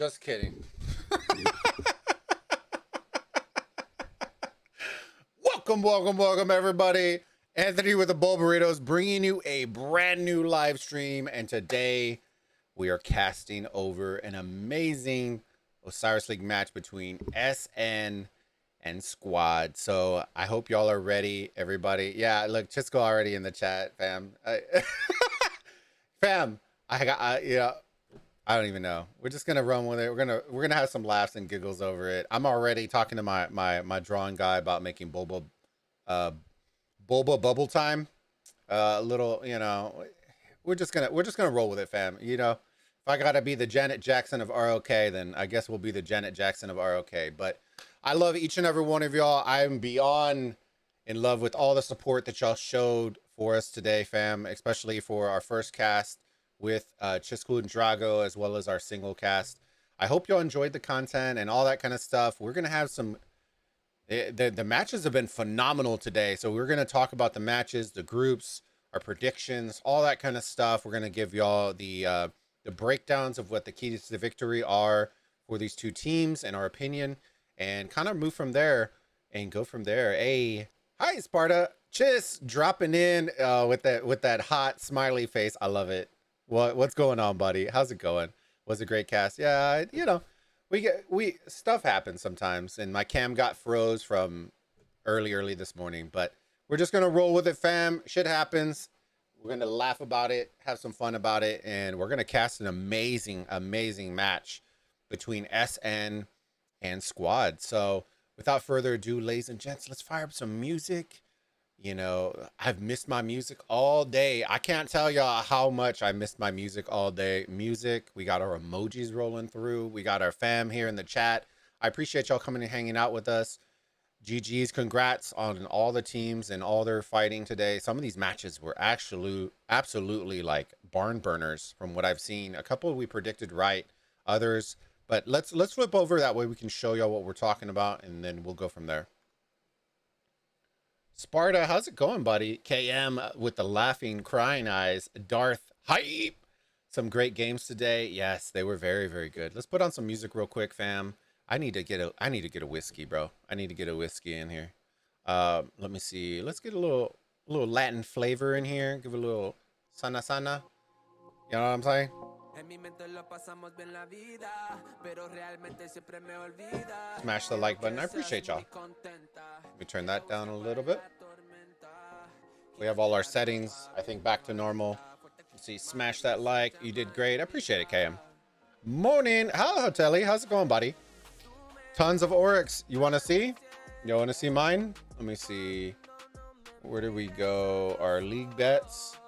Just kidding. Welcome, everybody. Anthony with the Bulbaritos bringing you a brand new live stream. And today we are casting over an amazing Osiris League match between SN and Squad. So I hope y'all are ready, everybody. Yeah, look, Chisco already in the chat, fam. Fam, I don't even know. We're just gonna run with it. We're gonna have some laughs and giggles over it. I'm already talking to my drawing guy about making Bulba bubble time. Little, we're just gonna roll with it, fam. If I gotta be the Janet Jackson of ROK, then I guess we'll be the Janet Jackson of ROK. But I love each and every one of y'all. I'm beyond in love with all the support that y'all showed for us today, fam. Especially for our first cast with Chisco and Drago, as well as our single cast. I hope y'all enjoyed the content and all that kind of stuff. We're gonna have some. The matches have been phenomenal today, so we're gonna talk about the matches, the groups, our predictions, all that kind of stuff. We're gonna give y'all the breakdowns of what the keys to victory are for these two teams and our opinion, and kind of move from there and go from there. Hey, hi Sparta, Chis dropping in with that hot smiley face. I love it. What's going on, buddy? How's it going? Was a great cast. Yeah, we stuff happens sometimes, and my cam got froze from early this morning, but we're just gonna roll with it, fam. Shit happens. We're gonna laugh about it, have some fun about it, and we're gonna cast an amazing match between SN and Squad. So without further ado, ladies and gents, let's fire up some music. I've missed my music all day. I can't tell y'all how much I missed my music all day. Music, we got our emojis rolling through. We got our fam here in the chat. I appreciate y'all coming and hanging out with us. GG's, congrats on all the teams and all their fighting today. Some of these matches were absolutely like barn burners from what I've seen. A couple we predicted right, others. But let's flip over, that way we can show y'all what we're talking about, and then we'll go from there. Sparta, how's it going, buddy? KM with the laughing, crying eyes. Darth, hype. Some great games today. Yes, they were very, very good. Let's put on some music real quick, fam. I need to get a whiskey, bro. I need to get a whiskey in here. Let me see. Let's get a little Latin flavor in here. Give it a little sana. You know what I'm saying? Smash the like button. I appreciate y'all. Let me turn that down a little bit. We have all our settings, I think, back to normal. Let's see, smash that like. You did great. I appreciate it, KM. Morning. Hello, Hotelli. How's it going, buddy? Tons of Oryx. You want to see? You want to see mine? Let me see. Where did we go? Our league bets.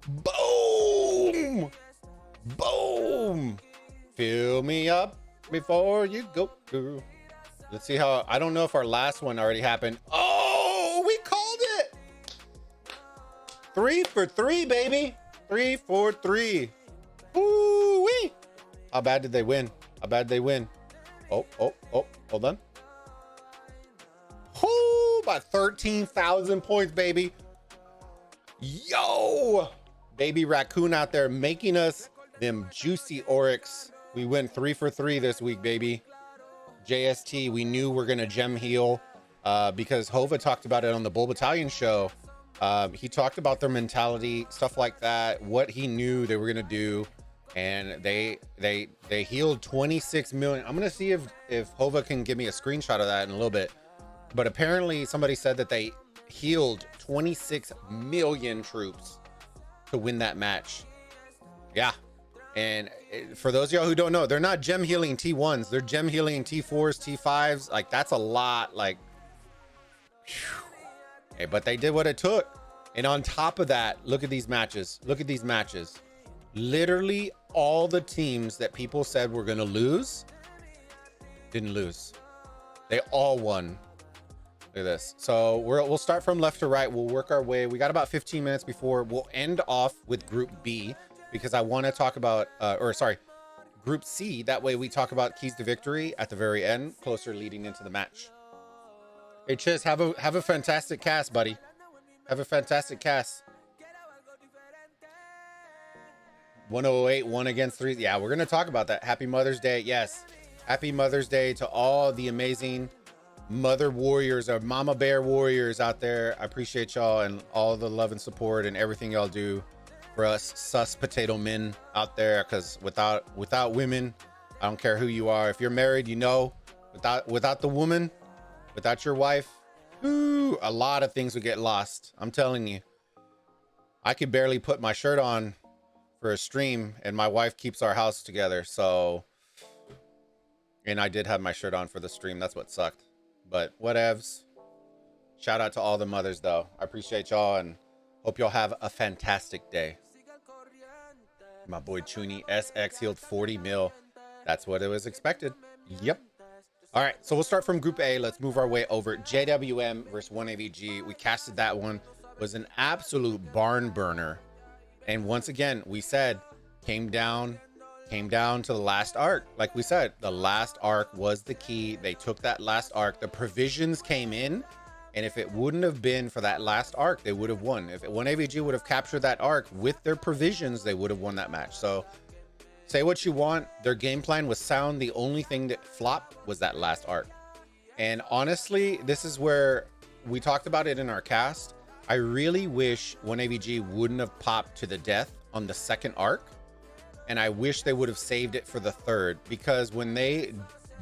Boom! Boom! Fill me up before you go, girl. Let's see how. I don't know if our last one already happened. Oh, we called it. 3 for 3, baby. 3 for 3. Ooh-wee. How bad did they win? Oh, hold on. Oh, by 13,000 points, baby. Yo, baby raccoon out there making us them juicy Oryx. We went 3 for 3 this week, baby. JST, we knew we're gonna gem heal because Hova talked about it on the Bull Battalion show. He talked about their mentality, stuff like that, what he knew they were gonna do, and they healed 26 million. I'm gonna see if Hova can give me a screenshot of that in a little bit. But apparently somebody said that they healed 26 million troops to win that match. Yeah. And for those of y'all who don't know, they're not gem healing T1s. They're gem healing T4s, T5s. Like, that's a lot. Like, hey, but they did what it took. And on top of that, look at these matches. Literally all the teams that people said were going to lose didn't lose. They all won. Look at this. So we'll start from left to right. We'll work our way. We got about 15 minutes before we'll end off with Group B, because I want to talk about, Group C. That way we talk about keys to victory at the very end, closer leading into the match. Hey, Chiz, have a fantastic cast, buddy. Have a fantastic cast. 108 1 against 3. Yeah, we're gonna talk about that. Happy Mother's Day. Yes, happy Mother's Day to all the amazing mother warriors or mama bear warriors out there. I appreciate y'all and all the love and support and everything y'all do for us sus potato men out there, because without women, I don't care who you are. If you're married, you know, without the woman, without your wife, ooh, a lot of things would get lost. I'm telling you. I could barely put my shirt on for a stream, and my wife keeps our house together. So, and I did have my shirt on for the stream. That's what sucked, but whatevs. Shout out to all the mothers though. I appreciate y'all and hope y'all have a fantastic day. My boy Chuni SX healed 40 mil. That's what it was expected. Yep. All right, so we'll start from Group A. Let's move our way over. JWM versus 1AVG. We casted that one. Was an absolute barn burner. And once again, we said came down to the last arc. Like we said, the last arc was the key. They took that last arc. The provisions came in. And if it wouldn't have been for that last arc, they would have won. If 1AVG would have captured that arc with their provisions, they would have won that match. So say what you want. Their game plan was sound. The only thing that flopped was that last arc. And honestly, this is where we talked about it in our cast. I really wish 1AVG wouldn't have popped to the death on the second arc. And I wish they would have saved it for the third, because when they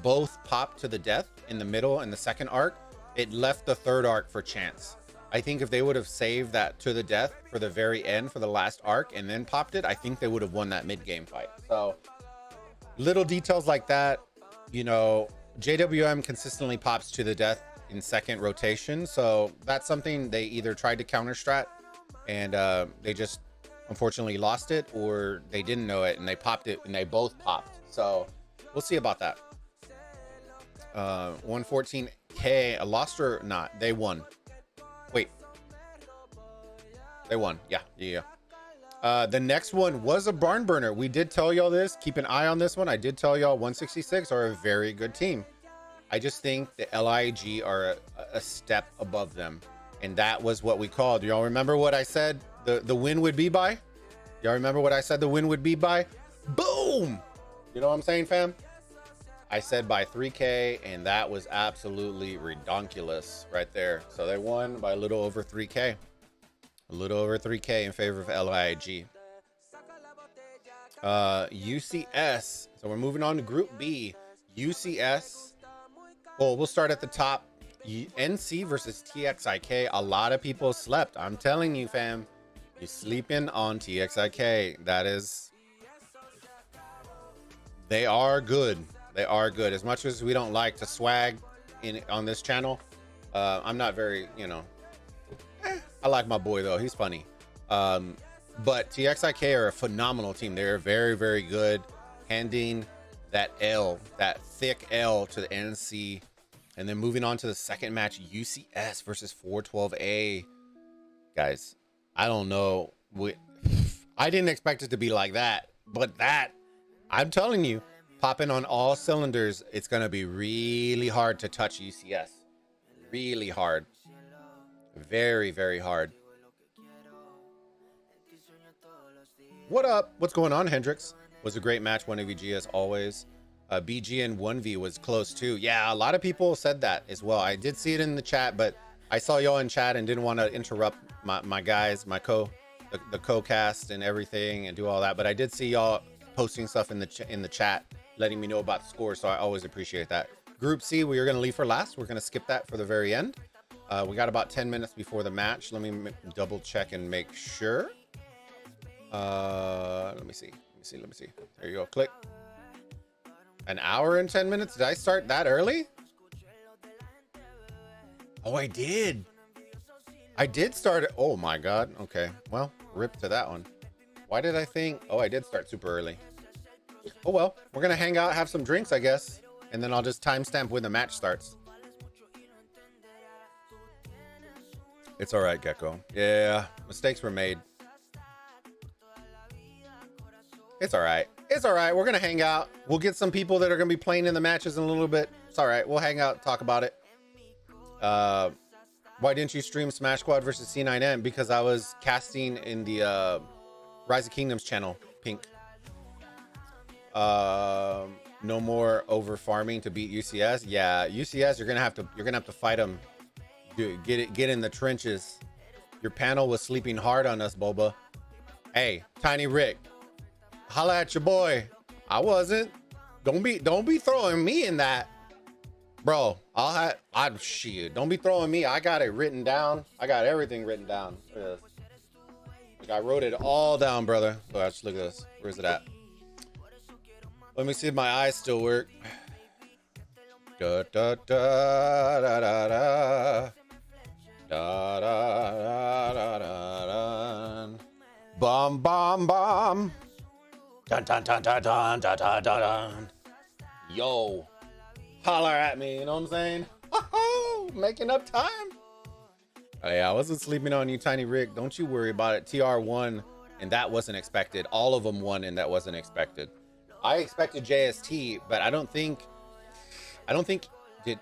both popped to the death in the middle and the second arc, it left the third arc for chance. I think if they would have saved that to the death for the very end, for the last arc, and then popped it, I think they would have won that mid-game fight. So little details like that, you know, JWM consistently pops to the death in second rotation. So that's something they either tried to counter strat and they just unfortunately lost it, or they didn't know it and they popped it and they both popped. So we'll see about that. 114K, lost or not? They won. Wait. They won. Yeah. The next one was a barn burner. We did tell y'all this. Keep an eye on this one. I did tell y'all 166 are a very good team. I just think the LIG are a step above them. And that was what we called. Y'all remember what I said the win would be by? Y'all remember what I said the win would be by? Boom! You know what I'm saying, fam? I said by 3K, and that was absolutely redonkulous right there. So they won by a little over 3K. A little over 3K in favor of LIG. UCS. So we're moving on to Group B. UCS. Well, we'll start at the top. NC versus TXIK. A lot of people slept. I'm telling you, fam. You're sleeping on TXIK. That is... They are good. They are good. As much as we don't like to swag on this channel, I'm not very, you know... I like my boy, though. He's funny. But TXIK are a phenomenal team. They're very, very good. Handing that L, that thick L to the NC. And then moving on to the second match, UCS versus 412A. Guys, I don't know. I didn't expect it to be like that. But that, I'm telling you, popping on all cylinders, it's going to be really hard to touch UCS. Really hard. Very, very hard. What up? What's going on, Hendrix? Was a great match. 1AVG as always. BG and 1V was close too. Yeah, a lot of people said that as well. I did see it in the chat, but I saw y'all in chat and didn't want to interrupt my guys, the co-cast and everything and do all that. But I did see y'all posting stuff in the chat, letting me know about the score. So I always appreciate that. Group C, we are going to leave for last. We're going to skip that for the very end. We got about 10 minutes before the match. Let me double check and make sure. Let me see. There you go. Click. An hour and 10 minutes. Did I start that early? Oh, I did. I did start it. Oh my God. Okay. Well, rip to that one. Why did I think? Oh, I did start super early. Oh, well, we're going to hang out, have some drinks, I guess. And then I'll just timestamp when the match starts. It's all right, Gecko. Yeah, mistakes were made. It's all right. It's all right. We're going to hang out. We'll get some people that are going to be playing in the matches in a little bit. It's all right. We'll hang out, talk about it. Why didn't you stream Smash Squad versus C9M? Because I was casting in the Rise of Kingdoms channel, Pink. No more over farming to beat UCS. Yeah, UCS, you're gonna have to fight them. Dude, get in the trenches. Your panel was sleeping hard on us, Bulba. Hey, Tiny Rick, holla at your boy. I wasn't. Don't be throwing me in that, bro. I'd shit. Don't be throwing me. I got it written down. I got everything written down. Look at this. Like I wrote it all down, brother. Let's look at this. Where's it at? Let me see if my eyes still work. Da da da da da da. Da, da, da, da, da, da. Bum, bum, bum. Dun, dun, dun, dun, dun, dun, dun, dun. Yo, holler at me, you know what I'm saying? Making up time. Hey, I wasn't sleeping on you, Tiny Rick. Don't you worry about it. TR won, and that wasn't expected. All of them won, and that wasn't expected. I expected JST, but I don't think did.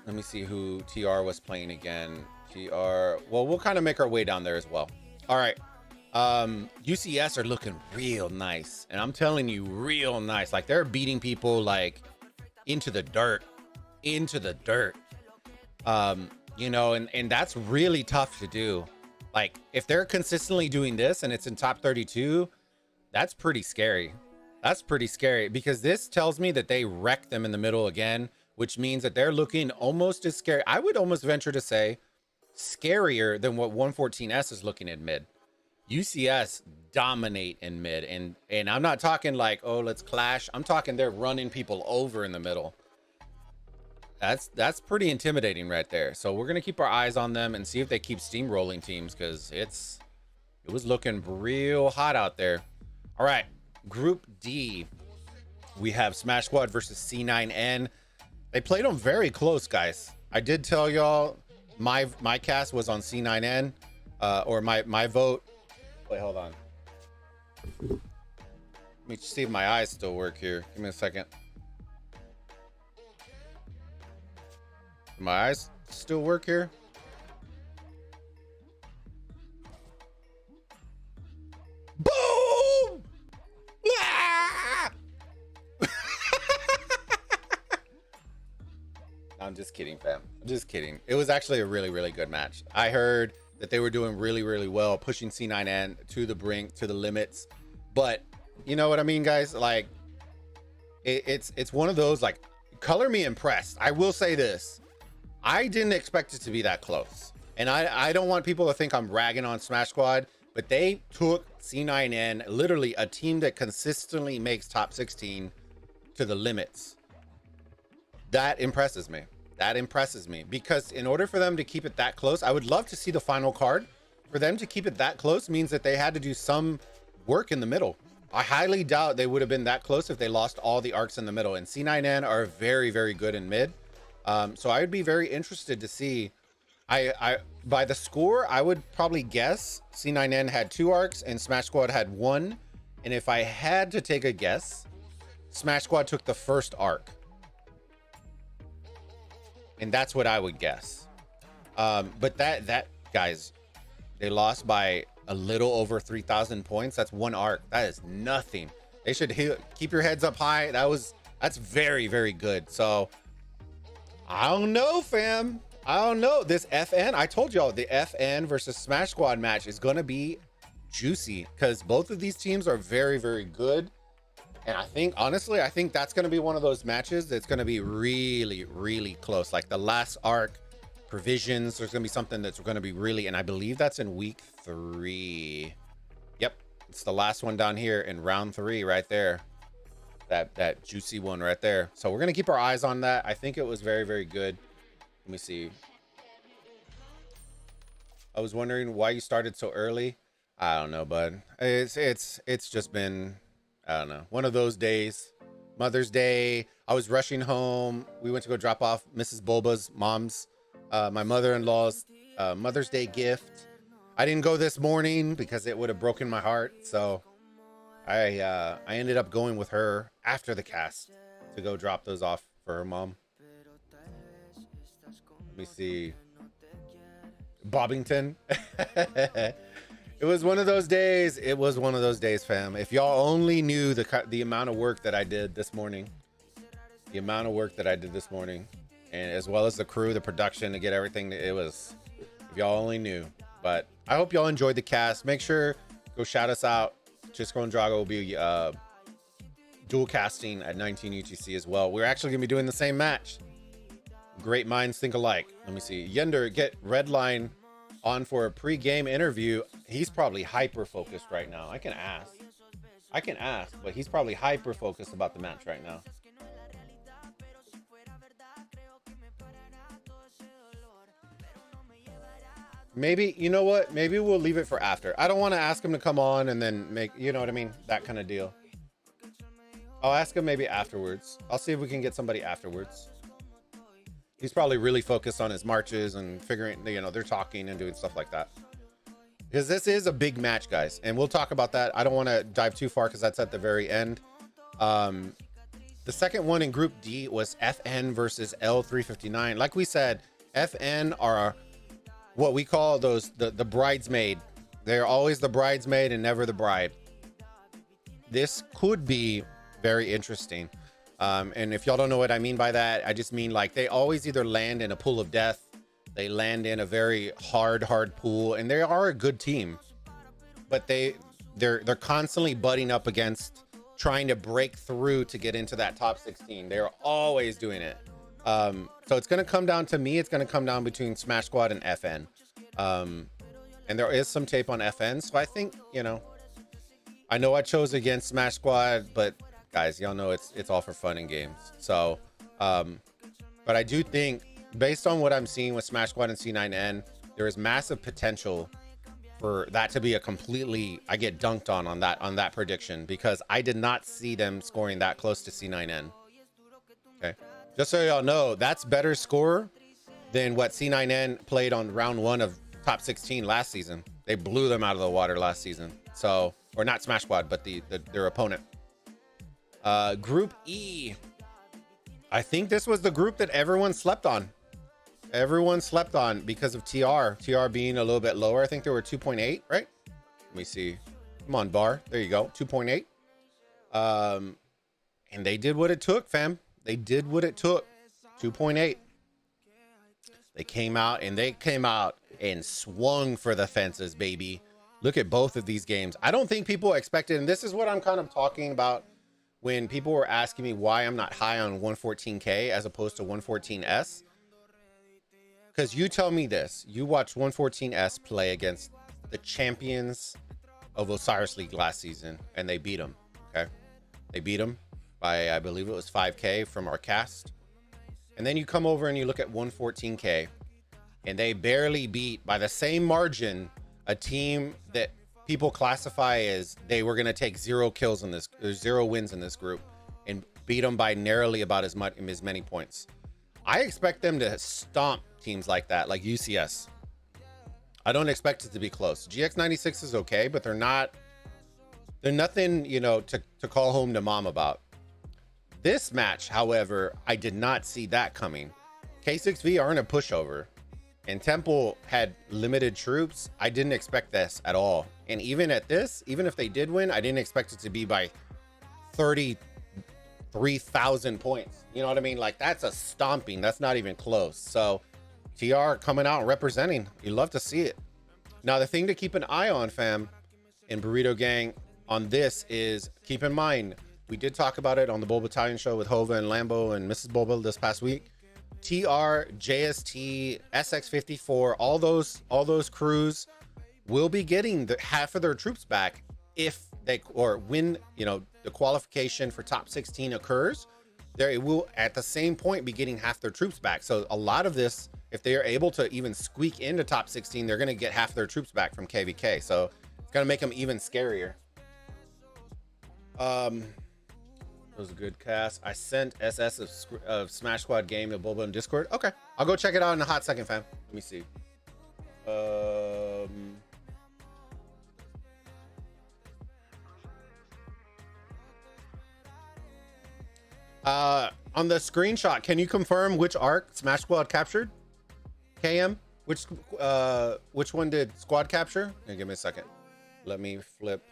Let me see who TR was playing again. TR. Well, we'll kind of make our way down there as well. All right. UCS are looking real nice, and I'm telling you, real nice. Like they're beating people like into the dirt. You know, and that's really tough to do. Like if they're consistently doing this and it's in top 32, that's pretty scary. That's pretty scary because this tells me that they wrecked them in the middle again, which means that they're looking almost as scary. I would almost venture to say scarier than what 114S is looking in mid. UCS dominate in mid, and I'm not talking like, oh, let's clash. I'm talking they're running people over in the middle. That's pretty intimidating right there. So we're gonna keep our eyes on them and see if they keep steamrolling teams, because it was looking real hot out there. All right, Group D, we have Smash Squad versus C9N. They played them very close, guys. I did tell y'all my cast was on C9N, or my vote. Wait, hold on. Let me see if my eyes still work here. Give me a second. Do my eyes still work here? Boom! Ah! I'm just kidding, fam. I'm just kidding. It was actually a really, really good match. I heard that they were doing really, really well, pushing C9N to the brink, to the limits. But you know what I mean, guys? Like, it's one of those, like, color me impressed. I will say this. I didn't expect it to be that close. And I don't want people to think I'm ragging on Smash Squad, but they took C9N, literally a team that consistently makes top 16, to the limits. That impresses me. That impresses me, because in order for them to keep it that close, I would love to see the final card. For them to keep it that close means that they had to do some work in the middle. I highly doubt they would have been that close if they lost all the arcs in the middle. And C9N are very, very good in mid. So I would be very interested to see. I by the score, I would probably guess C9N had 2 arcs and Smash Squad had 1. And if I had to take a guess, Smash Squad took the first arc. And that's what I would guess. But that guys, they lost by a little over 3,000 points. That's 1 arc. That is nothing. They should keep your heads up high. That's very, very good. So I don't know, fam. I don't know. This FN, I told y'all the FN versus Smash Squad match is going to be juicy, because both of these teams are very, very good. And I think, honestly, I think that's going to be one of those matches that's going to be really, really close. Like the last arc, provisions, there's going to be something that's going to be really, and I believe that's in week 3. Yep. It's the last one down here in round 3 right there. That juicy one right there. So we're going to keep our eyes on that. I think it was very, very good. Let me see. I was wondering why you started so early. I don't know, bud. It's just been, I don't know, one of those days. Mother's Day. I was rushing home. We went to go drop off Mrs. Bulba's mom's, my mother-in-law's Mother's Day gift. I didn't go this morning because it would have broken my heart. So I ended up going with her after the cast to go drop those off for her mom. Let me see. Bobbington. It It was one of those days. It was one of those days, fam. If y'all only knew the amount of work that I did this morning, and as well as the crew, the production to get everything. It was, if y'all only knew. But I hope y'all enjoyed the cast. Make sure go shout us out. Chisco and Drago will be dual casting at 19 UTC as well. We're actually gonna be doing the same match. Great minds think alike. Let me see. Yender, get Redline on for a pre-game interview. He's probably hyper focused right now. I can ask, but he's probably hyper focused about the match right now. Maybe, you know what? Maybe we'll leave it for after. I don't want to ask him to come on and then make, you know what I mean? That kind of deal. I'll ask him maybe afterwards. I'll see if we can get somebody afterwards. He's probably really focused on his marches and figuring, you know, they're talking and doing stuff like that. Because this is a big match, guys. And we'll talk about that. I don't want to dive too far because that's at the very end. The second one in Group D was FN versus L359. Like we said, FN are what we call those, the bridesmaid. They're always the bridesmaid and never the bride. This could be very interesting. And if y'all don't know what I mean by that, I just mean like they always either land in a pool of death, they land in a very hard pool, and they are a good team, but they're constantly butting up against trying to break through to get into that top 16. They're always doing it. So it's going to come down to me. It's going to come down between Smash Squad and FN. And there is some tape on FN. So I think, you know I chose against Smash Squad, but guys, y'all know it's all for fun and games. So, but I do think based on what I'm seeing with Smash Squad and C9N, there is massive potential for that to be a completely, I get dunked on that prediction, because I did not see them scoring that close to C9N. Okay. Just so y'all know, that's better score than what C9N played on round 1 of top 16 last season. They blew them out of the water last season. So, or not Smash Squad, but their opponent. Group E. I think this was the group that everyone slept on. Everyone slept on because of TR. TR being a little bit lower. I think they were 2.8, right? Let me see. Come on, Bar. There you go. 2.8. And they did what it took, fam. They did what it took. 2.8. They came out and swung for the fences, baby. Look at both of these games. I don't think people expected, and this is what I'm kind of talking about when people were asking me why I'm not high on 114K as opposed to 114S. Because you tell me this, you watched 114S play against the champions of Osiris League last season, and they beat them, okay? They beat them by, I believe it was 5K from our cast. And then you come over and you look at 114K, and they barely beat, by the same margin, a team that people classify as they were going to take 0 kills in this, or 0 wins in this group, and beat them by narrowly about as many points. I expect them to stomp teams like that, like UCS. I don't expect it to be close. GX96 is okay, but they're nothing, you know, to call home to mom about. This match, however, I did not see that coming. K6V aren't a pushover, and Temple had limited troops. I didn't expect this at all. And even at this, even if they did win, I didn't expect it to be by 33,000 points. You know what I mean? Like, that's a stomping. That's not even close. So TR coming out and representing. You love to see it. Now, the thing to keep an eye on, fam, in Burrito Gang on this is, keep in mind, we did talk about it on the Bulba Battalion show with Hova and Lambo and Mrs. Bulba this past week. TR, JST, SX54, all those crews will be getting half of their troops back if they, or when, you know, the qualification for top 16 occurs. They will at the same point be getting half their troops back. So a lot of this, if they are able to even squeak into top 16, they're going to get half their troops back from KVK. So it's going to make them even scarier. It was a good cast. I sent SS of Smash Squad game to Bulba in Discord. Okay, I'll go check it out in a hot second, fam. Let me see. On the screenshot, can you confirm which arc Smash Squad captured? KM, which one did Squad capture? Give me a second. Let me flip.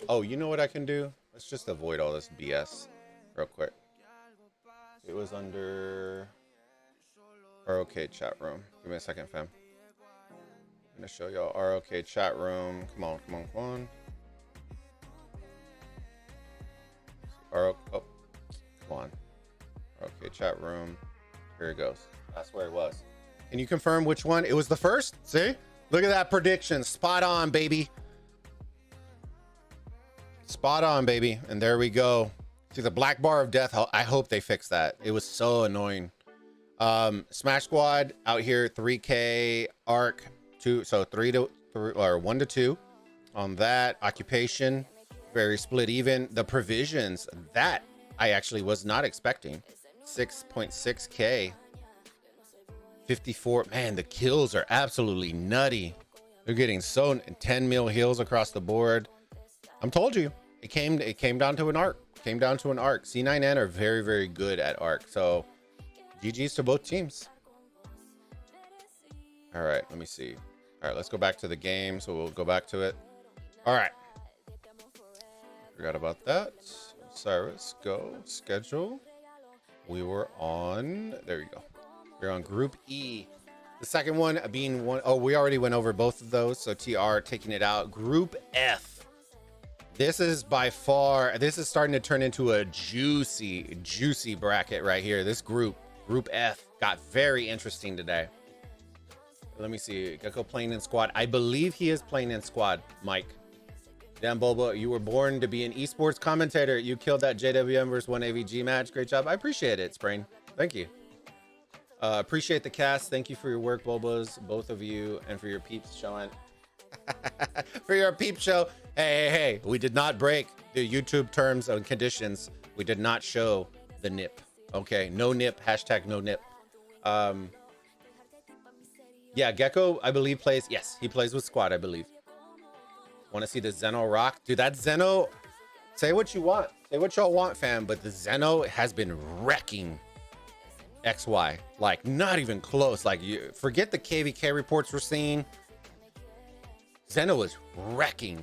Oh, you know what I can do? Let's just avoid all this BS real quick. It was under ROK chat room. Give me a second, fam. I'm gonna show y'all ROK chat room. Come on, come on, come on. Oh, come on. ROK chat room. Here it goes. That's where it was. Can you confirm which one? It was the first? See? Look at that prediction. Spot on, baby. Spot on, baby. And there we go. See the black bar of death. I hope they fix that. It was so annoying. Smash Squad out here, 3K arc 2, so 3 to 3 or 1 to 2 on that. Occupation very split even. The provisions that I actually was not expecting. 6.6K 54. Man, the kills are absolutely nutty. They're getting so 10 mil heals across the board. I'm told you, it came down to an arc. Came down to an arc. C9N are very, very good at arc. So GG's to both teams. All right, let me see. All right, let's go back to the game. So we'll go back to it. All right. Forgot about that. Cyrus, go. Schedule. We were on, there you go. We're on Group E. The second one being one, oh, we already went over both of those. So TR taking it out. Group F. This is by far, this is starting to turn into a juicy bracket right here. This group F, got very interesting today. Let me see. Gecko playing in squad. I believe he is playing in squad, Mike. Damn, Bulba, you were born to be an esports commentator. You killed that JWM versus 1 AVG match. Great job. I appreciate it, Sprain. Thank you. Appreciate the cast. Thank you for your work, Bulbas, both of you, and for your peeps showing. For your peep show. Hey, we did not break the YouTube terms and conditions. We did not show the nip. Okay, no nip, hashtag no nip. Yeah, Gecko, I believe plays, yes, he plays with squad, I believe. Want to see the Zeno rock? Dude, that Zeno, say what you want. Say what y'all want, fam, but the Zeno has been wrecking XY. Like, not even close. Like, you forget the KVK reports we're seeing. Zeno is wrecking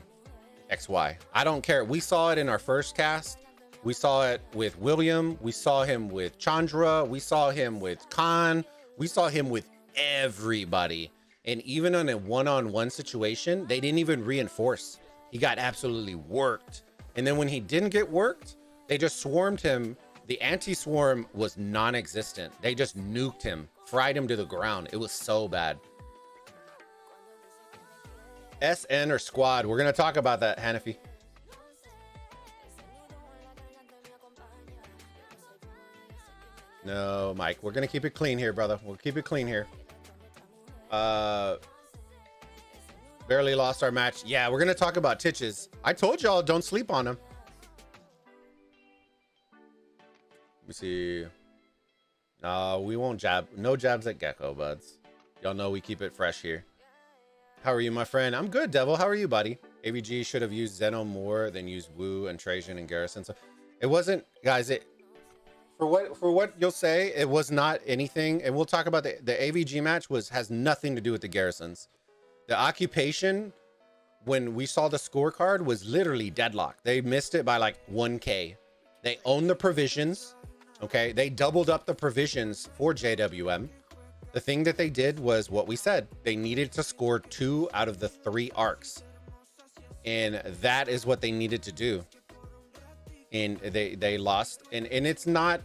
XY. I don't care. We saw it in our first cast. We saw it with William. We saw him with Chandra. We saw him with Khan. We saw him with everybody. And even on a one-on-one situation, they didn't even reinforce. He got absolutely worked. And then when he didn't get worked, they just swarmed him. The anti-swarm was non-existent. They just nuked him, fried him to the ground. It was so bad. SN or squad? We're going to talk about that, Hanafi. No, Mike, we're going to keep it clean here, brother. We'll keep it clean here. Barely lost our match. Yeah, we're going to talk about Titches. I told y'all don't sleep on him. Let me see. No, we won't jab. No jabs at Gecko, buds. Y'all know we keep it fresh here. How are you, my friend? I'm good, Devil. How are you, buddy? AVG should have used Zeno more than used Wu and Trajan and Garrison. So it wasn't, guys, for what you'll say, it was not anything. And we'll talk about the AVG match has nothing to do with the Garrisons. The occupation, when we saw the scorecard, was literally deadlocked. They missed it by like 1K. They own the provisions. Okay. They doubled up the provisions for JWM. The thing that they did was what we said. They needed to score 2 out of the 3 arcs. And that is what they needed to do. And they lost. And it's not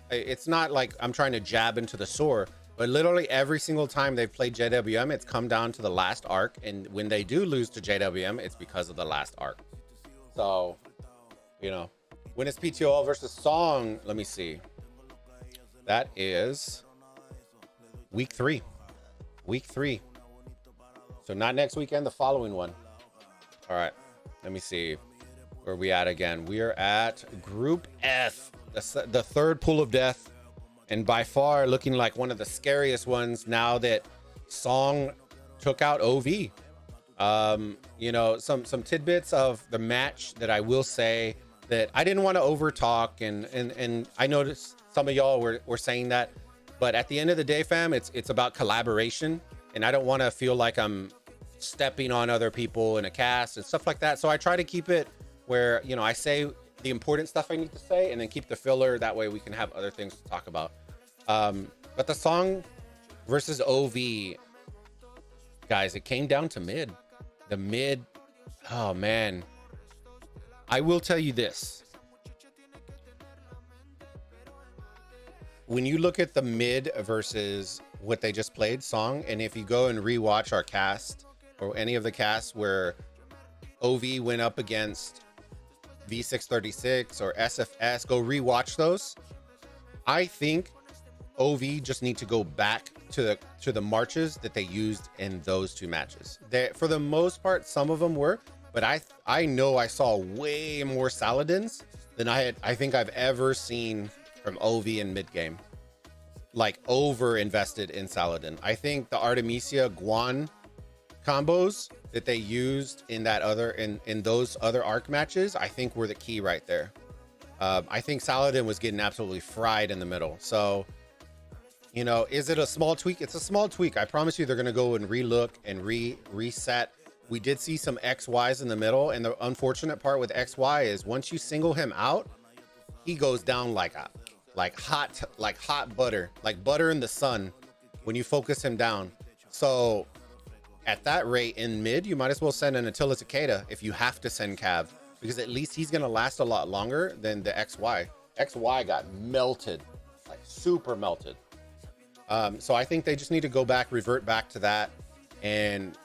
like I'm trying to jab into the sore, but literally every single time they've played JWM, it's come down to the last arc. And when they do lose to JWM, it's because of the last arc. So, you know, when it's PTOL versus Song, let me see. That is week 3. So not next weekend, the following one. All right, let me see where we at again. We are at Group F, the third pool of death, and by far looking like one of the scariest ones now that Song took out OV. You know, some tidbits of the match that I will say that I didn't want to over talk, and I noticed some of y'all were saying that. But at the end of the day, fam, it's about collaboration, and I don't want to feel like I'm stepping on other people in a cast and stuff like that. So I try to keep it where, you know, I say the important stuff I need to say and then keep the filler. That way we can have other things to talk about. But the song versus OV, guys, it came down to mid. The mid, oh man. I will tell you this. When you look at the mid versus what they just played song, and if you go and rewatch our cast or any of the casts where OV went up against V636 or SFS, go rewatch those. I think OV just need to go back to the marches that they used in those two matches. They, for the most part, some of them were, but I know I saw way more Saladins than I think I've ever seen from OV in mid game. Like over invested in Saladin. I think the Artemisia Guan combos that they used in that other in those other arc matches, I think were the key right there. I think Saladin was getting absolutely fried in the middle. So, you know, is it a small tweak? It's a small tweak. I promise you they're going to go and relook and reset. We did see some XYs in the middle. And the unfortunate part with XY is once you single him out, he goes down like hot butter, like butter in the sun when you focus him down. So at that rate in mid, you might as well send an Attila Takeda if you have to send Cav, because at least he's going to last a lot longer than the XY. XY got melted, like super melted. So I think they just need to go back, revert back to that, and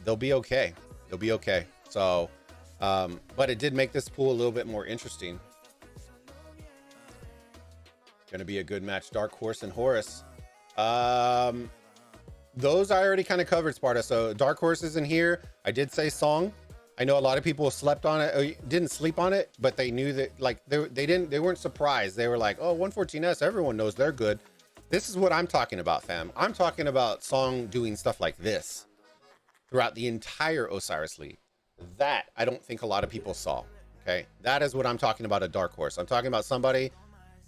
they'll be okay. They'll be okay. So, but it did make this pool a little bit more interesting. Going to be a good match. Dark Horse and Horus. Those I already kind of covered, Sparta. So Dark Horse is in here. I did say Song. I know a lot of people slept on it, or didn't sleep on it, but they knew that, like, they weren't surprised. They were like, oh, 114S, everyone knows they're good. This is what I'm talking about, fam. I'm talking about Song doing stuff like this throughout the entire Osiris League. That I don't think a lot of people saw. Okay, that is what I'm talking about, a Dark Horse. I'm talking about somebody,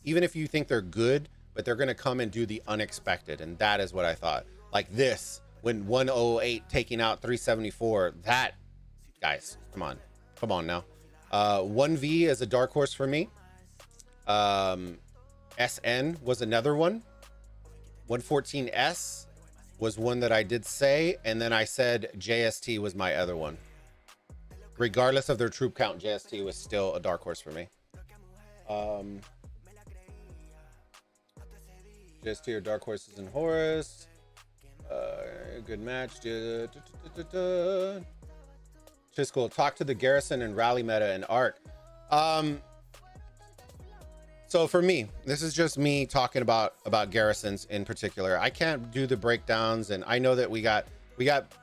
even if you think they're good, but they're going to come and do the unexpected. And that is what I thought. Like this, when 108 taking out 374, that, guys, come on now. 1V is a Dark Horse for me. SN was another one. 114S was one that I did say. And then I said JST was my other one. Regardless of their troop count, JST was still a Dark Horse for me. JST or Dark Horses and Horus. Good match. Just cool. Talk to the Garrison and Rally meta and Arc. So for me, this is just me talking about Garrisons in particular. I can't do the breakdowns, and I know that we got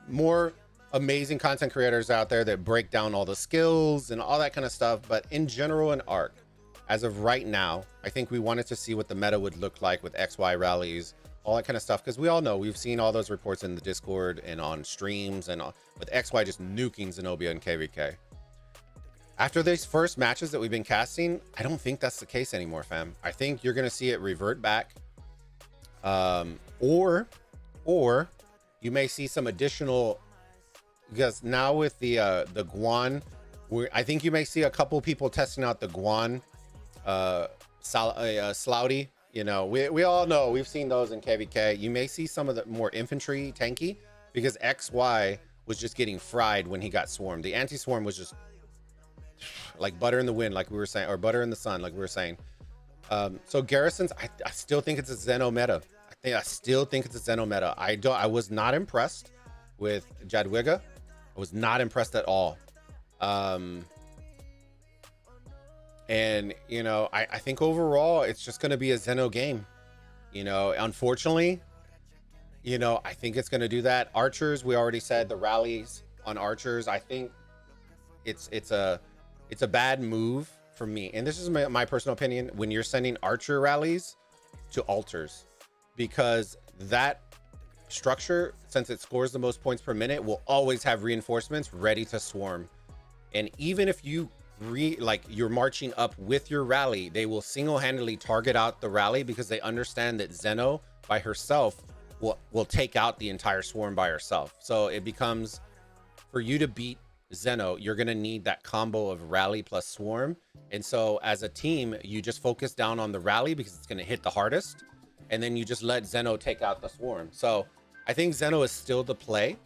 more amazing content creators out there that break down all the skills and all that kind of stuff. But in general, in Arc, as of right now, I think we wanted to see what the meta would look like with XY rallies, all that kind of stuff, because we all know, we've seen all those reports in the Discord and on streams, and with XY just nuking Zenobia and KVK. After these first matches that we've been casting, I don't think that's the case anymore, fam. I think you're going to see it revert back. Or you may see some additional, because now with the Guan, I think you may see a couple people testing out the Guan Slouty. You know, we all know, we've seen those in KVK. You may see some of the more infantry tanky, because XY was just getting fried when he got swarmed. The anti-swarm was just like butter in the wind, like we were saying, or butter in the sun, like we were saying. So Garrisons, I still think it's a Zeno meta. I still think it's a Zeno meta. I was not impressed with Jadwiga. I was not impressed at all. And, you know, I think overall it's just going to be a Zeno game. You know, unfortunately, you know, I think it's going to do that. Archers, we already said the rallies on Archers. I think it's a bad move for me. And this is my personal opinion, when you're sending Archer rallies to altars, because that structure, since it scores the most points per minute, will always have reinforcements ready to swarm. And even if you you're marching up with your rally, they will single-handedly target out the rally, because they understand that Zeno by herself will take out the entire swarm by herself. So it becomes, for you to beat Zeno, you're going to need that combo of rally plus swarm. And so as a team, you just focus down on the rally because it's going to hit the hardest. And then you just let Zeno take out the swarm. So I think Zeno is still the play.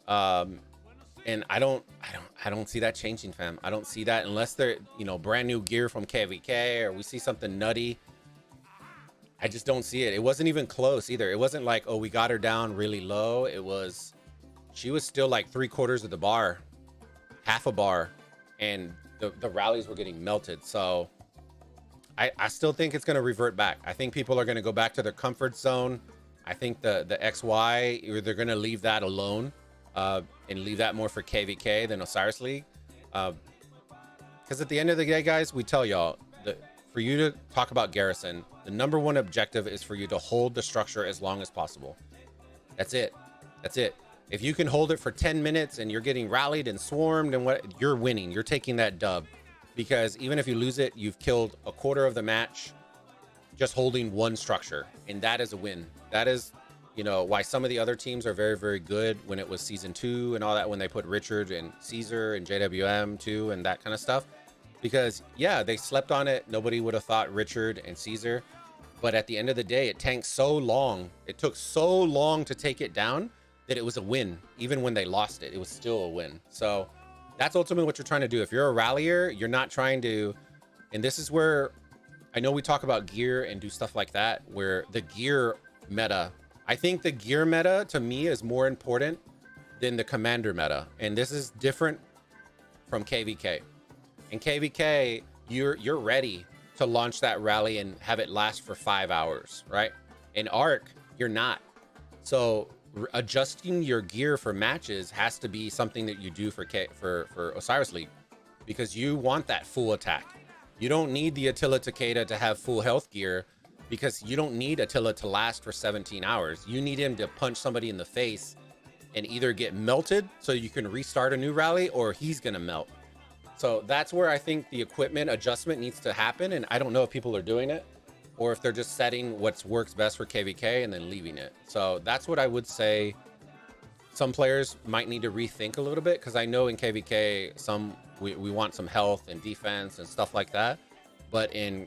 And I don't see that changing, fam. I don't see that unless they're, you know, brand new gear from KVK or we see something nutty. I just don't see it. It wasn't even close either. It wasn't like, oh, we got her down really low. It was, she was still like 3/4 of the bar, half a bar, and the rallies were getting melted. So I still think it's going to revert back. I think people are going to go back to their comfort zone. I think the XY, they're going to leave that alone and leave that more for KVK than Osiris League. Because at the end of the day, guys, we tell y'all, for you to talk about Garrison, the #1 objective is for you to hold the structure as long as possible. That's it. That's it. If you can hold it for 10 minutes and you're getting rallied and swarmed and what, you're winning. You're taking that dub. Because even if you lose it, you've killed a quarter of the match just holding one structure. And that is a win. That is, you know, why some of the other teams are very, very good when it was season 2 and all that, when they put Richard and Caesar and JWM too and that kind of stuff. Because yeah, they slept on it. Nobody would have thought Richard and Caesar. But at the end of the day, it tanked so long. It took so long to take it down that it was a win. Even when they lost it, it was still a win. So that's ultimately what you're trying to do. If you're a rallier, you're not trying to, and this is where I know we talk about gear and do stuff like that, where the gear meta, I think the gear meta to me is more important than the commander meta. And this is different from KVK. In KVK, you're ready to launch that rally and have it last for 5 hours, right? In Arc, you're not. So adjusting your gear for matches has to be something that you do for Osiris League, because you want that full attack. You don't need the Attila Takeda to have full health gear, because you don't need Attila to last for 17 hours. You need him to punch somebody in the face and either get melted so you can restart a new rally, or he's gonna melt. So that's where I think the equipment adjustment needs to happen. And I don't know if people are doing it or if they're just setting what works best for KVK and then leaving it. So that's what I would say. Some players might need to rethink a little bit, because I know in KVK, we want some health and defense and stuff like that. But in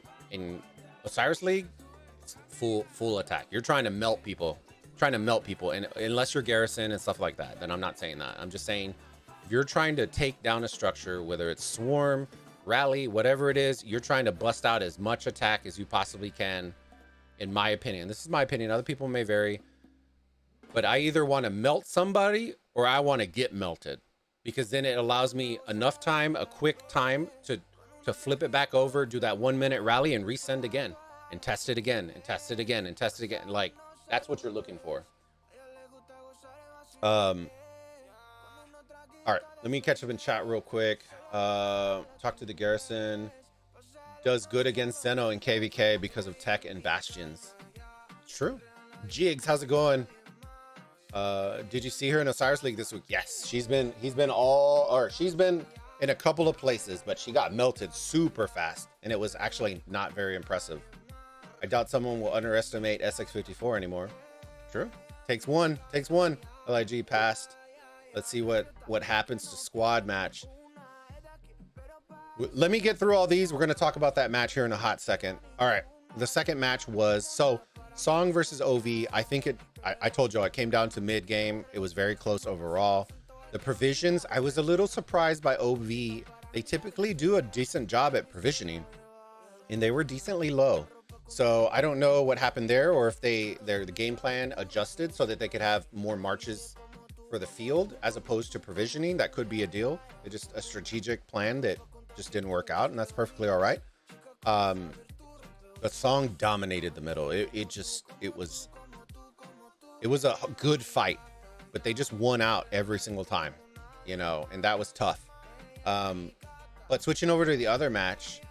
Osiris League, it's full attack. You're trying to melt people, and unless you're Garrison and stuff like that, then I'm not saying that. I'm just saying, if you're trying to take down a structure, whether it's swarm, rally, whatever it is, you're trying to bust out as much attack as you possibly can, in my opinion. This is my opinion. Other people may vary. But I either want to melt somebody or I want to get melted, because then it allows me enough time, a quick time to flip it back over, do that 1 minute rally and resend again and test it again and test it again and test it again. Like, that's what you're looking for. All right, let me catch up in chat real quick. Talk to the Garrison. Does good against Zeno and KVK because of tech and bastions. True. Jigs, how's it going? Did you see her in Osiris League this week? Yes, she's been in a couple of places, but she got melted super fast, and it was actually not very impressive. I doubt someone will underestimate SX54 anymore. True. Takes one. LIG passed. Let's see what happens to squad match. Let me get through all these. We're going to talk about that match here in a hot second. All right. The second match was, so Song versus OV. I think I told you, it came down to mid game. It was very close overall. The provisions, I was a little surprised by OV. They typically do a decent job at provisioning, and they were decently low. So I don't know what happened there, or if the game plan adjusted so that they could have more marches for the field as opposed to provisioning. That could be a deal. It's just a strategic plan that just didn't work out, and that's perfectly all right. The Song dominated the middle. It was a good fight, but they just won out every single time, you know, and that was tough. But switching over to the other match,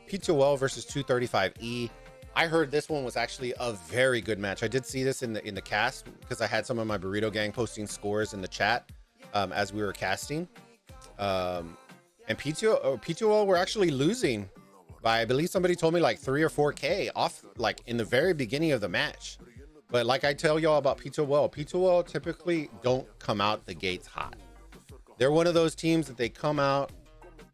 P2L versus 235E. I heard this one was actually a very good match. I did see this in the cast, because I had some of my Burrito Gang posting scores in the chat as we were casting. And P2L were actually losing by, I believe somebody told me, like 3 or 4K off, like in the very beginning of the match. But like I tell y'all about P2L, P2L typically don't come out the gates hot. They're one of those teams that they come out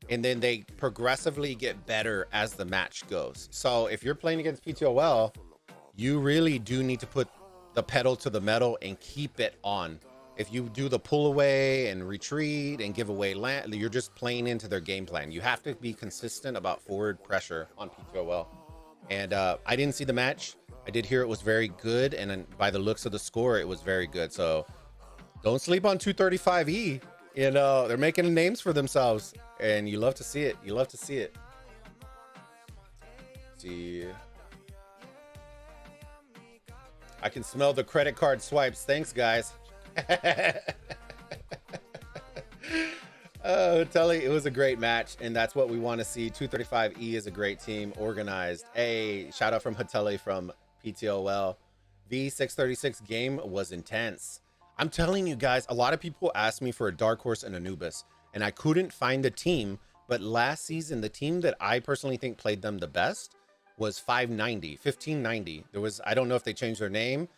and then they progressively get better as the match goes. So if you're playing against P2L, you really do need to put the pedal to the metal and keep it on. If you do the pull away and retreat and give away land, you're just playing into their game plan. You have to be consistent about forward pressure on P2L. And I didn't see the match. I did hear it was very good. And then by the looks of the score, it was very good. So don't sleep on 235E. You know, they're making names for themselves. And you love to see it. You love to see it. Let's see. I can smell the credit card swipes. Thanks, guys. Oh, Tully, it was a great match, and that's what we want to see. 235E is a great team, organized. Hey, shout out from Hateli from PTOL. V636 game was intense. I'm telling you guys, a lot of people asked me for a dark horse and Anubis, and I couldn't find a team. But last season, the team that I personally think played them the best was 1590. There was, I don't know if they changed their name,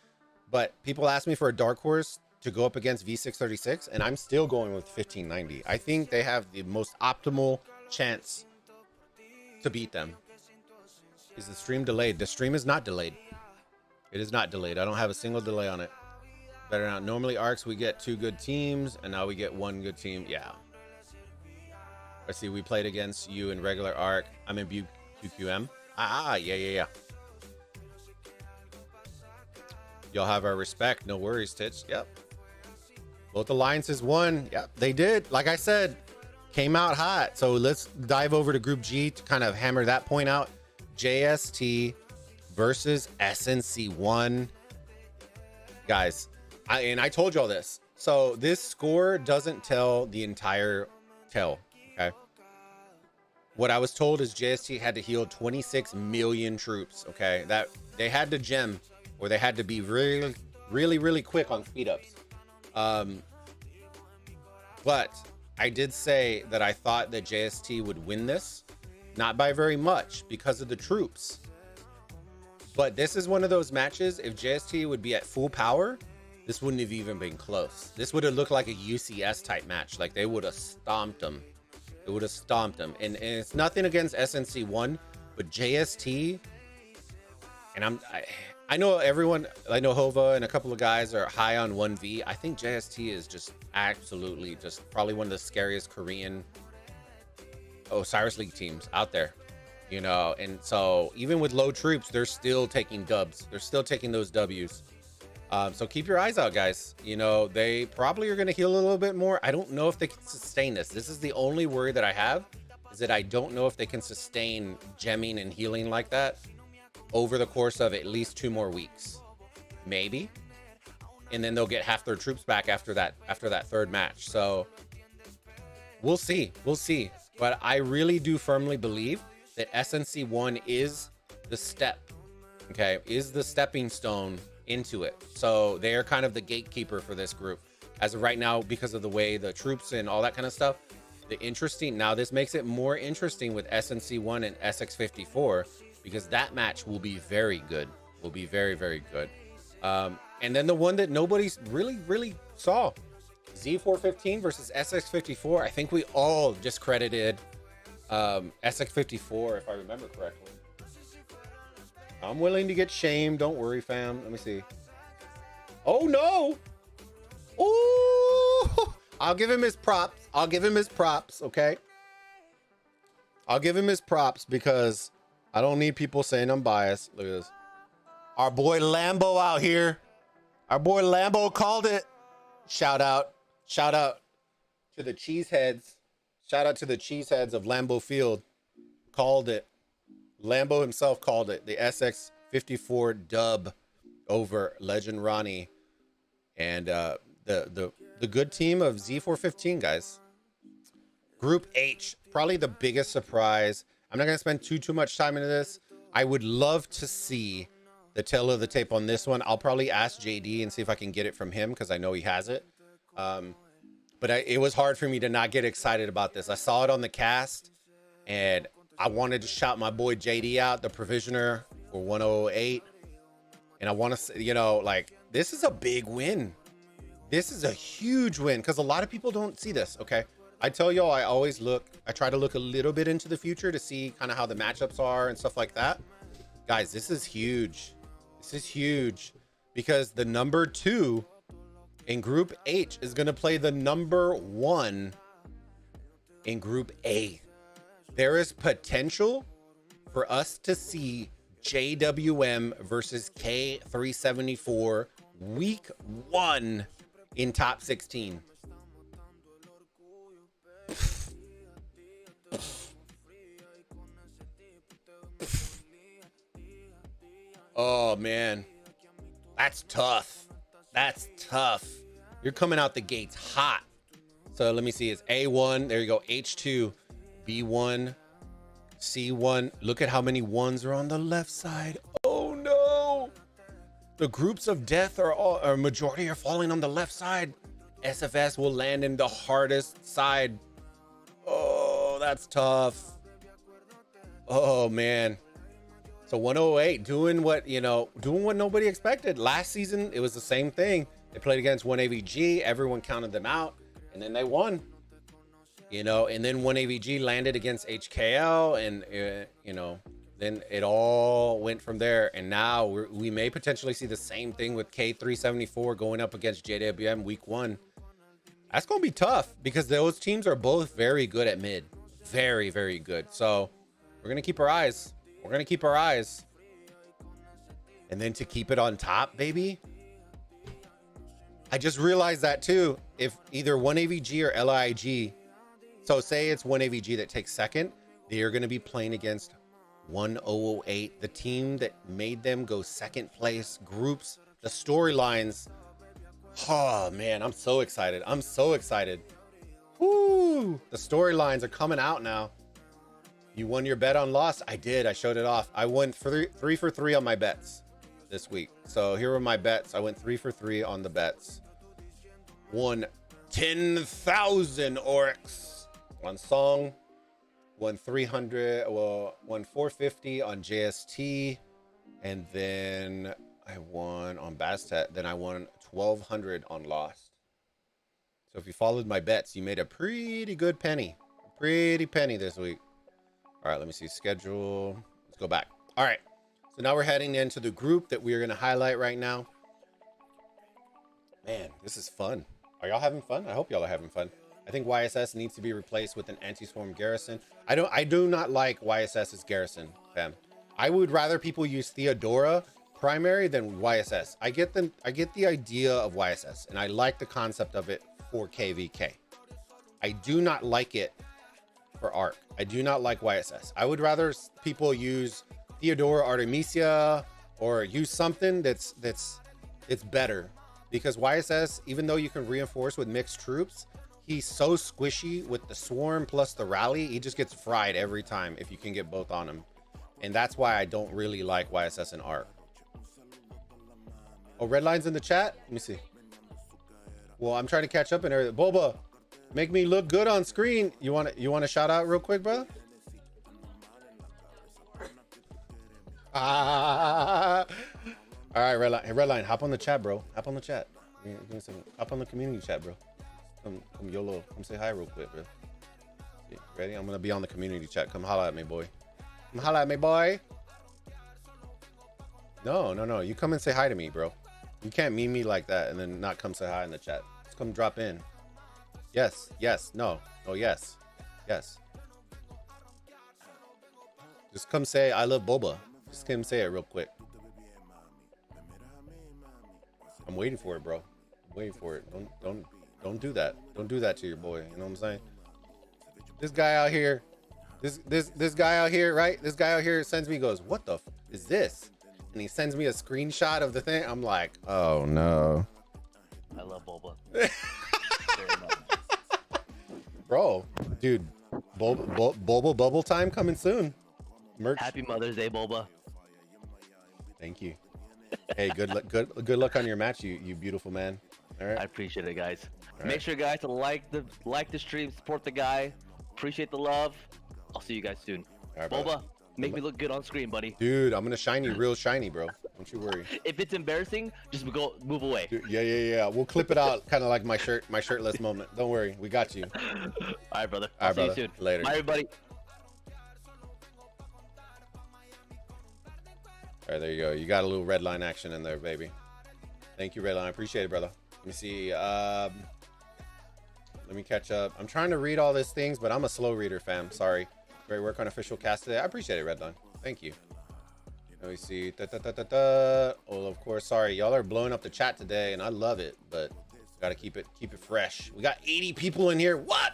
but people asked me for a dark horse to go up against V636, and I'm still going with 1590. I think they have the most optimal chance to beat them. Is the stream delayed? The stream is not delayed. It is not delayed. I don't have a single delay on it. Better not. Normally arcs we get 2 good teams, and now we get 1 good team. Yeah. I see we played against you in regular arc. I'm in QQM. Yeah. Y'all have our respect. No worries, Titch. Yep. Both alliances won. Yep, they did. Like I said, came out hot. So let's dive over to Group G to kind of hammer that point out. JST versus SNC1. Guys, I told y'all this. So this score doesn't tell the entire tale, okay? What I was told is JST had to heal 26 million troops, okay? That they had to gem, or they had to be really quick on speed ups. But I did say that I thought that JST would win this, not by very much because of the troops. But this is one of those matches, if JST would be at full power, this wouldn't have even been close. This would have looked like a UCS type match. Like they would have stomped them. It would have stomped them. And it's nothing against SNC1, but JST, and I know everyone, I know Hova and a couple of guys are high on 1V. I think JST is just absolutely just probably one of the scariest Korean Osiris League teams out there, you know. And so even with low troops, they're still taking dubs. They're still taking those W's. So keep your eyes out, guys. You know, they probably are going to heal a little bit more. I don't know if they can sustain this. This is the only worry that I have, is that I don't know if they can sustain gemming and healing like that over the course of at least 2 more weeks, maybe. And then they'll get half their troops back after that 3rd match. So we'll see. But I really do firmly believe that SNC1 is the step, okay, is the stepping stone into it. So they are kind of the gatekeeper for this group as of right now, because of the way the troops and all that kind of stuff. Now this makes it more interesting with SNC1 and SX54, because that match will be very good, will be very good. And then the one that nobody's really saw, Z415 versus SX54. I think we all discredited SX54, if I remember correctly. I'm willing to get shamed. Don't worry, fam. Let me see. Oh, no. Oh, I'll give him his props. Okay. I'll give him his props because I don't need people saying I'm biased. Look at this. Our boy Lambo out here. Our boy Lambo called it. Shout out to the cheeseheads. Shout out to the cheeseheads of Lambeau Field. Called it. Lambo himself called it. The SX54 dub over Legend Ronnie. And the good team of Z415, guys. Group H, probably the biggest surprise. I'm not going to spend too much time into this. I would love to see the tail of the tape on this one. I'll probably ask JD and see if I can get it from him, because I know he has it. But it was hard for me to not get excited about this. I saw it on the cast, and I wanted to shout my boy JD out, the provisioner for 108. And I want to, you know, like, this is a big win. This is a huge win because a lot of people don't see this. Okay. I tell y'all, I try to look a little bit into the future to see kind of how the matchups are and stuff like that. Guys, this is huge. This is huge because the number 2 in Group H is going to play the number 1 in Group A. There is potential for us to see JWM versus K374 week 1 in top 16. Oh man, that's tough. That's tough. You're coming out the gates hot. So let me see, it's A1, there you go, H2, B1, C1. Look at how many ones are on the left side. Oh no. The groups of death are majority are falling on the left side. SFS will land in the hardest side. Oh, that's tough. Oh man. So 108 doing what nobody expected. Last season, it was the same thing. They played against 1AVG. Everyone counted them out and then they won. And then 1AVG landed against HKL and, then it all went from there. And now we may potentially see the same thing with K374 going up against JWM week 1. That's going to be tough because those teams are both very good at mid. Very, very good. So we're going to keep our eyes. We're going to keep our eyes. And then to keep it on top, baby. I just realized that too. If either 1AVG or LIG, so say it's 1AVG that takes second, they are going to be playing against 1008, the team that made them go second place. Groups, the storylines. Oh man, I'm so excited. I'm so excited. Woo! The storylines are coming out now. You won your bet on loss? I did. I showed it off. I won 3 for 3 on my bets this week. So here are my bets. I went 3 for 3 on the bets. Won 10,000 Oryx on Song. Won 300. Well, won 450 on JST. And then I won on Bastet. Then I won 1,200 on Lost. So if you followed my bets, you made a pretty good penny. Pretty penny this week. All right, let me see schedule. Let's go back. All right, so now we're heading into the group that we are going to highlight right now. Man, this is fun. Are y'all having fun? I hope y'all are having fun. I think YSS needs to be replaced with an anti-swarm garrison. I do not like YSS's garrison, fam. I would rather people use Theodora primary than YSS. I get the idea of YSS, and I like the concept of it for KVK. I do not like it for ARC. I do not like YSS. I would rather people use Theodora Artemisia or use something that's better, because YSS, even though you can reinforce with mixed troops, he's so squishy with the swarm plus the rally. He just gets fried every time if you can get both on him, and that's why I don't really like YSS and ARC. Oh, red line's in the chat. Let me see. Well, I'm trying to catch up and everything. Bulba, make me look good on screen. You want to shout out real quick, bro? All right, red line. Hey, red line, hop on the chat, bro. Hop on the chat. Hop on the community chat, bro. Come YOLO. Come say hi real quick, bro. Yeah, ready? I'm gonna be on the community chat. Come holla at me, boy. Come holla at me, boy. No. You come and say hi to me, bro. You can't meme me like that and then not come say hi in the chat. Just come drop in. Yes. No. Oh, yes. Just come say I love Bulba. Just come say it real quick. I'm waiting for it, bro. I'm waiting for it. Don't do that. Don't do that to your boy. You know what I'm saying? This guy out here, this guy out here, right? This guy out here sends me, goes, what the f is this? And he sends me a screenshot of the thing. I'm like, oh no. I love Bulba. Bro, dude, Bulba bubble time coming soon. Merch. Happy Mother's Day, Bulba. Thank you. Hey, good luck on your match, you beautiful man. All right. I appreciate it, guys. All Make right. sure, guys, to like the stream, support the guy. Appreciate the love. I'll see you guys soon. All right, Bulba, brother. make me look good on screen, buddy. Dude, I'm gonna shine you real shiny, bro. Don't you worry. If it's embarrassing, just move away. Dude, yeah. We'll clip it out, kind of like my shirtless moment. Don't worry, we got you. All right, brother. All right, See you brother. soon. Later. Bye, everybody. All right, there you go. You got a little red line action in there, baby. Thank you, red line. I appreciate it, brother. Let me see. Let me catch up. I'm trying to read all these things, but I'm a slow reader, fam. Sorry. Great work on official cast today. I appreciate it, red line. Thank you. Let me see. Oh, of course. Sorry, y'all are blowing up the chat today, and I love it, but gotta keep it fresh. We got 80 people in here. What?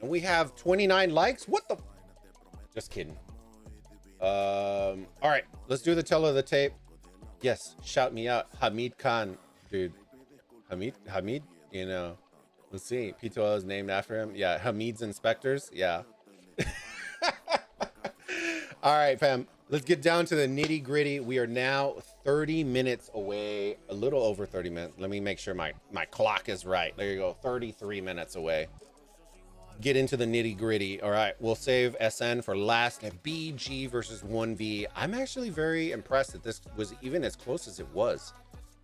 And we have 29 likes. What the? Just kidding. All right, let's do the tell of the tape. Yes, shout me out, Hamid Khan, dude. Hamid, you know. Let's see. P2L is named after him. Yeah, Hamid's Inspectors. Yeah. All right, fam. Let's get down to the nitty gritty. We are now 30 minutes away, a little over 30 minutes. Let me make sure my clock is right. There you go. 33 minutes away. Get into the nitty gritty. All right, we'll save SN for last. BG versus 1V. I'm actually very impressed that this was even as close as it was.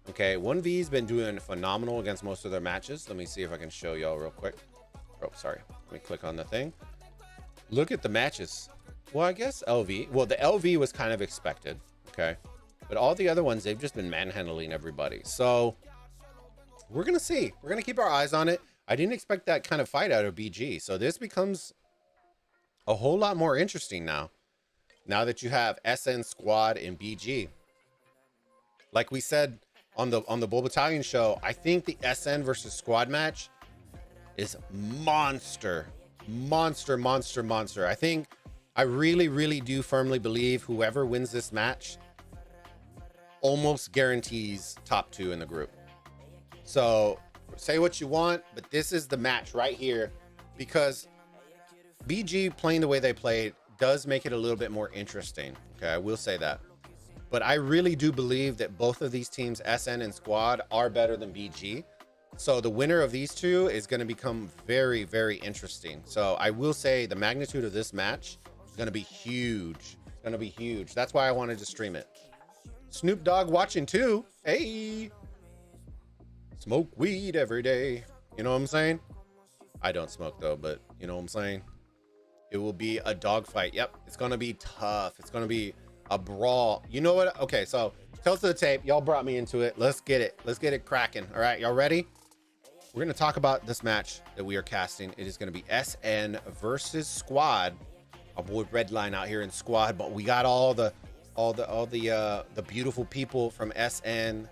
Okay, 1V's been doing phenomenal against most of their matches. Let me see if I can show y'all real quick. Oh, sorry. Let me click on the thing. Look at the matches. Well, I guess LV. Well, the LV was kind of expected. Okay, but all the other ones, they've just been manhandling everybody. So we're gonna see. We're gonna keep our eyes on it. I didn't expect that kind of fight out of BG. So this becomes a whole lot more interesting now. Now that you have SN Squad and BG. Like we said on the Bull Battalion show, I think the SN versus Squad match is monster. I really do firmly believe whoever wins this match almost guarantees top 2 in the group. So say what you want, but this is the match right here, because BG playing the way they played does make it a little bit more interesting. Okay, I will say that. But I really do believe that both of these teams, SN and Squad, are better than BG. So the winner of these two is going to become very interesting. So I will say the magnitude of this match is going to be huge. It's going to be huge. That's why I wanted to stream it. Snoop Dogg watching too. Hey. Smoke weed every day. You know what I'm saying? I don't smoke though, but you know what I'm saying? It will be a dogfight. Yep. It's going to be tough. It's going to be a brawl. You know what? Okay, so tell us to the tape. Y'all brought me into it. Let's get it. Let's get it cracking. All right, y'all ready? We're going to talk about this match that we are casting. It is going to be SN versus Squad. Our boy Redline out here in Squad, but we got all the beautiful people from SN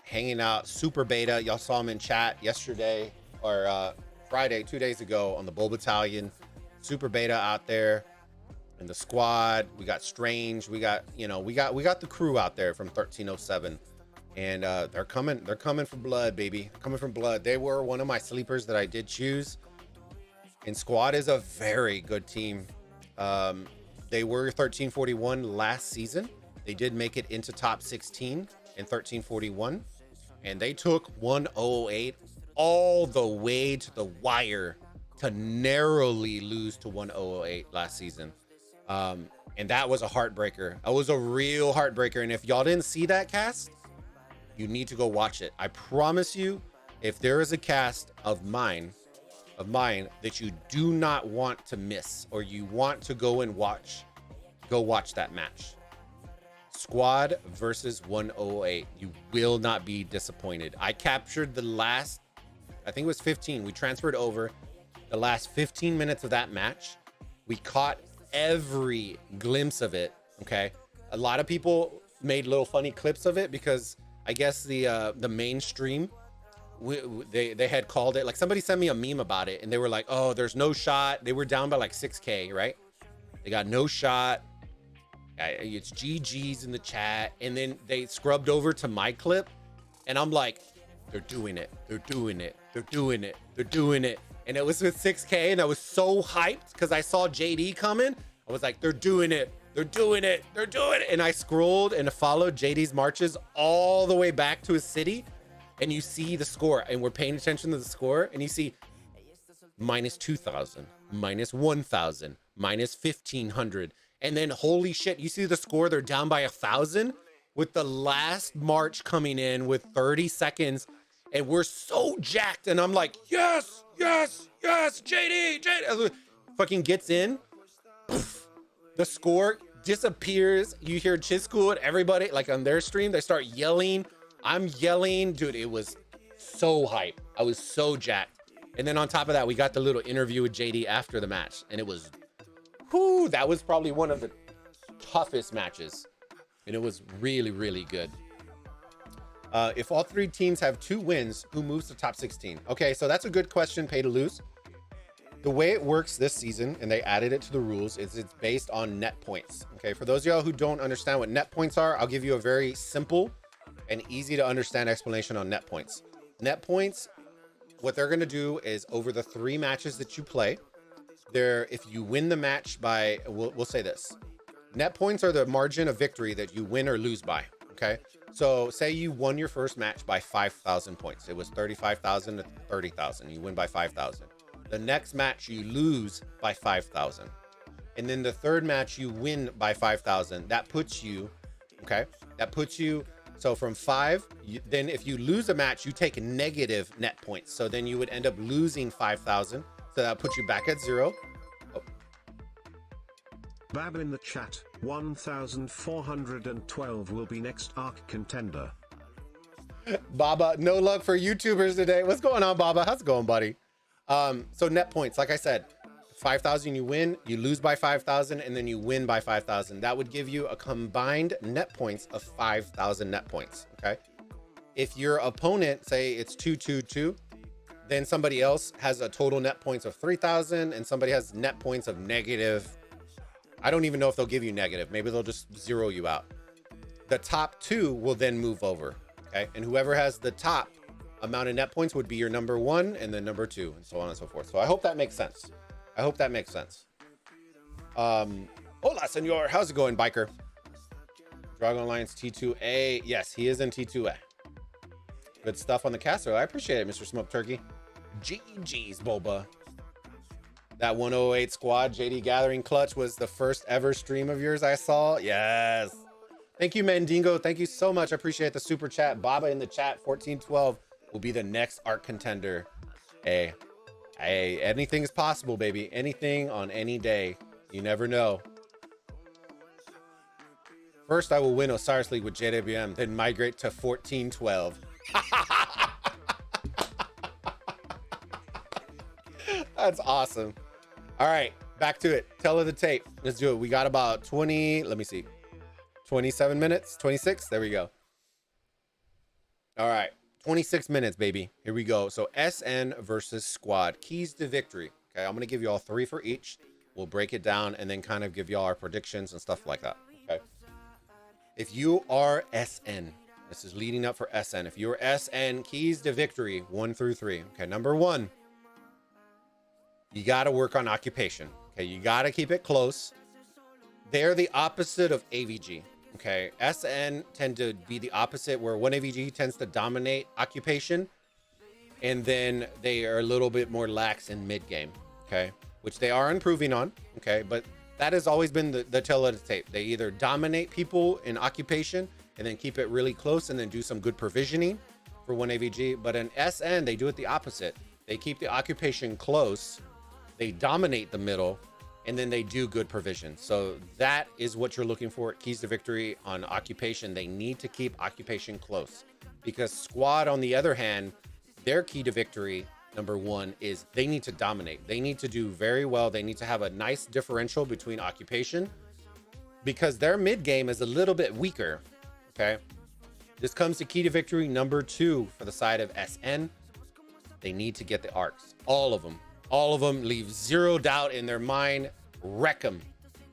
hanging out. Super Beta, y'all saw him in chat yesterday or Friday, 2 days ago on the Bull Battalion. Super Beta out there in the Squad. We got Strange. We got the crew out there from 1307, and they're coming for blood, baby. They're coming from blood. They were one of my sleepers that I did choose. And Squad is a very good team. They were 1341 last season. They did make it into top 16 in 1341, and they took 1008 all the way to the wire to narrowly lose to 1008 last season. And that was a heartbreaker. That was a real heartbreaker. And if y'all didn't see that cast, you need to go watch it. I promise you, if there is a cast of mine that you do not want to miss, or you want to go watch that match. Squad versus 108. You will not be disappointed. I captured the last, I think it was 15. We transferred over the last 15 minutes of that match. We caught every glimpse of it. Okay, a lot of people made little funny clips of it because I guess the mainstream, they had called it, like somebody sent me a meme about it and they were like, oh, there's no shot. They were down by like 6K, right? They got no shot. It's GG's in the chat, and then they scrubbed over to my clip and I'm like, they're doing it, and it was with 6K, and I was so hyped because I saw JD coming. I was like, they're doing it, and I scrolled and followed JD's marches all the way back to his city, and you see the score, and we're paying attention to the score, and you see minus 2,000, minus 1,000, minus 1,500, And then holy shit, you see the score, they're down by 1,000 with the last march coming in with 30 seconds. And we're so jacked. And I'm like, yes, yes, yes, JD. Fucking gets in. Poof, the score disappears. You hear Chisco and everybody, like on their stream, they start yelling. I'm yelling. Dude, it was so hype. I was so jacked. And then on top of that, we got the little interview with JD after the match. And it was, whoo, that was probably one of the toughest matches. And it was really, really good. If all three teams have 2 wins, who moves to top 16? Okay, so that's a good question, pay to lose. The way it works this season, and they added it to the rules, is it's based on net points. Okay, for those of y'all who don't understand what net points are, I'll give you a very simple and easy to understand explanation on net points. Net points, what they're gonna do is over the 3 matches that you play, if you win the match by, we'll say this, net points are the margin of victory that you win or lose by, okay? So say you won your first match by 5,000 points. It was 35,000 to 30,000. You win by 5,000. The next match you lose by 5,000. And then the third match you win by 5,000. That puts you, okay? That puts you, so from 5, then if you lose a match, you take negative net points. So then you would end up losing 5,000. So that puts you back at 0. Bab in the chat, 1412 will be next ARC contender. Baba, no luck for YouTubers today. What's going on, Baba? How's it going, buddy? So net points, like I said, 5,000 you win, you lose by 5,000, and then you win by 5,000. That would give you a combined net points of 5,000 net points, okay? If your opponent, say it's 2-2-2, then somebody else has a total net points of 3,000, and somebody has net points of negative. I don't even know if they'll give you negative. Maybe they'll just zero you out. The top 2 will then move over, okay? And whoever has the top amount of net points would be your number 1 and then number 2 and so on and so forth. So I hope that makes sense. I hope that makes sense. Hola, senor. How's it going, biker? Dragon Alliance T2A. Yes, he is in T2A. Good stuff on the caster. I appreciate it, Mr. Smoke Turkey. GG's, Bulba. That 108 squad JD Gathering Clutch was the first ever stream of yours I saw. Yes. Thank you, Mandingo. Thank you so much. I appreciate the super chat. Baba in the chat, 1412 will be the next ARC contender. Hey, anything is possible, baby. Anything on any day. You never know. First, I will win Osiris League with JWM, then migrate to 1412. That's awesome. All right, back to it. Tell of the tape. Let's do it. We got about 27 minutes, 26. There we go. All right, 26 minutes, baby. Here we go. So SN versus squad. Keys to victory. Okay, I'm going to give you all 3 for each. We'll break it down and then kind of give you all our predictions and stuff like that. Okay. If you are SN, this is leading up for SN. If you're SN, keys to victory, 1 through 3. Okay, number 1. You got to work on occupation. Okay, you got to keep it close. They're the opposite of AVG. Okay, SN tend to be the opposite, where 1AVG tends to dominate occupation, and then they are a little bit more lax in mid game. Okay, which they are improving on. Okay, but that has always been the tale of the tape. They either dominate people in occupation and then keep it really close and then do some good provisioning for 1AVG. But in SN, they do it the opposite. They keep the occupation close. They dominate the middle, and then they do good provision. So that is what you're looking for. Keys to victory on occupation. They need to keep occupation close, because squad, on the other hand, their key to victory, number 1, is they need to dominate. They need to do very well. They need to have a nice differential between occupation, because their mid game is a little bit weaker. Okay. This comes to key to victory number 2 for the side of SN. They need to get the arcs. All of them. All of them, leave zero doubt in their mind. Wreck them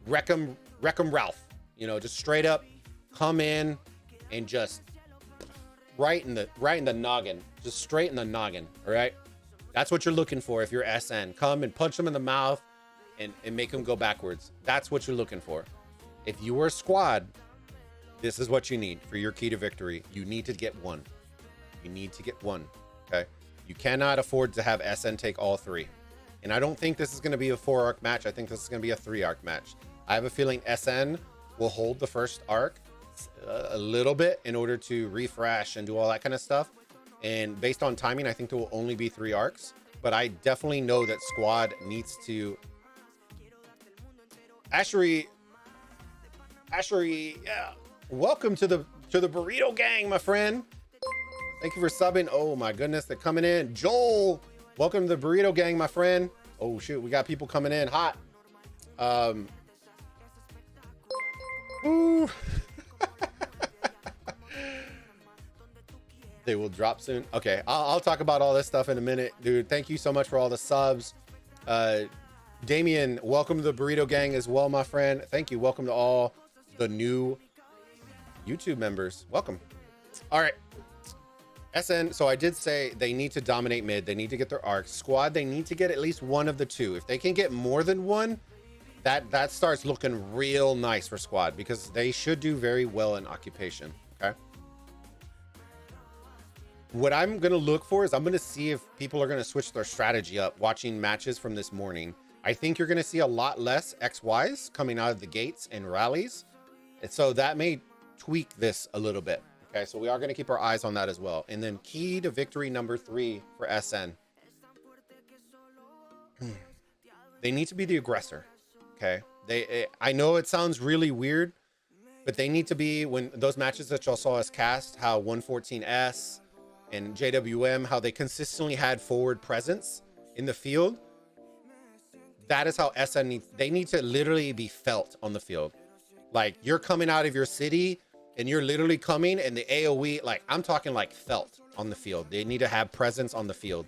Ralph. You know, just straight up come in and just right in the noggin, just straight in the noggin. All right, that's what you're looking for. If you're SN, come and punch them in the mouth and make them go backwards. That's what you're looking for. If you were a squad, this is what you need for your key to victory. You need to get 1. You need to get 1. Okay, you cannot afford to have SN take all 3. And I don't think this is going to be a 4-arc match. I think this is going to be a 3-arc match. I have a feeling SN will hold the first arc a little bit in order to refresh and do all that kind of stuff. And based on timing, I think there will only be 3 arcs. But I definitely know that Squad needs to... Ashery, yeah. Welcome to the Burrito Gang, my friend. Thank you for subbing. Oh my goodness, they're coming in. Joel, welcome to the Burrito Gang, my friend. Oh shoot, we got people coming in hot. Ooh. They will drop soon. Okay, I'll talk about all this stuff in a minute, dude. Thank you so much for all the subs. Damien, welcome to the Burrito Gang as well, my friend. Thank you. Welcome to all the new YouTube members. Welcome. All right. SN, so I did say they need to dominate mid. They need to get their arcs. Squad, they need to get at least one of the 2. If they can get more than one, that starts looking real nice for Squad, because they should do very well in occupation. Okay. What I'm going to look for is I'm going to see if people are going to switch their strategy up watching matches from this morning. I think you're going to see a lot less XYs coming out of the gates and rallies. And so that may tweak this a little bit. Okay, so we are going to keep our eyes on that as well. And then key to victory number 3 for SN. They need to be the aggressor. Okay. I know it sounds really weird, but they need to be, when those matches that y'all saw us cast, how 114S and JWM, how they consistently had forward presence in the field. That is how SN needs, they need to literally be felt on the field. Like, you're coming out of your city and you're literally coming, and the AoE, like, I'm talking like felt on the field. They need to have presence on the field.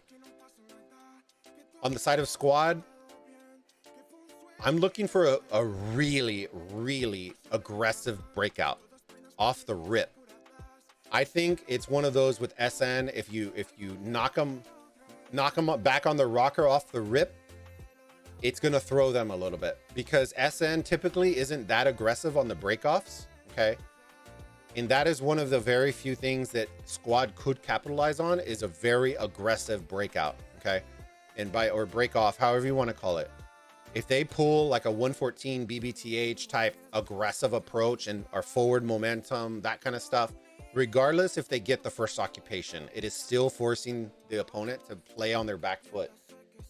On the side of Squad, I'm looking for a really, really aggressive breakout off the rip. I think it's one of those with SN, if you knock them back on the rocker off the rip, it's going to throw them a little bit, because SN typically isn't that aggressive on the breakoffs. Okay. And that is one of the very few things that Squad could capitalize on, is a very aggressive breakout. Okay. And or break off, however you want to call it. If they pull like a 114 BBTH type aggressive approach and are forward momentum, that kind of stuff, regardless if they get the first occupation, it is still forcing the opponent to play on their back foot.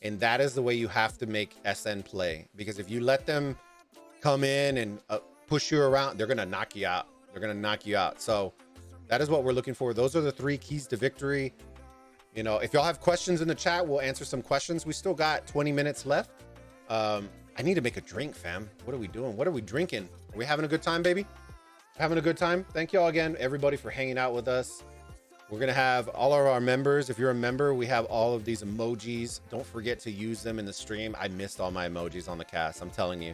And that is the way you have to make SN play, because if you let them come in and push you around, they're going to knock you out. They're going to knock you out. So that is what we're looking for. Those are the 3 keys to victory. You know, if y'all have questions in the chat, we'll answer some questions. We still got 20 minutes left. I need to make a drink, fam. What are we doing? What are we drinking? Are we having a good time, baby? Having a good time? Thank you all again, everybody, for hanging out with us. We're going to have all of our members. If you're a member, we have all of these emojis. Don't forget to use them in the stream. I missed all my emojis on the cast. I'm telling you.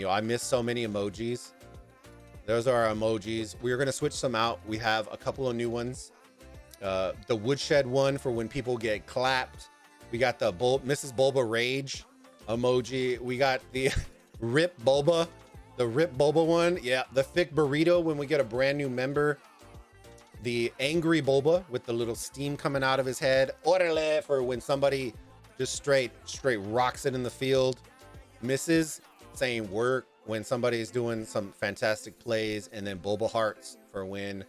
I missed so many emojis. Those are our emojis. We are going to switch some out. We have a couple of new ones. The woodshed one for when people get clapped. We got the Mrs. Bulba Rage emoji. We got the Rip Bulba. The Rip Bulba one. Yeah. The thick burrito when we get a brand new member. The angry Bulba with the little steam coming out of his head. Orale for when somebody just straight rocks it in the field. Mrs. saying work when somebody is doing some fantastic plays. And then Bulba hearts for when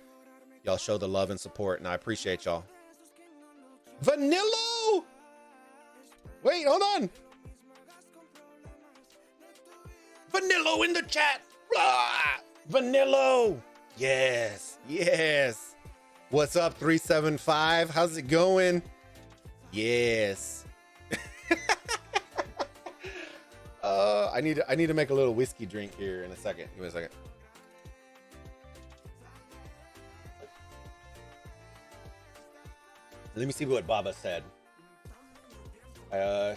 y'all show the love and support. And I appreciate y'all. Vanilla! Wait, hold on. Vanilla in the chat. Blah! Vanilla. Yes. Yes. What's up, 375? How's it going? Yes. I need to make a little whiskey drink here in a second. Give me a second. Let me see what Baba said.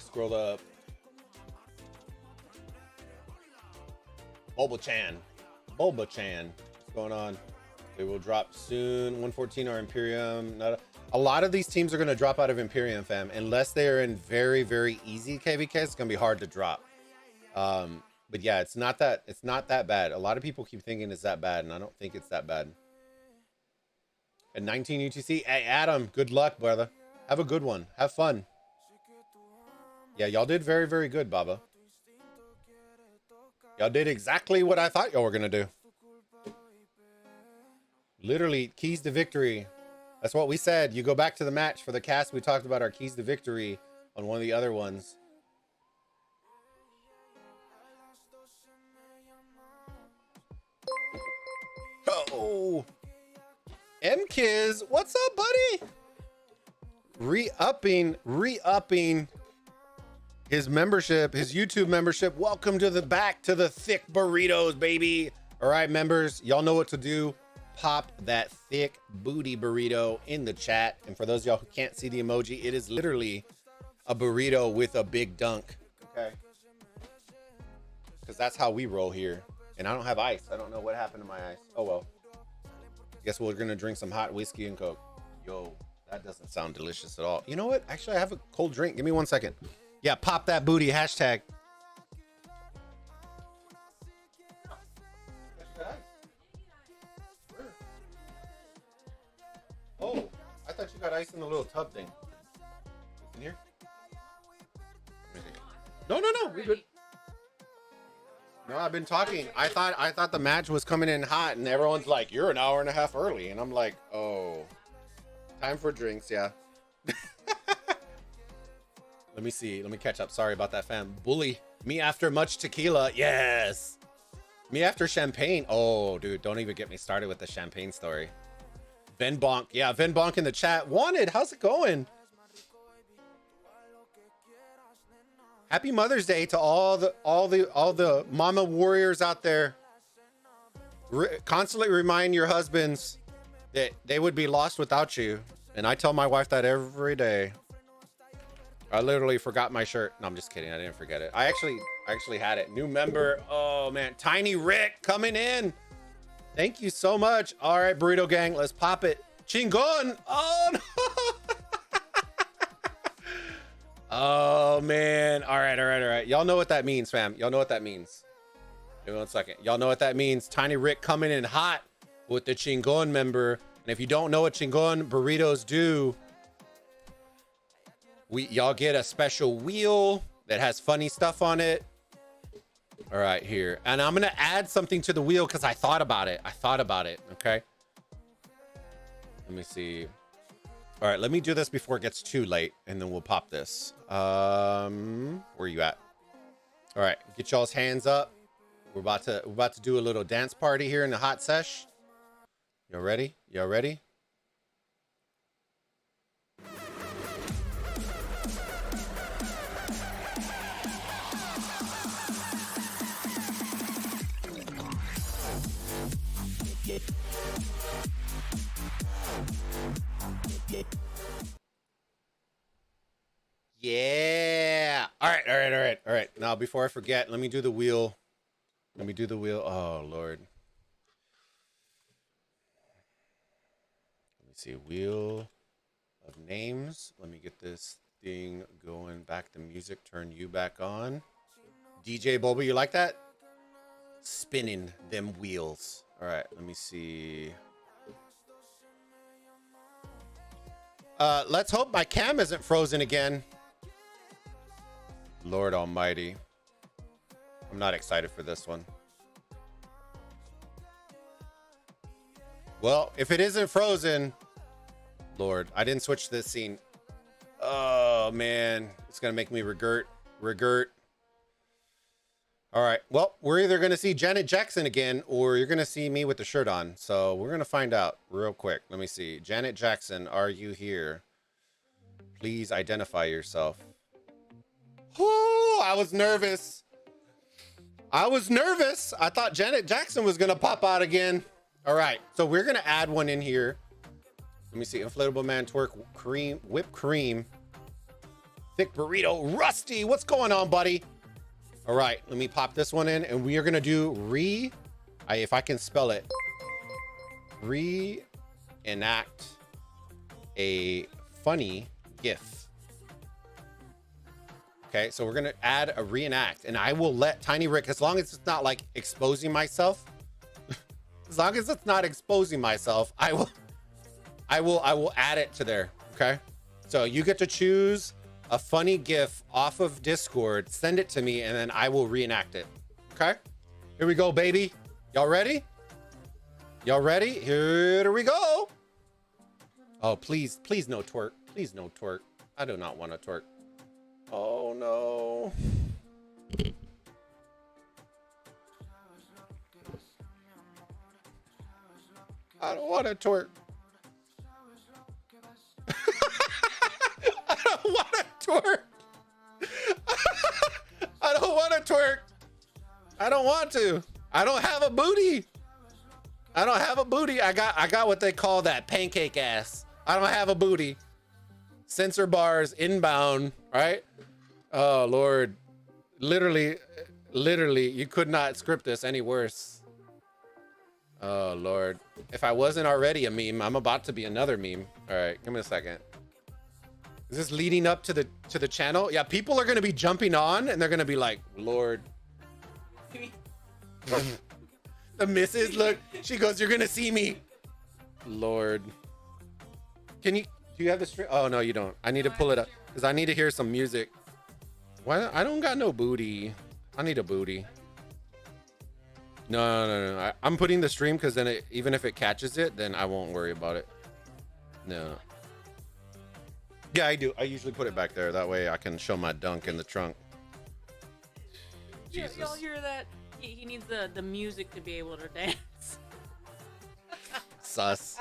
Scrolled up. Bulba Chan. What's going on? They will drop soon. 114 or Imperium. A lot of these teams are going to drop out of Imperium, fam. Unless they are in very, very easy KVK, it's going to be hard to drop. But yeah, it's not that bad. A lot of people keep thinking it's that bad, and I don't think it's that bad. And 19 UTC. Hey, Adam, good luck, brother. Have a good one. Have fun. Yeah, y'all did very, very good, Baba. Y'all did exactly what I thought y'all were gonna do. Literally, keys to victory. That's what we said. You go back to the match for the cast. We talked about our keys to victory on one of the other ones. Oh, M-Kiz, what's up, buddy? Re-upping his membership, his YouTube membership. Welcome to the back to the thick burritos, baby. All right, members, y'all know what to do. Pop that thick booty burrito in the chat. And for those of y'all who can't see the emoji, it is literally a burrito with a big dunk. Okay. Because that's how we roll here. And I don't have ice. I don't know what happened to my ice. Oh, well. Guess we're going to drink some hot whiskey and Coke. Yo, that doesn't sound delicious at all. You know what? Actually, I have a cold drink. Give me 1 second. Yeah, pop that booty. Hashtag. Oh, I thought you got ice in the little tub thing. In here? No, we good. No, I've been talking. I thought the match was coming in hot, and everyone's like, "You're an hour and a half early," and I'm like, "Oh, time for drinks, yeah." Let me see. Let me catch up. Sorry about that, fam. Bully me after much tequila. Yes. Me after champagne. Oh, dude, don't even get me started with the champagne story. Ben Bonk. Yeah, Ben Bonk in the chat. Wanted. How's it going? Happy Mother's Day to all the mama warriors out there. Constantly remind your husbands that they would be lost without you. And I tell my wife that every day. I literally forgot my shirt. No, I'm just kidding. I didn't forget it. I actually had it. New member. Oh man, Tiny Rick coming in. Thank you so much. All right, Burrito Gang, let's pop it. Chingon. Oh no. Oh man. All right. Y'all know what that means, fam. Y'all know what that means. Give me 1 second. Y'all know what that means. Tiny Rick coming in hot with the Chingon member. And if you don't know what Chingon burritos do, y'all get a special wheel that has funny stuff on it. All right, here. And I'm gonna add something to the wheel because I thought about it. Okay. Let me see. All right, let me do this before it gets too late, and then we'll pop this. Where you at? All right, get y'all's hands up. We're about to do a little dance party here in the hot sesh. Y'all ready? Y'all ready? Yeah. All right. Now, before I forget, let me do the wheel. Oh, Lord. Let me see. Wheel of names. Let me get this thing going back to music. Turn you back on. DJ Bulba, you like that? Spinning them wheels. All right. Let me see. Let's hope my cam isn't frozen again. Lord Almighty. I'm not excited for this one. Well, if it isn't frozen, Lord, I didn't switch this scene. Oh, man. It's going to make me regret. All right. Well, we're either going to see Janet Jackson again, or you're going to see me with the shirt on. So we're going to find out real quick. Let me see. Janet Jackson, are you here? Please identify yourself. Oh, I was nervous. I thought Janet Jackson was going to pop out again. All right. So we're going to add one in here. Let me see. Inflatable Man Twerk cream, whipped cream. Thick burrito. Rusty, what's going on, buddy? All right. Let me pop this one in, and we are going to do if I can spell it, reenact a funny GIF. Okay, so we're gonna add a reenact, and I will let Tiny Rick, as long as it's not like exposing myself, I will add it to there. Okay, so you get to choose a funny GIF off of Discord, send it to me, and then I will reenact it. Okay, Here we go, baby. Y'all ready? Y'all ready? Here we go. Oh, please, please no twerk. Please no twerk. I do not want to twerk. Oh, no. I don't want to twerk. I don't want to twerk. I don't want to twerk. I don't want to. I don't have a booty. I don't have a booty. I got what they call that pancake ass. I don't have a booty. Sensor bars inbound, right? Oh Lord. Literally, you could not script this any worse. Oh Lord. If I wasn't already a meme, I'm about to be another meme. All right, give me a second. Is this leading up to the channel? Yeah, people are gonna be jumping on and they're gonna be like, Lord. The missus, look, she goes, you're gonna see me. Lord. Do you have the stream? Oh no, you don't. I need to pull it up because I need to hear some music. Why? I don't got no booty. I need a booty. No. I'm putting the stream because then even if it catches it, then I won't worry about it. No. Yeah, I do. I usually put it back there. That way I can show my dunk in the trunk. Jesus. Y'all hear that? He needs the music to be able to dance. Sus.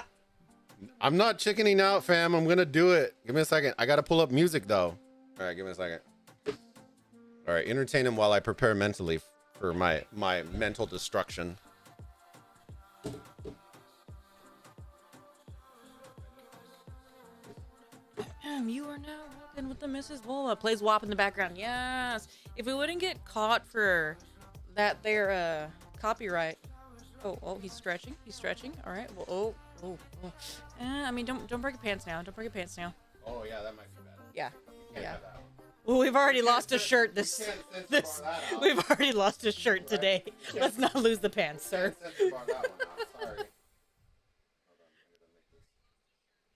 I'm not chickening out, fam. I'm gonna do it. Give me a second. I gotta pull up music though. All right, give me a second. All right, entertain him while I prepare mentally for my mental destruction. You are now rocking with the Mrs. Bulba. Plays WAP in the background. Yes. If we wouldn't get caught for that there copyright. Oh, he's stretching. All right. Well, I mean, don't break your pants now. Don't break your pants now. Oh yeah, that might be bad. Yeah. Can't Yeah. have that one. Well, we've already lost a shirt. We've We've already lost a shirt today. Let's not lose the pants, sir. Sorry. Hold on, I gotta make this.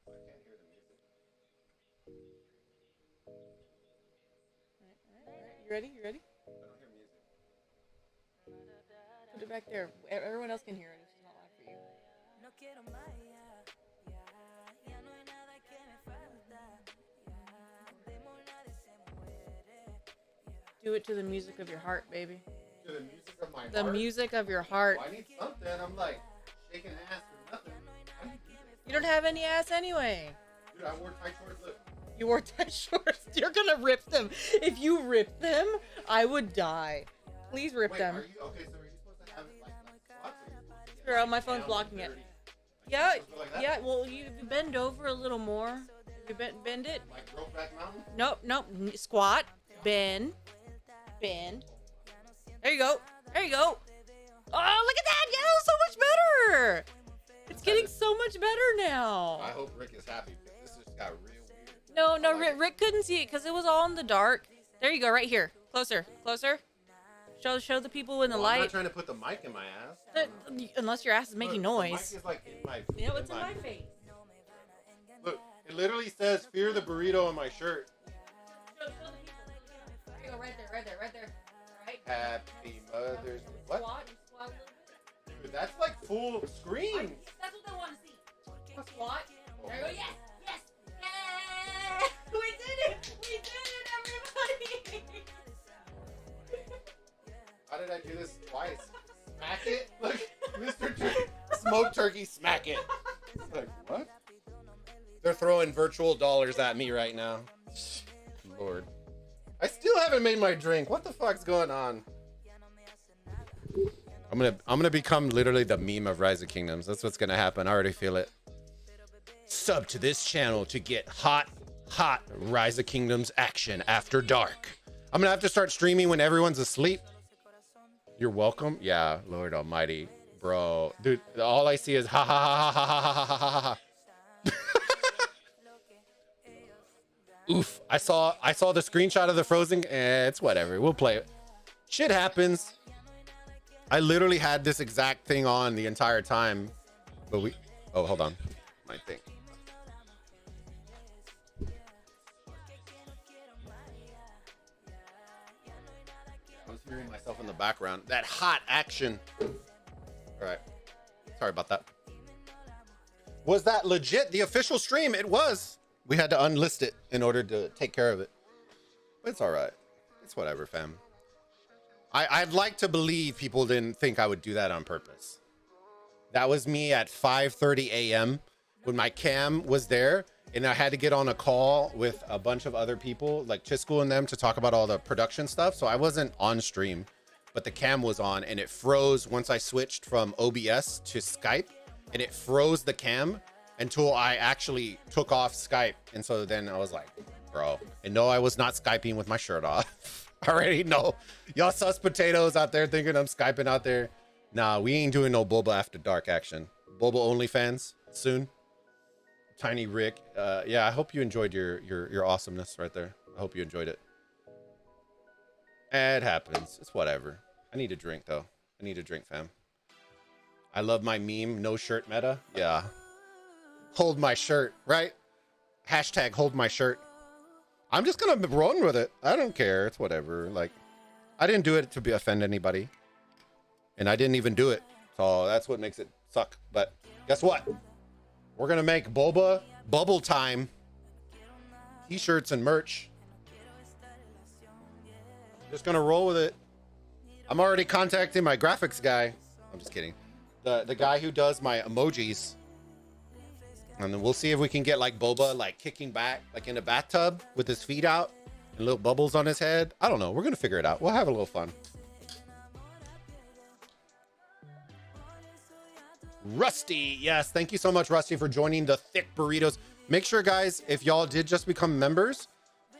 I can't hear the music. You ready? I don't hear music. Put it back there. Everyone else can hear it. It's just not loud for you. Do it to the music of your heart, baby. To the music of my The heart? music of your heart. Well, I need something. I'm like shaking ass for nothing. You don't have any ass anyway. Dude, I wore tight shorts. Look. You wore tight shorts. You're gonna rip them. If you rip them, I would die. Please rip Wait, them. are you okay? So are you supposed to have like squats? Girl, my phone's blocking it. Yeah, Like that? yeah. Well, you bend over a little more. You bend it. Like Brokeback Mountain? Nope. Squat. Bend. There you go. Oh, look at that. Yeah, so much better. It's getting so much better now. I hope Rick is happy because this just got real weird. No, Rick couldn't see it because it was all in the dark. There you go, right here. Closer. Show the people in the I'm light. not trying to put the mic in my ass. Unless your ass is making Look, noise. The mic is like in my. You know, it's in my face. Look, it literally says "Fear the burrito" on my shirt. Show the people. There you go, right there. Right. Happy Mother's. What? Squat a little bit. Dude, that's like full screen. That's what they want to see. Squat. There you go. Yes. Yeah. We did it, everybody. How did I do this twice? Smack it? Look, Mr. Smoked Turkey, smack it. Like, what? They're throwing virtual dollars at me right now. Lord. I still haven't made my drink. What the fuck's going on? I'm gonna become literally the meme of Rise of Kingdoms. That's what's gonna happen. I already feel it. Sub to this channel to get hot Rise of Kingdoms action after dark. I'm gonna have to start streaming when everyone's asleep. You're welcome. Yeah, Lord Almighty, bro, dude. All I see is ha ha ha ha ha ha ha ha ha. Oof! I saw the screenshot of the Frozen. It's whatever. We'll play it. Shit happens. I literally had this exact thing on the entire time, but we. Oh, hold on, my thing. hearing myself in the background. That hot action. All right. Sorry about that. Was that legit the official stream? It was. We had to unlist it in order to take care of it. But it's all right. It's whatever, fam. I'd like to believe people didn't think I would do that on purpose. That was me at 5:30 a.m. when my cam was there, and I had to get on a call with a bunch of other people, like Chisco and them, to talk about all the production stuff. So I wasn't on stream, but the cam was on, and it froze once I switched from OBS to Skype, and it froze the cam until I actually took off Skype. And so then I was like, bro, and no, I was not Skyping with my shirt off. I already know. Y'all sus potatoes out there thinking I'm Skyping out there. Nah, we ain't doing no Bulba after dark action. Bulba OnlyFans soon. Tiny Rick. Yeah, I hope you enjoyed your awesomeness right there. I hope you enjoyed it. It happens. It's whatever. I need a drink though. I need a drink, fam. I love my meme, no shirt meta. Yeah. Hold my shirt, right? Hashtag hold my shirt. I'm just gonna run with it. I don't care. It's whatever. Like, I didn't do it to offend anybody, and I didn't even do it. So that's what makes it suck. But guess what? We're gonna make Bulba Bubble Time t-shirts and merch. Just gonna roll with it. I'm already contacting my graphics guy. I'm just kidding. The guy who does my emojis. And then we'll see if we can get like Bulba like kicking back like in a bathtub with his feet out and little bubbles on his head. I don't know. We're gonna figure it out. We'll have a little fun. Rusty, yes, thank you so much, Rusty, for joining the Thick Burritos. Make sure, guys, if y'all did just become members,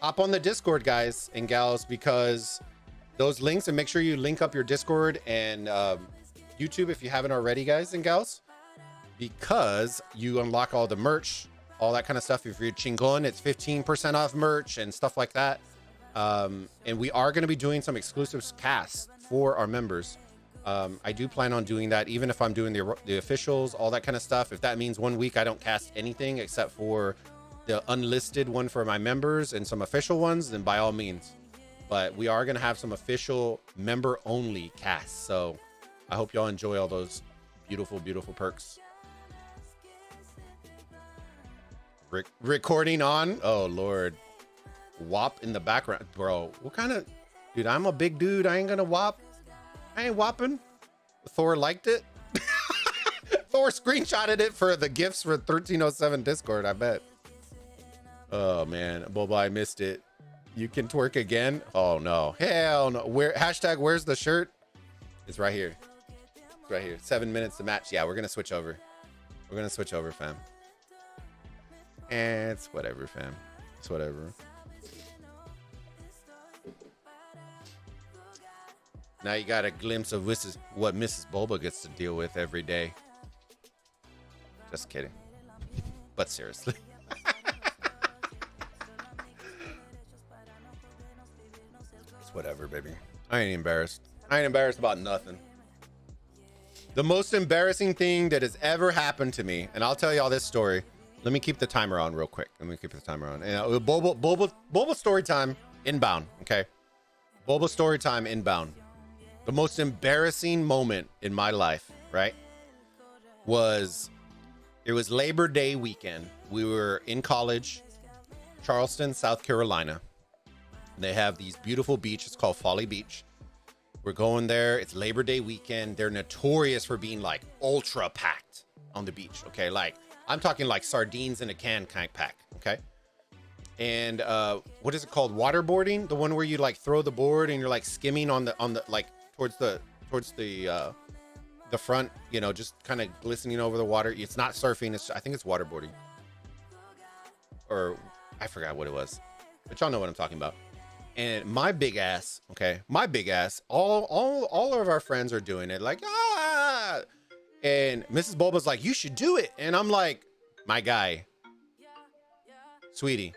hop on the Discord, guys and gals, because those links, and make sure you link up your Discord and YouTube if you haven't already, guys and gals, because you unlock all the merch, all that kind of stuff. If you're chingon, it's 15% off merch and stuff like that. And we are going to be doing some exclusive casts for our members. I do plan on doing that, even if I'm doing the officials, all that kind of stuff. If that means 1 week I don't cast anything except for the unlisted one for my members and some official ones, then by all means. But we are going to have some official member only casts. So I hope y'all enjoy all those beautiful, beautiful perks. Recording on. Oh, Lord. WAP in the background. Bro, what kind of... Dude, I'm a big dude. I ain't going to WAP. I ain't whopping. Thor liked it. Thor screenshotted it for the gifts for 1307 Discord, I bet. Oh man, Bulba, I missed it. You can twerk again? Oh no, hell no. Where hashtag where's the shirt? It's right here. It's right here. 7 minutes to match. Yeah, we're gonna switch over. We're gonna switch over, fam. And it's whatever, fam. It's whatever. Now you got a glimpse of what Mrs. Bulba gets to deal with every day. Just kidding. But seriously. It's whatever, baby. I ain't embarrassed. I ain't embarrassed about nothing. The most embarrassing thing that has ever happened to me, and I'll tell y'all this story. Let me keep the timer on real quick. Let me keep the timer on. And Bulba story time inbound, okay? Bulba story time inbound. The most embarrassing moment in my life, right, it was Labor Day weekend. We were in college, Charleston, South Carolina. They have these beautiful beaches called Folly Beach. We're going there. It's Labor Day weekend. They're notorious for being like ultra packed on the beach. Okay, like I'm talking like sardines in a can kind of pack. Okay, and what is it called? Waterboarding, the one where you like throw the board and you're like skimming on the like towards the front, you know, just kind of glistening over the water. It's not surfing. I think it's waterboarding, or I forgot what it was, but y'all know what I'm talking about. And my big ass, okay, all of our friends are doing it, like, ah, and Mrs. Bulba's like, you should do it. And I'm like, my guy, sweetie,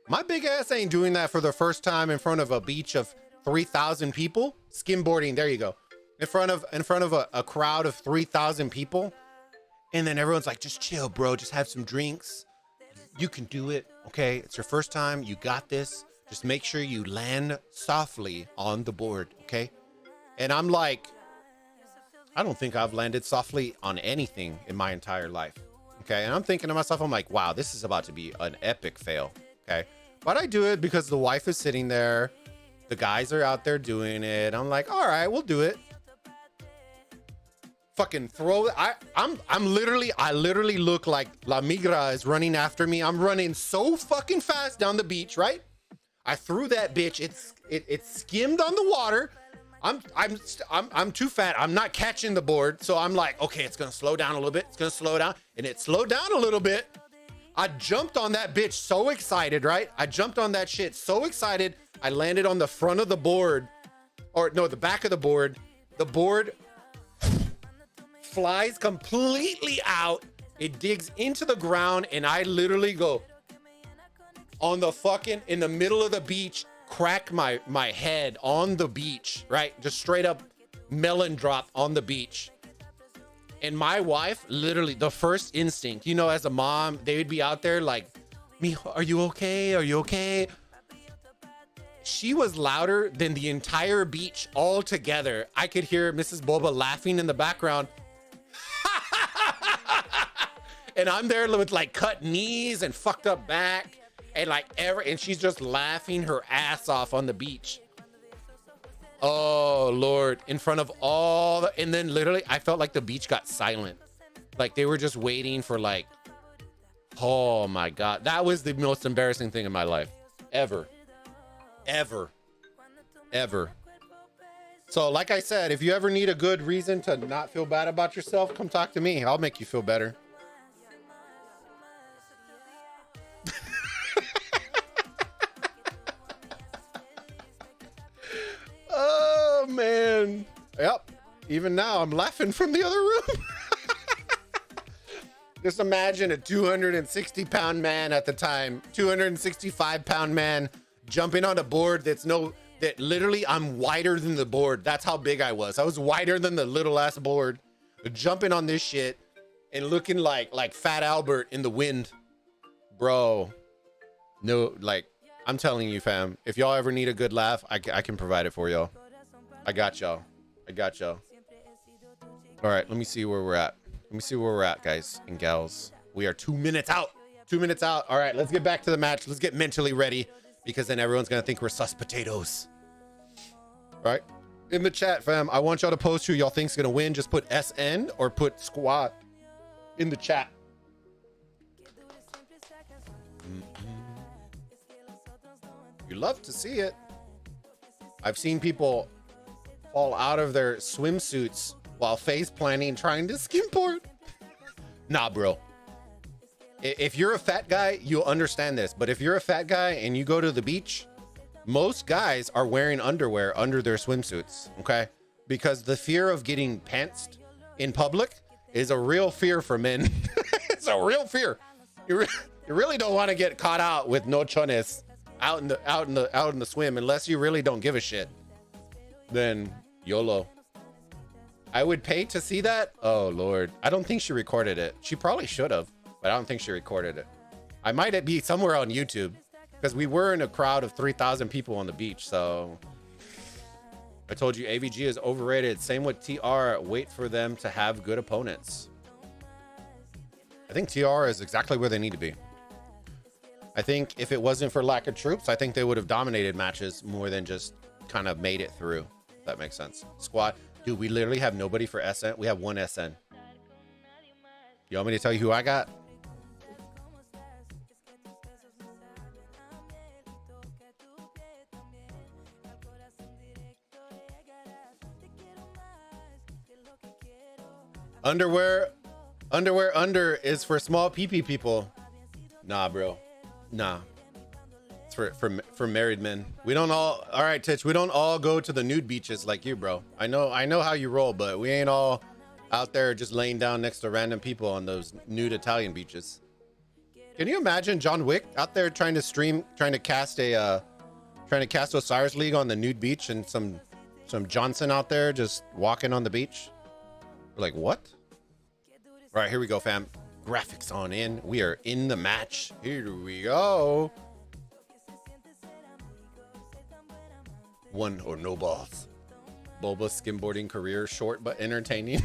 my big ass ain't doing that for the first time in front of a beach of 3,000 people. Skimboarding, there you go. In front of a crowd of 3,000 people. And then everyone's like, just chill, bro. Just have some drinks. You can do it, okay? It's your first time. You got this. Just make sure you land softly on the board, okay? And I'm like, I don't think I've landed softly on anything in my entire life, okay? And I'm thinking to myself, I'm like, wow, this is about to be an epic fail, okay? But I do it because the wife is sitting there. The guys are out there doing it. I'm like, all right, we'll do it. Fucking throw it. I literally look like La Migra is running after me. I'm running so fucking fast down the beach, right? I threw that bitch. It skimmed on the water. I'm too fat. I'm not catching the board. So I'm like, okay, it's gonna slow down a little bit. It's gonna slow down. And it slowed down a little bit. I jumped on that bitch so excited, right? I jumped on that shit so excited. I landed on the front of the board. Or no, the back of the board. The board flies completely out. It digs into the ground, and I literally go on the fucking, in the middle of the beach, crack my head on the beach, right? Just straight up melon drop on the beach. And my wife, literally, the first instinct, you know, as a mom, they would be out there like, "Mijo, are you okay? Are you okay?" She was louder than the entire beach all together. I could hear Mrs. Bulba laughing in the background. And I'm there with like cut knees and fucked up back and like and she's just laughing her ass off on the beach. Oh Lord, in front of and then literally I felt like the beach got silent. Like they were just waiting for like, oh my God. That was the most embarrassing thing in my life ever. So like I said, if you ever need a good reason to not feel bad about yourself, come talk to me. I'll make you feel better. Oh man. Yep. Even now I'm laughing from the other room. Just imagine a 260-pound man at the time, 265-pound man jumping on a board that literally I'm wider than the board. That's how big I was. I was wider than the little ass board, jumping on this shit and looking like Fat Albert in the wind. Bro, no, like I'm telling you, fam, if y'all ever need a good laugh, I can provide it for y'all. I got y'all. All right, let me see where we're at. Guys and gals. We are 2 minutes out. 2 minutes out. All right, let's get back to the match. Let's get mentally ready, because then everyone's gonna think we're sus potatoes. All right, in the chat, fam, I want y'all to post who y'all think's gonna win. Just put SN or put squad in the chat. You love to see it. I've seen people fall out of their swimsuits while face planting, trying to skimboard. Nah, bro. If you're a fat guy, you'll understand this. But if you're a fat guy and you go to the beach, most guys are wearing underwear under their swimsuits, okay? Because the fear of getting pantsed in public is a real fear for men. It's a real fear. You really don't want to get caught out with no chones out in the swim, unless you really don't give a shit. Then YOLO. I would pay to see that. Oh Lord, I don't think she recorded it. She probably should have, but I don't think she recorded it. I might be somewhere on YouTube, because we were in a crowd of 3,000 people on the beach. So I told you AVG is overrated. Same with TR. Wait for them to have good opponents. I think TR is exactly where they need to be. I think if it wasn't for lack of troops, I think they would have dominated matches more than just kind of made it through. If that makes sense. Squad. Dude, we literally have nobody for SN. We have one SN. You want me to tell you who I got? Underwear under is for small PP people. Nah, bro. Nah. It's for married men. We don't all right, Titch, we don't all go to the nude beaches like you, bro. I know how you roll, but we ain't all out there just laying down next to random people on those nude Italian beaches. Can you imagine John Wick out there trying to cast Osiris League on the nude beach, and some Johnson out there just walking on the beach? We're like, what? All right, here we go, fam. Graphics on in. We are in the match. Here we go. One or no balls. Bulba skimboarding career short but entertaining.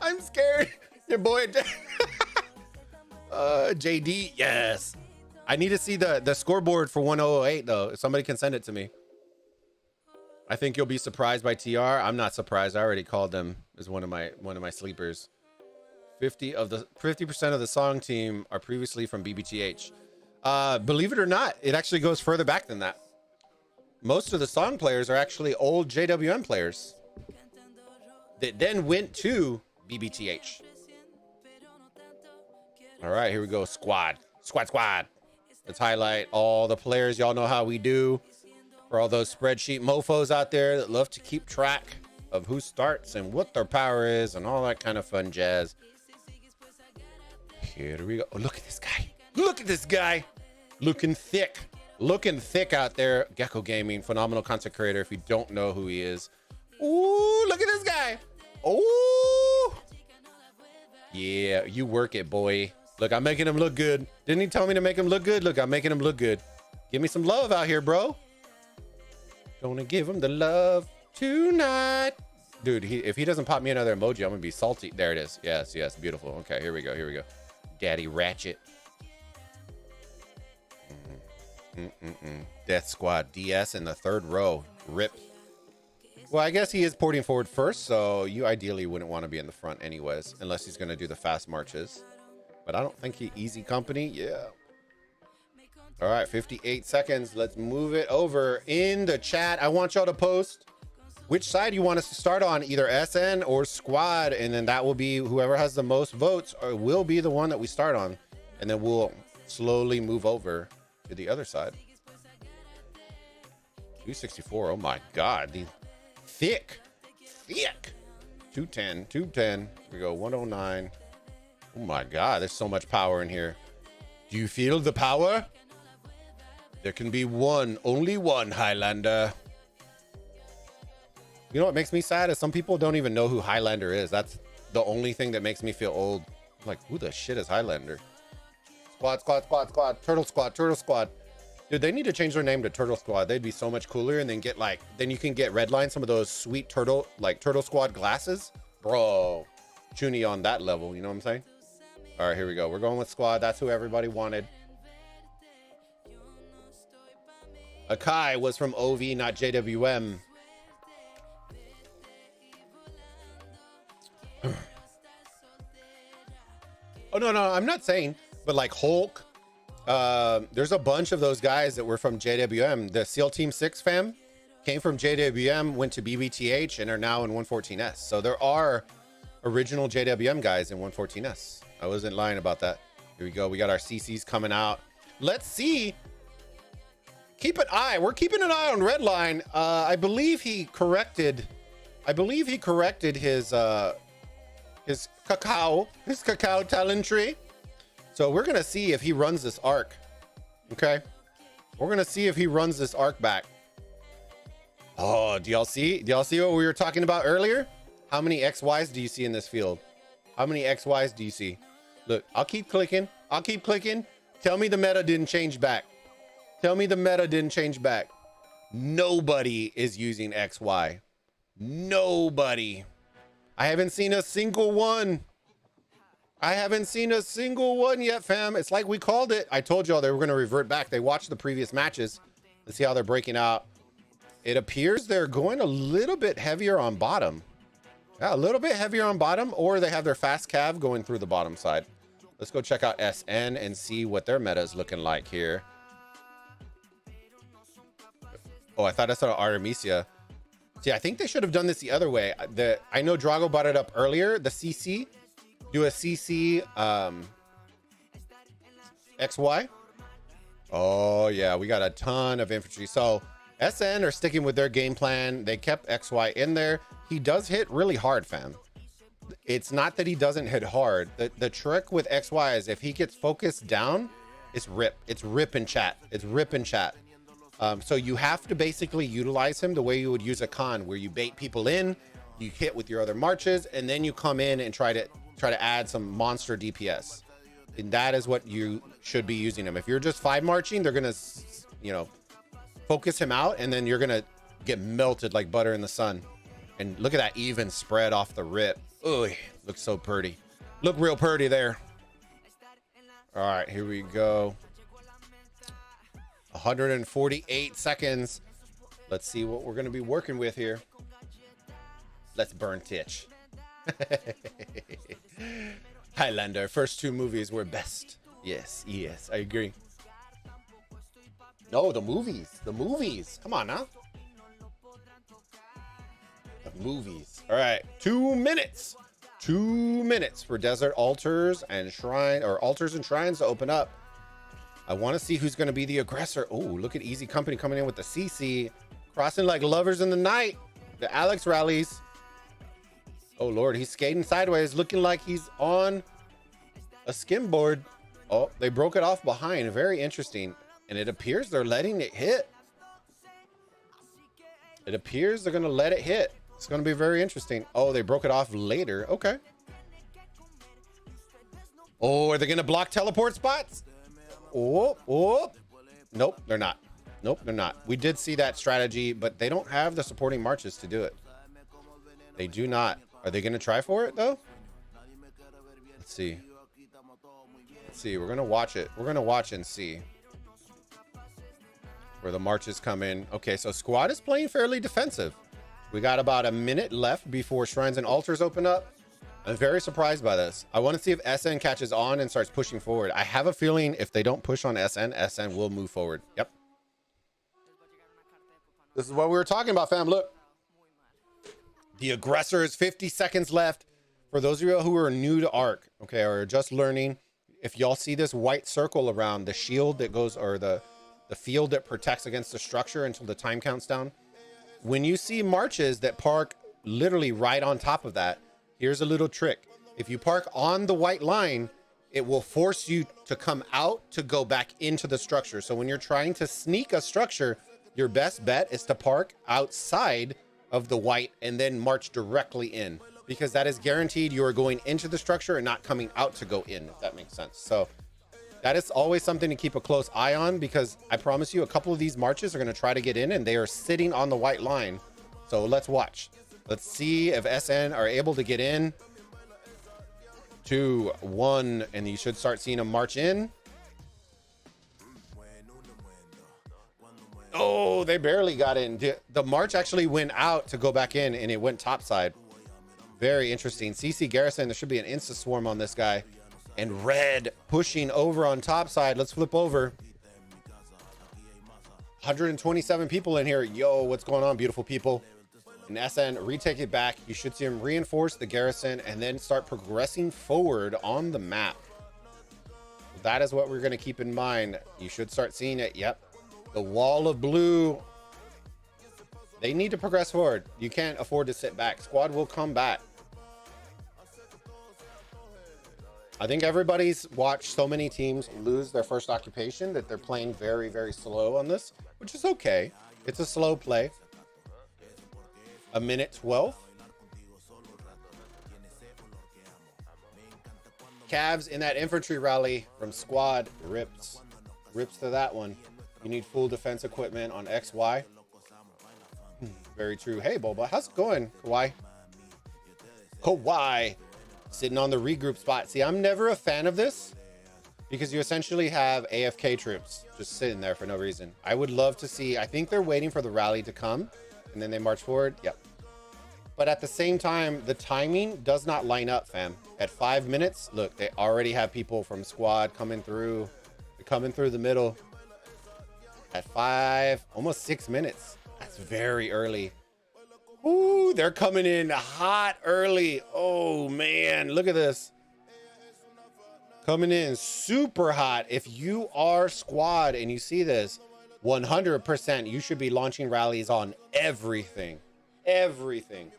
I'm scared. Your boy JD, yes. I need to see the scoreboard for 1008 though. If somebody can send it to me. I think you'll be surprised by TR. I'm not surprised. I already called them as one of my sleepers. 50% of the song team are previously from BBTH. Believe it or not, it actually goes further back than that. Most of the song players are actually old JWM players that then went to BBTH. All right, here we go. Squad. Let's highlight all the players. Y'all know how we do. For all those spreadsheet mofos out there that love to keep track of who starts and what their power is and all that kind of fun jazz. Here we go. Oh, look at this guy. Look at this guy. Looking thick out there. Gecko Gaming, phenomenal content creator. If you don't know who he is. Ooh, look at this guy. Ooh. Yeah, you work it, boy. Look, I'm making him look good. Didn't he tell me to make him look good? Look, I'm making him look good. Give me some love out here, bro. Gonna give him the love tonight. Dude, if he doesn't pop me another emoji, I'm gonna be salty. There it is. Yes, beautiful. Okay, here we go. Daddy Ratchet. Death Squad DS in the third row. Rip. Well, I guess he is porting forward first, so you ideally wouldn't want to be in the front anyways, unless he's gonna do the fast marches. But I don't think he easy company. Yeah. All right, 58 seconds. Let's move it over in the chat. I want y'all to post which side you want us to start on, either SN or squad, and then that will be whoever has the most votes or will be the one that we start on, and then we'll slowly move over to the other side. 264. Oh my God, the thick. 210. We go 109. Oh my God, there's so much power in here. Do you feel the power? There can be only one Highlander. You know what makes me sad is some people don't even know who Highlander is. That's the only thing that makes me feel old. I'm like, who the shit is Highlander? Squad. Turtle Squad. Dude, they need to change their name to Turtle Squad. They'd be so much cooler, and then then you can get redline some of those sweet Turtle Squad glasses. Bro, Chuny on that level, you know what I'm saying? All right, here we go. We're going with squad. That's who everybody wanted. Akai was from OV, not JWM. Oh, no, I'm not saying, but like Hulk, there's a bunch of those guys that were from JWM. The SEAL Team 6 fam came from JWM, went to BBTH, and are now in 114S. So there are original JWM guys in 114S. I wasn't lying about that. Here we go. We got our CCs coming out. Let's see. Keep an eye. We're keeping an eye on Redline. I believe he corrected his cacao talent tree. So we're gonna see if he runs this arc. Okay, we're gonna see if he runs this arc back. Oh, do y'all see what we were talking about earlier? How many XYs do you see in this field? How many XYs do you see? Look, I'll keep clicking. Tell me the meta didn't change back. Nobody is using XY. Nobody. I haven't seen a single one. Yet, fam. It's like we called it. I told y'all they were going to revert back. They watched the previous matches. Let's see how they're breaking out. It appears they're going a little bit heavier on bottom. Yeah, a little bit heavier on bottom, or they have their fast cav going through the bottom side. Let's go check out SN and see what their meta is looking like here. Oh, I thought I saw Artemisia. See, I think they should have done this the other way. I know Drago brought it up earlier. The CC, do a CC XY. Oh yeah, we got a ton of infantry. So SN are sticking with their game plan. They kept XY in there. He does hit really hard, fam. It's not that he doesn't hit hard. The trick with XY is if he gets focused down, it's rip. It's rip and chat. So you have to basically utilize him the way you would use a con, where you bait people in, you hit with your other marches, and then you come in and try to add some monster DPS. And that is what you should be using him. If you're just 5 marching, they're gonna you know, focus him out, and then you're gonna get melted like butter in the sun. And look at that even spread off the rip. Ooh, looks so pretty. Look real pretty there. All right, here we go. 148 seconds. Let's see what we're gonna be working with here. Let's burn Titch. Highlander, first 2 movies were best. Yes, yes, I agree. No, the movies. Come on now. The movies. All right, 2 minutes. 2 minutes for desert altars and altars and shrines to open up. I want to see who's going to be the aggressor. Oh, look at Easy Company coming in with the CC, crossing like lovers in the night. The Alex rallies. Oh Lord, he's skating sideways, looking like he's on a skimboard. Oh, they broke it off behind. Very interesting. And it appears they're letting it hit. It appears they're going to let it hit. It's going to be very interesting. Oh, they broke it off later. Okay. Oh, are they going to block teleport spots? Oh. Nope, they're not. Nope, they're not. We did see that strategy, but they don't have the supporting marches to do it. They do not. Are they going to try for it, though? Let's see. Let's see. We're going to watch it. We're going to watch and see where the marches come in. Okay, so squad is playing fairly defensive. We got about a minute left before shrines and altars open up. I'm very surprised by this. I want to see if SN catches on and starts pushing forward. I have a feeling if they don't push on SN will move forward. Yep. This is what we were talking about, fam. Look. The aggressor is 50 seconds left. For those of you who are new to Arc, okay, or just learning, if y'all see this white circle around the shield that goes, or the field that protects against the structure until the time counts down, when you see marches that park literally right on top of that, here's a little trick. If you park on the white line, it will force you to come out to go back into the structure. So when you're trying to sneak a structure, your best bet is to park outside of the white and then march directly in, because that is guaranteed you are going into the structure and not coming out to go in, if that makes sense. So that is always something to keep a close eye on, because I promise you a couple of these marches are going to try to get in and they are sitting on the white line. So let's watch. Let's see if SN are able to get in. 2, 1, and you should start seeing them march in. Oh, they barely got in. The march actually went out to go back in, and it went topside. Very interesting. CC Garrison, there should be an insta swarm on this guy. And Red pushing over on topside. Let's flip over. 127 people in here. Yo, what's going on, beautiful people? And SN retake it back. You should see him reinforce the garrison and then start progressing forward on the map. That is what we're going to keep in mind. You should start seeing it. Yep. The wall of blue. They need to progress forward. You can't afford to sit back. Squad will come back. I think everybody's watched so many teams lose their first occupation that they're playing very, very slow on this, which is okay. It's a slow play. A minute 12. Cavs in that infantry rally from squad rips to that one. You need full defense equipment on XY. Very true. Hey, Bulba, how's it going, Kawhi sitting on the regroup spot. See, I'm never a fan of this because you essentially have AFK troops just sitting there for no reason. I would love to see, I think they're waiting for the rally to come and then they march forward. Yep. But at the same time, the timing does not line up, fam. At 5 minutes, look, they already have people from squad coming through. They're coming through the middle. At 5, almost 6 minutes. That's very early. Ooh, they're coming in hot early. Oh, man, look at this. Coming in super hot. If you are squad and you see this, 100%, you should be launching rallies on everything. Everything.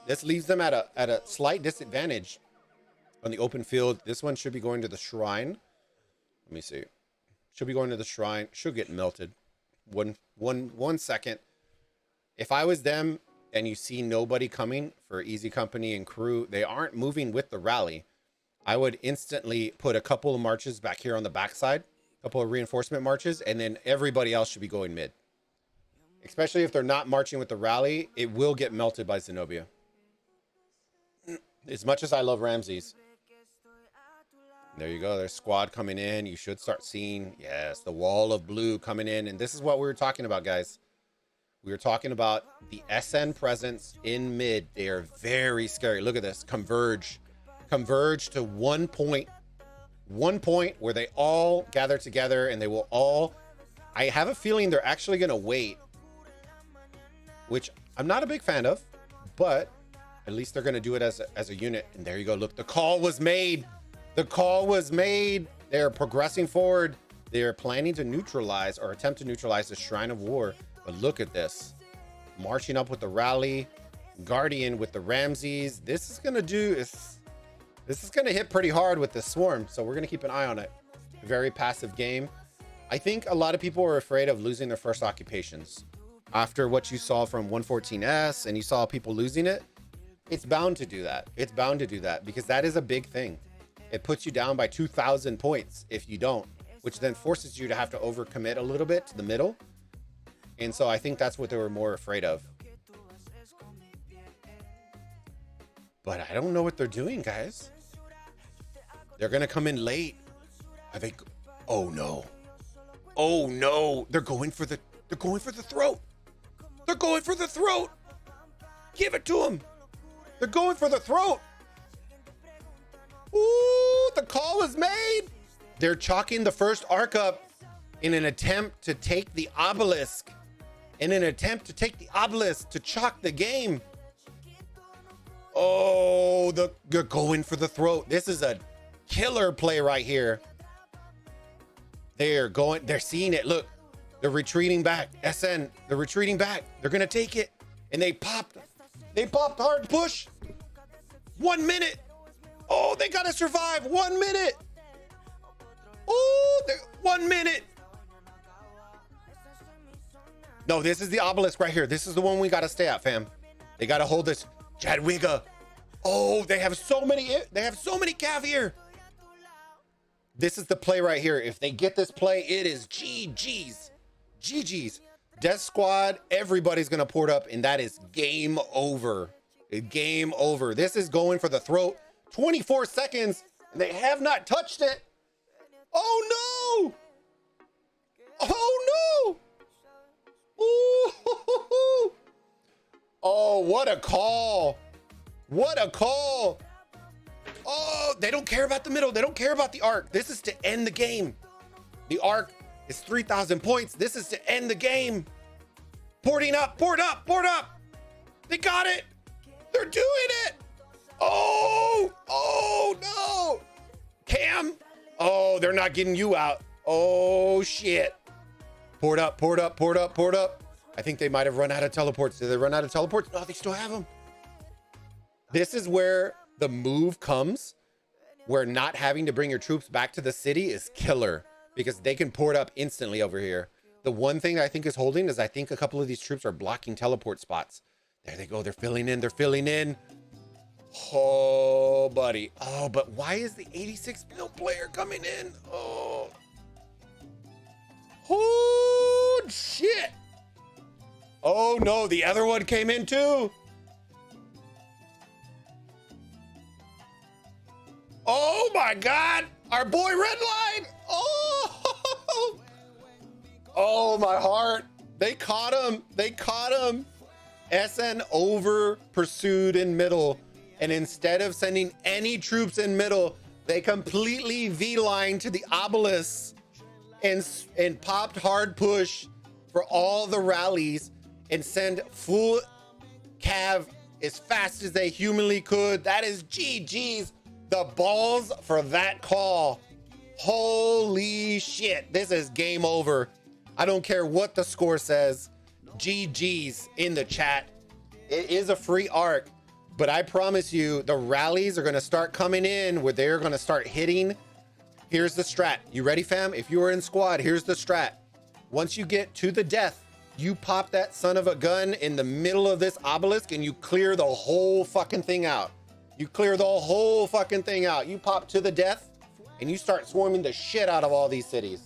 This leaves them at a slight disadvantage on the open field. This one should be going to the shrine. Let me see. Should be going to the shrine. Should get melted. One second. If I was them and you see nobody coming for Easy Company and crew, they aren't moving with the rally, I would instantly put a couple of marches back here on the backside couple of reinforcement marches, and then everybody else should be going mid. Especially if they're not marching with the rally, it will get melted by Zenobia. As much as I love Ramses. There you go. There's squad coming in. You should start seeing, yes, the wall of blue coming in. And this is what we were talking about, guys. We were talking about the SN presence in mid. They are very scary. Look at this. Converge to 1 point. 1 point where they all gather together and they will all... I have a feeling they're actually going to wait, which I'm not a big fan of, but at least they're going to do it as a unit. And there you go. Look, the call was made. The call was made. They're progressing forward. They're planning to neutralize or attempt to neutralize the Shrine of War. But look at this. Marching up with the rally. Guardian with the Ramses. This is going to do... This is going to hit pretty hard with the Swarm. So we're going to keep an eye on it. Very passive game. I think a lot of people are afraid of losing their first occupations. After what you saw from 114S and you saw people losing it, it's bound to do that. It's bound to do that because that is a big thing. It puts you down by 2,000 points if you don't, which then forces you to have to overcommit a little bit to the middle. And so I think that's what they were more afraid of. But I don't know what they're doing, guys. They're going to come in late. I think, oh no. Oh no. They're going for the throat. They're going for the throat. Give it to them. They're going for the throat. Ooh, the call was made. They're chalking the first arc up in an attempt to take the obelisk. To chalk the game. Oh, they're going for the throat. This is a killer play right here. They're seeing it. Look, they're retreating back. SN, they're retreating back. They're going to take it. And they popped hard push. 1 minute. Oh, they got to survive. 1 minute. Oh, 1 minute. No, this is the obelisk right here. This is the one we got to stay at, fam. They got to hold this. Jadwiga. Oh, they have so many cav here. This is the play right here. If they get this play, it is GG's. GG's. Death Squad, everybody's going to port up, and that is game over. Game over. This is going for the throat. 24 seconds, and they have not touched it. Oh, no. Oh, no. Ooh. Oh, what a call. What a call. Oh, they don't care about the middle. They don't care about the arc. This is to end the game. The arc is 3,000 points. This is to end the game. Porting up, port up, port up. They got it. They're doing it. Oh, no. Cam. Oh, they're not getting you out. Oh, shit. Port up, port up, port up, port up. I think they might have run out of teleports. Did they run out of teleports? No, they still have them. This is where the move comes, where not having to bring your troops back to the city is killer because they can port up instantly over here. The one thing I think is holding is I think a couple of these troops are blocking teleport spots. There they go. They're filling in. They're filling in. Oh, buddy. Oh, but why is the 86 mil player coming in? Oh, shit. Oh, no. The other one came in too. Oh, my God. Our boy Redline. Oh, oh, my heart. They caught him. They caught him. SN over pursued in middle. And instead of sending any troops in middle, they completely V-line to the obelisk and popped hard push for all the rallies and send full cav as fast as they humanly could. That is GG's. The balls for that call. Holy shit. This is game over. I don't care what the score says. GG's in the chat. It is a free arc, but I promise you the rallies are going to start coming in where they're going to start hitting. Here's the strat. You ready, fam? If you are in squad, here's the strat. Once you get to the death, you pop that son of a gun in the middle of this obelisk and you clear the whole fucking thing out. You clear the whole fucking thing out. You pop to the death and you start swarming the shit out of all these cities.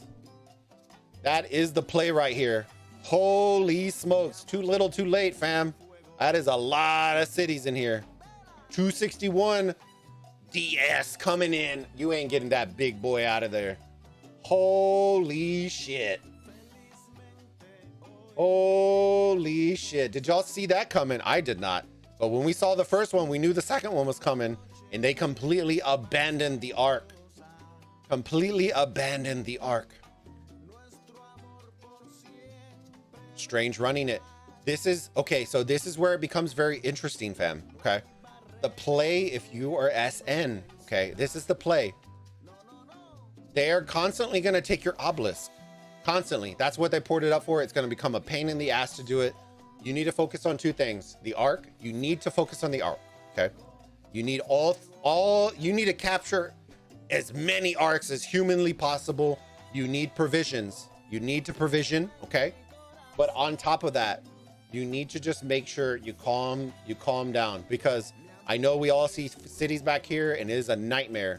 That is the play right here. Holy smokes. Too little, too late, fam. That is a lot of cities in here. 261 DS coming in. You ain't getting that big boy out of there. Holy shit. Holy shit. Did y'all see that coming? I did not. But when we saw the first one, we knew the second one was coming. And they completely abandoned the arc. Completely abandoned the arc. Strange running it. This is okay. So this is where it becomes very interesting, fam. Okay. The play, if you are SN, okay, this is the play. They are constantly going to take your obelisk. Constantly. That's what they poured it up for. It's going to become a pain in the ass to do it. You need to focus on two things. The arc. You need to focus on the arc. Okay. You need you need to capture as many arcs as humanly possible. You need provisions. You need to provision. Okay. But on top of that, you need to just make sure you calm down, because I know we all see cities back here and it is a nightmare,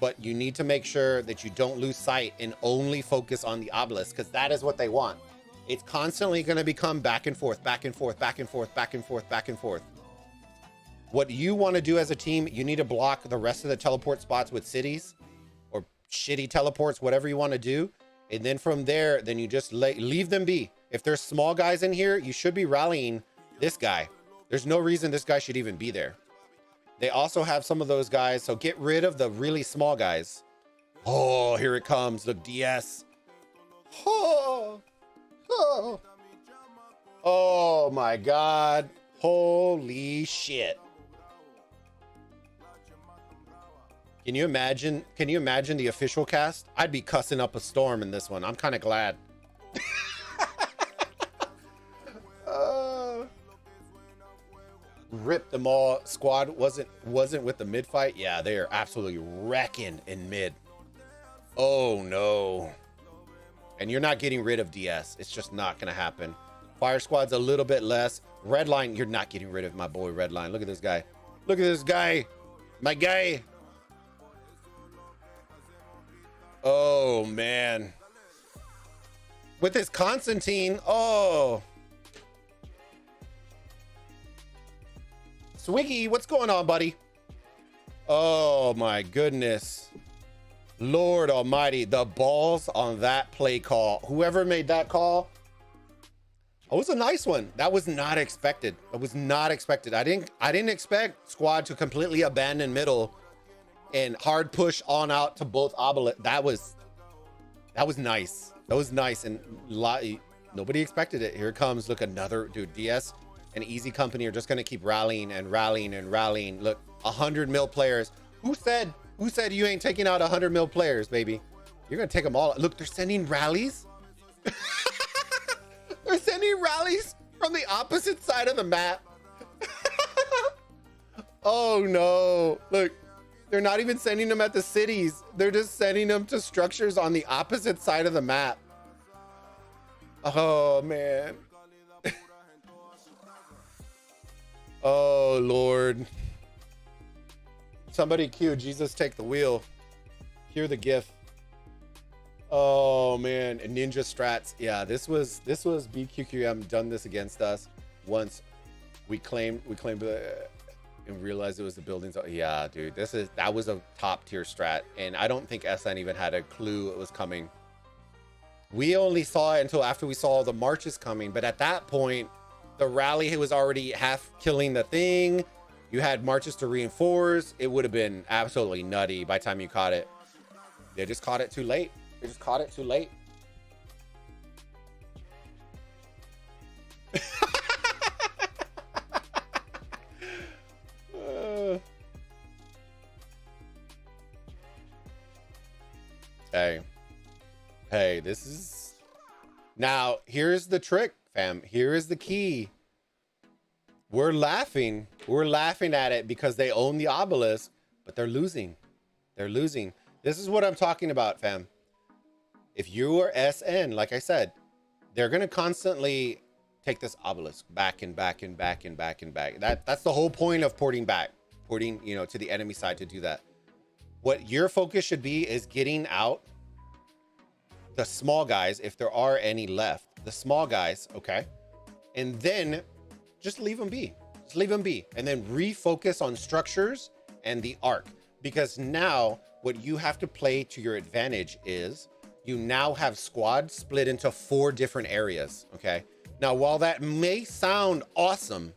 but you need to make sure that you don't lose sight and only focus on the obelisk, because that is what they want. It's constantly going to become back and forth, back and forth, back and forth, back and forth, back and forth. What you want to do as a team, you need to block the rest of the teleport spots with cities or shitty teleports, whatever you want to do. And then from there, then you just leave them be. If there's small guys in here, you should be rallying this guy. There's no reason this guy should even be there. They also have some of those guys, so get rid of the really small guys. Oh, here it comes. Look, DS. Oh, oh. Oh my God. Holy shit. Can you imagine the official cast? I'd be cussing up a storm in this one. I'm kind of glad. Ripped them all. Squad wasn't with the mid fight. Yeah, they are absolutely wrecking in mid. Oh no. And you're not getting rid of DS. It's just not gonna happen. Fire squad's a little bit less. Redline, you're not getting rid of my boy Redline. Look at this guy. Look at this guy. My guy. Oh man. With his Constantine. Oh. Swiggy, what's going on, buddy? Oh my goodness. Lord almighty, the balls on that play call. Whoever made that call, it was a nice one. That was not expected. It was not expected. I didn't expect squad to completely abandon middle and hard push on out to both obelisk. That was nice. That was nice, and nobody expected it. Here it comes. Look, another dude. DS and Easy Company are just gonna keep rallying and rallying and rallying. Look, 100 mil players. Who said you ain't taking out 100 mil players, baby? You're gonna take them all. Look, they're sending rallies. They're sending rallies from the opposite side of the map. Oh no. Look, they're not even sending them at the cities. They're just sending them to structures on the opposite side of the map. Oh man. Oh Lord. Somebody cue Jesus take the wheel. Hear the gif. Oh man, and ninja strats. Yeah, this was BQQM done this against us once. We claimed and realized it was the buildings. Yeah, dude, that was a top tier strat, and I don't think SN even had a clue it was coming. We only saw it until after we saw the marches coming, but at that point, the rally was already half killing the thing. You had marches to reinforce. It would have been absolutely nutty by the time you caught it. They just caught it too late. They just caught it too late. Hey, this is... Now, here's the trick, fam. Here is the key. We're laughing. We're laughing at it because they own the obelisk, but they're losing. They're losing. This is what I'm talking about, fam. If you are SN, like I said, they're going to constantly take this obelisk back and back and back and back and back. That's the whole point of porting back. Porting, to the enemy side to do that. What your focus should be is getting out the small guys, if there are any left, the small guys, okay? And then just leave them be. Just leave them be. And then refocus on structures and the arc. Because now what you have to play to your advantage is you now have squad split into 4 different areas, okay? Now, while that may sound awesome,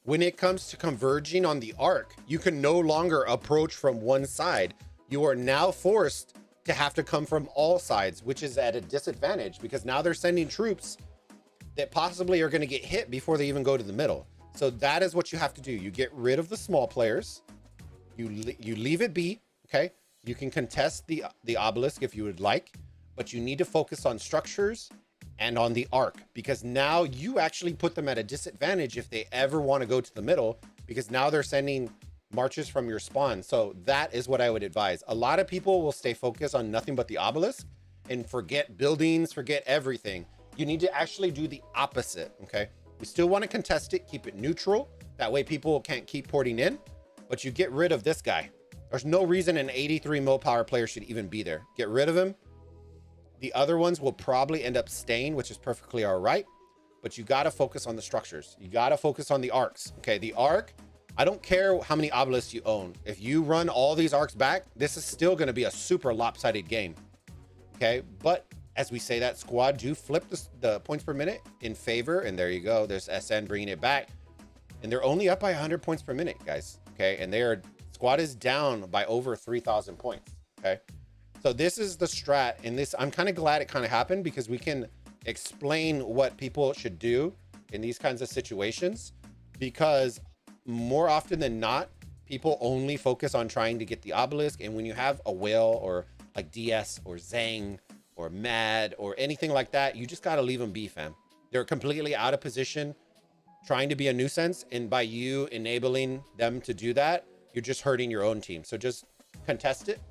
when it comes to converging on the arc, you can no longer approach from one side. You are now forced to have to come from all sides, which is at a disadvantage because now they're sending troops that possibly are going to get hit before they even go to the middle. So that is what you have to do. You get rid of the small players. You leave it be, okay? You can contest the obelisk if you would like, but you need to focus on structures and on the arc, because now you actually put them at a disadvantage if they ever want to go to the middle, because now they're sending marches from your spawn. So that is what I would advise. A lot of people will stay focused on nothing but the obelisk and forget buildings, forget everything. You need to actually do the opposite, okay? You still want to contest it, keep it neutral. That way people can't keep porting in, but you get rid of this guy. There's no reason an 83 mil power player should even be there. Get rid of him. The other ones will probably end up staying, which is perfectly all right, but you got to focus on the structures. You got to focus on the arcs. Okay, the arc, I don't care how many obelisks you own. If you run all these arcs back, this is still going to be a super lopsided game. Okay, but as we say that, squad do flip the points per minute in favor, and there you go. There's SN bringing it back, and they're only up by 100 points per minute, guys. Okay, and squad is down by over 3,000 points. Okay. So this is the strat, and this, I'm kind of glad it kind of happened because we can explain what people should do in these kinds of situations, because more often than not, people only focus on trying to get the obelisk. And when you have a whale or like DS or Zang or Mad or anything like that, you just got to leave them be, fam. They're completely out of position trying to be a nuisance. And by you enabling them to do that, you're just hurting your own team. So just contest it.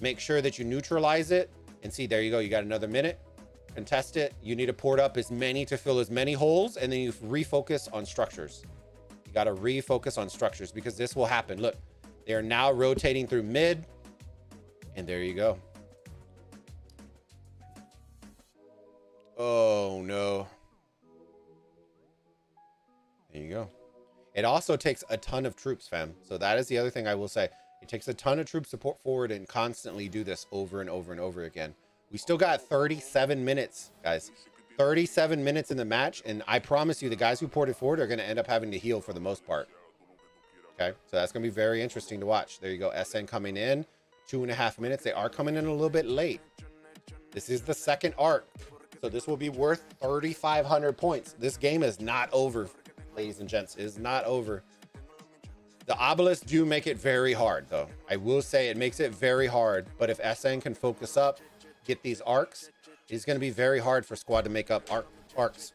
Make sure that you neutralize it, and see, there you go. You got another minute. Contest it. You need to port up as many to fill as many holes, and then you refocus on structures. You got to refocus on structures because this will happen. Look, they are now rotating through mid, and there you go. Oh, no. There you go. It also takes a ton of troops, fam. So that is the other thing I will say. It takes a ton of troop support forward and constantly do this over and over and over again. We still got 37 minutes, guys. 37 minutes in the match, and I promise you the guys who ported forward are going to end up having to heal for the most part. Okay, so that's going to be very interesting to watch. There you go, SN coming in. 2.5 minutes. They are coming in a little bit late. This is the second arc, so this will be worth 3,500 points. This game is not over, ladies and gents. It is not over. The obelisks do make it very hard, though. I will say it makes it very hard. But if SN can focus up, get these arcs, it's going to be very hard for squad to make up arcs.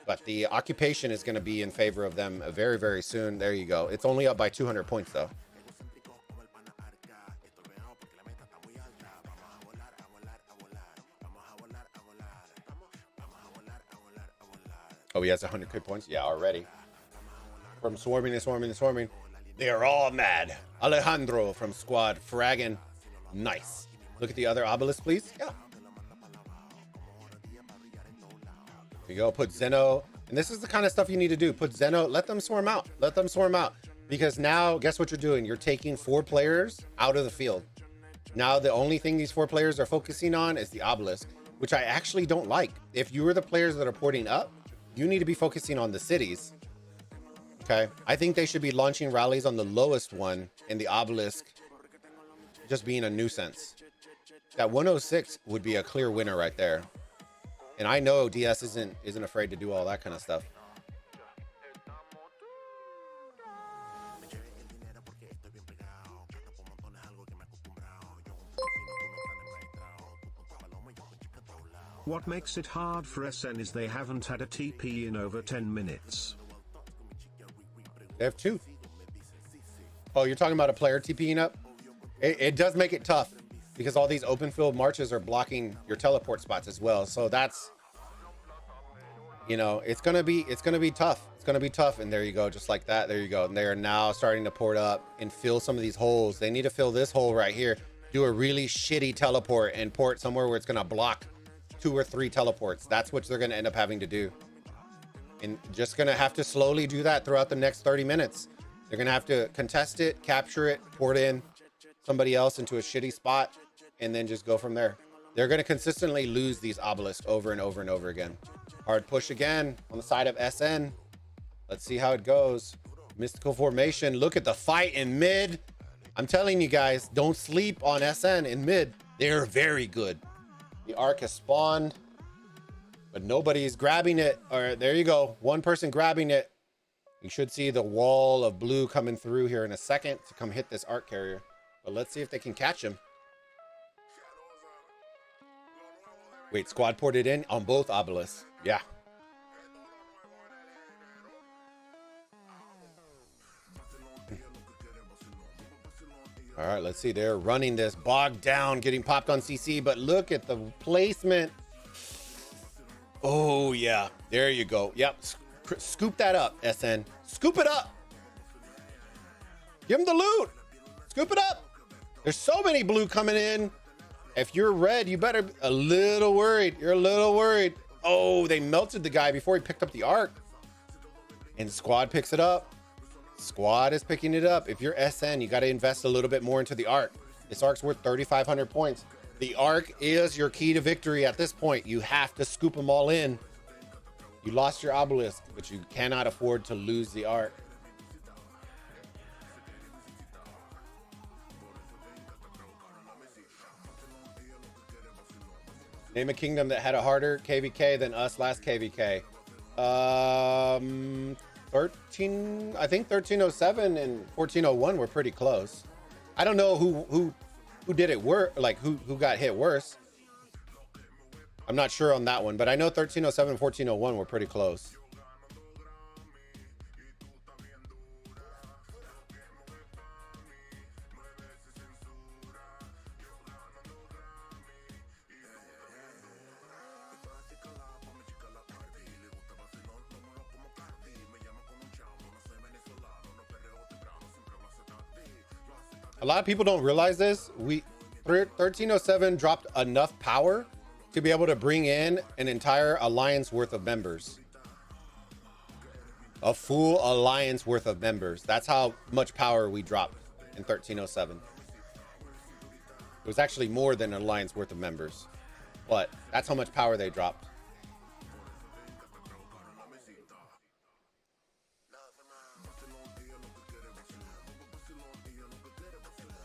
But the occupation is going to be in favor of them very, very soon. There you go. It's only up by 200 points, though. Oh, he has 100 crit points? Yeah, already. From swarming and swarming and swarming. They are all mad. Alejandro from squad fragging. Nice. Look at the other obelisk, please. Yeah. There you go. Put Zeno. And this is the kind of stuff you need to do. Put Zeno. Let them swarm out. Let them swarm out. Because now, guess what you're doing? You're taking 4 players out of the field. Now, the only thing these 4 players are focusing on is the obelisk, which I actually don't like. If you are the players that are porting up, you need to be focusing on the cities. Okay, I think they should be launching rallies on the lowest one and the obelisk just being a nuisance. That 106 would be a clear winner right there. And I know DS isn't afraid to do all that kind of stuff. What makes it hard for SN is they haven't had a TP in over 10 minutes. They have 2. Oh, you're talking about a player TPing up? It does make it tough because all these open field marches are blocking your teleport spots as well. So that's, you know, it's gonna be tough. It's gonna be tough. And there you go, just like that. There you go. And they are now starting to port up and fill some of these holes. They need to fill this hole right here. do a really shitty teleport and port somewhere where it's going to block 2 or 3 teleports. That's what they're going to end up having to do. And just going to have to slowly do that throughout the next 30 minutes. They're going to have to contest it, capture it, port in somebody else into a shitty spot, and then just go from there. They're going to consistently lose these obelisks over and over and over again. Hard push again on the side of SN. Let's see how it goes. Mystical formation. Look at the fight in mid. I'm telling you guys, don't sleep on SN in mid. They're very good. The arc has spawned, but nobody's grabbing it. All right, there you go. One person grabbing it. You should see the wall of blue coming through here in a second to come hit this arc carrier. But let's see if they can catch him. Wait, squad ported in on both obelisks. Yeah. All right, let's see. They're running this bogged down, getting popped on CC, but look at the placement. Oh, yeah. There you go. Yep. Scoop that up, SN. Scoop it up. Give them the loot. Scoop it up. There's so many blue coming in. If you're red, you better be a little worried. You're a little worried. Oh, they melted the guy before he picked up the arc. And squad picks it up. Squad is picking it up. If you're SN, you got to invest a little bit more into the arc. This arc's worth 3,500 points. The arc is your key to victory at this point. You have to scoop them all in. You lost your obelisk, but you cannot afford to lose the arc. Name a kingdom that had a harder KVK than us last KVK. 13, I think 1307 and 1401 were pretty close. I don't know who did it worse, like who got hit worse. I'm not sure on that one, but I know 1307 and 1401 were pretty close. A lot of people don't realize this. 1307 dropped enough power to be able to bring in an entire alliance worth of members. A full alliance worth of members. That's how much power we dropped in 1307. It was actually more than an alliance worth of members, but that's how much power they dropped.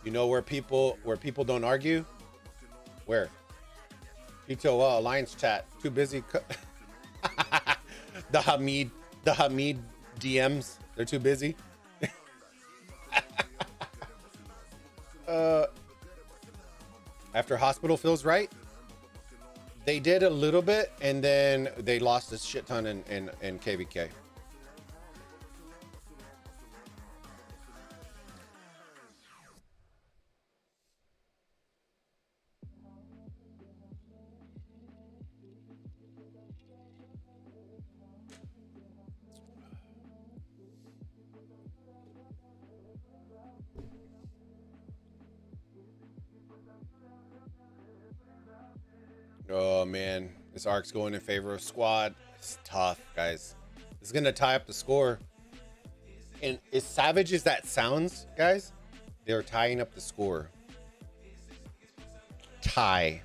You know where people don't argue? Where? P2O Alliance chat. Too busy. the Hamid DMs. They're too busy. After hospital feels right. They did a little bit, and then they lost a shit ton in KVK. Oh man, this arc's going in favor of squad. It's tough, guys. This is gonna tie up the score. And as savage as that sounds, guys, they're tying up the score. Tie.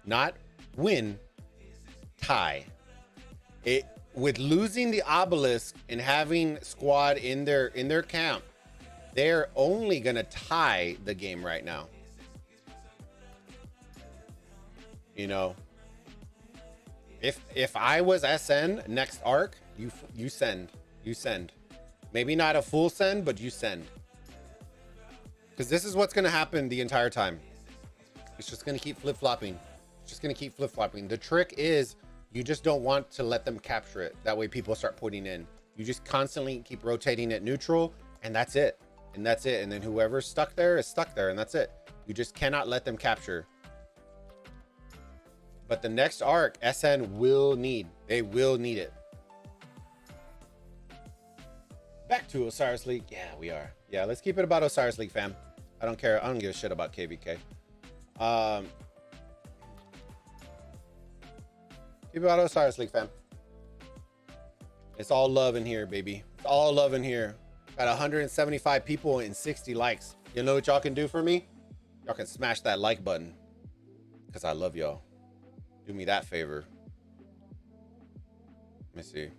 Not win, tie. It with losing the obelisk and having squad in their camp, they're only gonna tie the game right now. You know, if I was SN next arc, you send. Maybe not a full send, but you send. Because this is what's going to happen the entire time. It's just going to keep flip-flopping. It's just going to keep flip-flopping. The trick is you just don't want to let them capture it. That way people start putting in. You just constantly keep rotating it neutral, and that's it. And that's it. And then whoever's stuck there is stuck there, and that's it. You just cannot let them capture. But the next arc, SN will need. They will need it. Back to Osiris League. Yeah, we are. Yeah, let's keep it about Osiris League, fam. I don't care. I don't give a shit about KVK. Keep it out of Cyrus League, fam. It's all love in here, baby. It's all love in here. Got 175 people and 60 likes. You know what y'all can do for me? Y'all can smash that like button. Because I love y'all. Do me that favor. Let me see.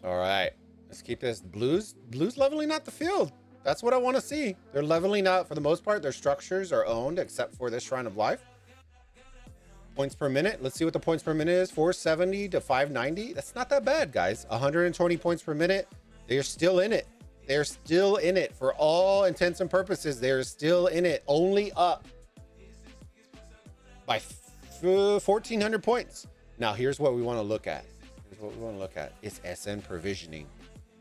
All right. Let's keep this. Blues leveling out the field. That's what I want to see. They're leveling out for the most part. Their structures are owned except for this Shrine of Life. Points per minute. Let's see what the points per minute is. 470 to 590. That's not that bad, guys. 120 points per minute. They're still in it. They're still in it. For all intents and purposes, they're still in it. Only up by 1,400 points. Now, here's what we want to look at. Here's what we want to look at. It's SN provisioning.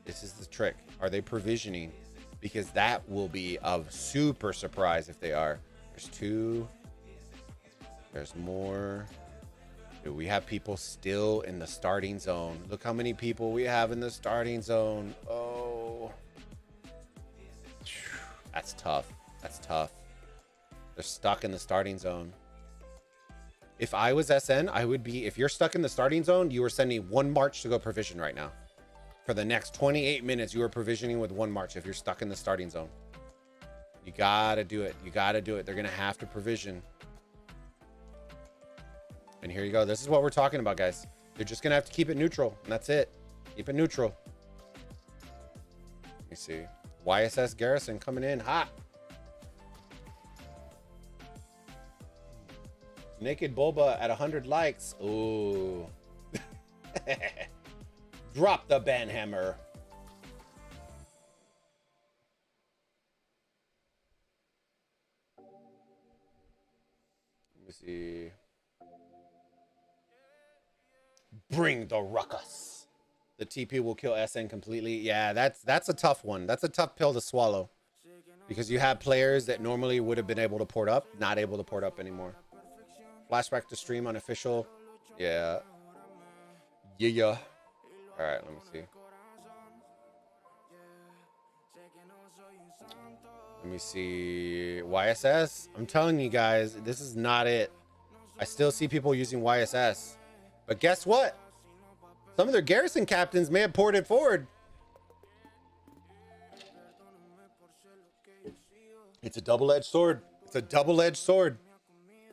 This is the trick. Are they provisioning? Because that will be a super surprise if they are. There's two. There's more. Dude, we have people still in the starting zone. Look how many people we have in the starting zone. Oh. That's tough. That's tough. They're stuck in the starting zone. If I was SN, I would be, if you're stuck in the starting zone, you are sending one march to go provision right now. For the next 28 minutes, you are provisioning with one march if you're stuck in the starting zone. You gotta do it. You gotta do it. They're gonna have to provision. And here you go. This is what we're talking about, guys. You're just gonna have to keep it neutral, and that's it. Keep it neutral. Let me see. YSS Garrison coming in hot. Naked Bulba at 100 likes. Ooh. Drop the banhammer. Let me see. Bring the ruckus. The TP will kill SN completely. Yeah, that's a tough one. That's a tough pill to swallow. Because you have players that normally would have been able to port up, not able to port up anymore. Flashback to stream unofficial. Yeah. Yeah. All right, let me see. Let me see. YSS. I'm telling you guys, this is not it. I still see people using YSS. But guess what? Some of their garrison captains may have ported forward. It's a double-edged sword. It's a double-edged sword.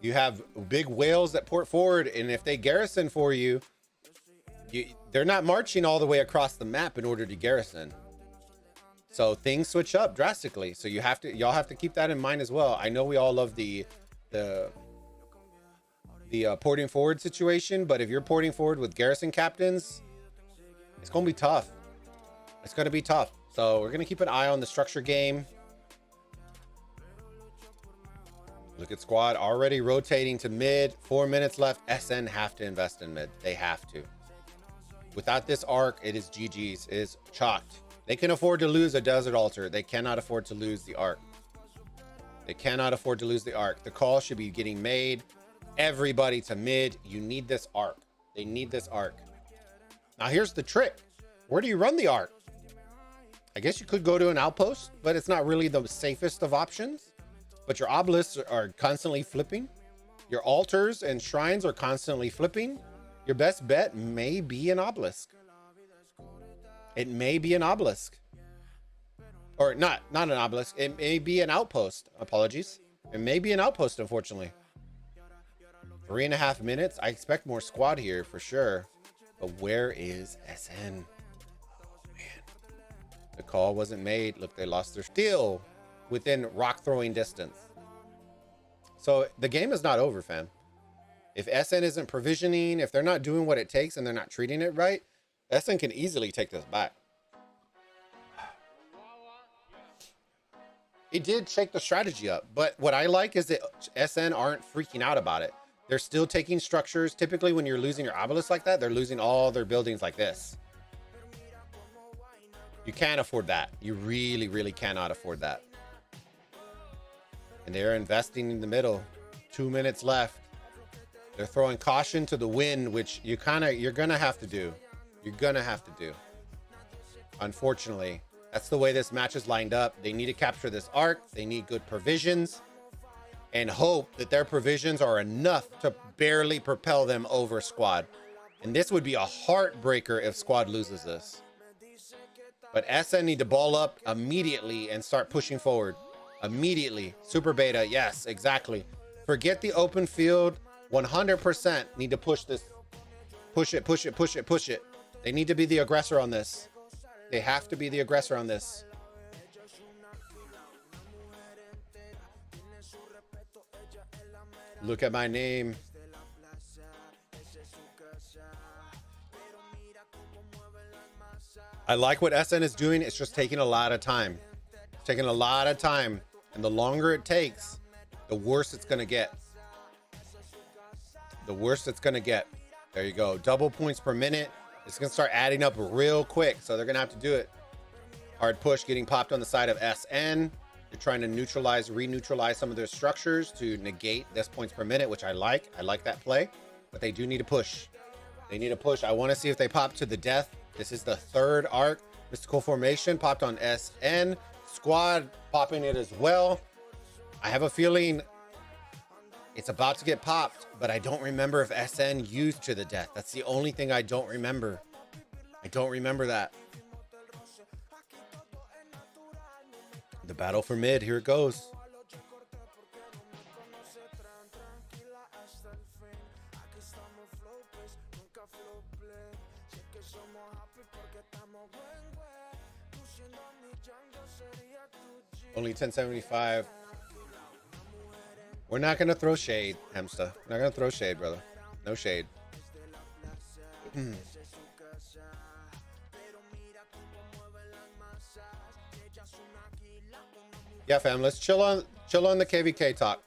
You have big whales that port forward, and if they garrison for you, they're not marching all the way across the map in order to garrison. So things switch up drastically. So y'all have to keep that in mind as well. I know we all love the porting forward situation, but if you're porting forward with garrison captains, it's gonna be tough. It's gonna be tough. So we're gonna keep an eye on the structure game. Look at squad already rotating to mid. 4 minutes left. SN have to invest in mid. They have to. Without this arc, it is GG's. It is chalked. They can afford to lose a desert altar. They cannot afford to lose the arc. They cannot afford to lose the arc. The call should be getting made. Everybody to mid. You need this arc. They need this arc. Now here's the trick. Where do you run the arc? I guess you could go to an outpost, but it's not really the safest of options. But your obelisks are constantly flipping. Your altars and shrines are constantly flipping. Your best bet may be an obelisk. It may be an obelisk. Or not an obelisk. It may be an outpost. Apologies. It may be an outpost, unfortunately. 3.5 minutes. I expect more squad here for sure. But where is SN? Man. The call wasn't made. Look, they lost their steel within rock throwing distance. So the game is not over, fam. If SN isn't provisioning, if they're not doing what it takes and they're not treating it right, SN can easily take this back. It did shake the strategy up, but what I like is that SN aren't freaking out about it. They're still taking structures. Typically when you're losing your obelisk like that, they're losing all their buildings like this. You can't afford that. You really, really cannot afford that. And they're investing in the middle. 2 minutes left. They're throwing caution to the wind, which you're gonna have to do. You're gonna have to do. Unfortunately, That's the way this match is lined up. They need to capture this arc. They need good provisions and hope that their provisions are enough to barely propel them over Squad. And this would be a heartbreaker if Squad loses this. But SN need to ball up immediately and start pushing forward. Immediately. Super Beta, yes, exactly. Forget the open field. 100% need to push this. Push it, push it, push it, push it. They need to be the aggressor on this. They have to be the aggressor on this. Look at my name. I like what SN is doing. It's just taking a lot of time. It's taking a lot of time. And the longer it takes, the worse it's going to get. The worse it's going to get. There you go. Double points per minute. It's going to start adding up real quick. So they're going to have to do it. Hard push getting popped on the side of SN. They're trying to neutralize, re-neutralize some of their structures to negate this points per minute, which I like. I like that play. But they do need to push. They need to push. I want to see if they pop to the death. This is the third arc. Mystical Formation popped on SN. Squad popping it as well. I have a feeling it's about to get popped, but I don't remember if SN used to the death. That's the only thing I don't remember. I don't remember that. The battle for mid, here it goes. Only 1075. We're not gonna throw shade, Hemsta. We're not gonna throw shade, brother. No shade. Yeah, fam. Let's chill on the KVK talk.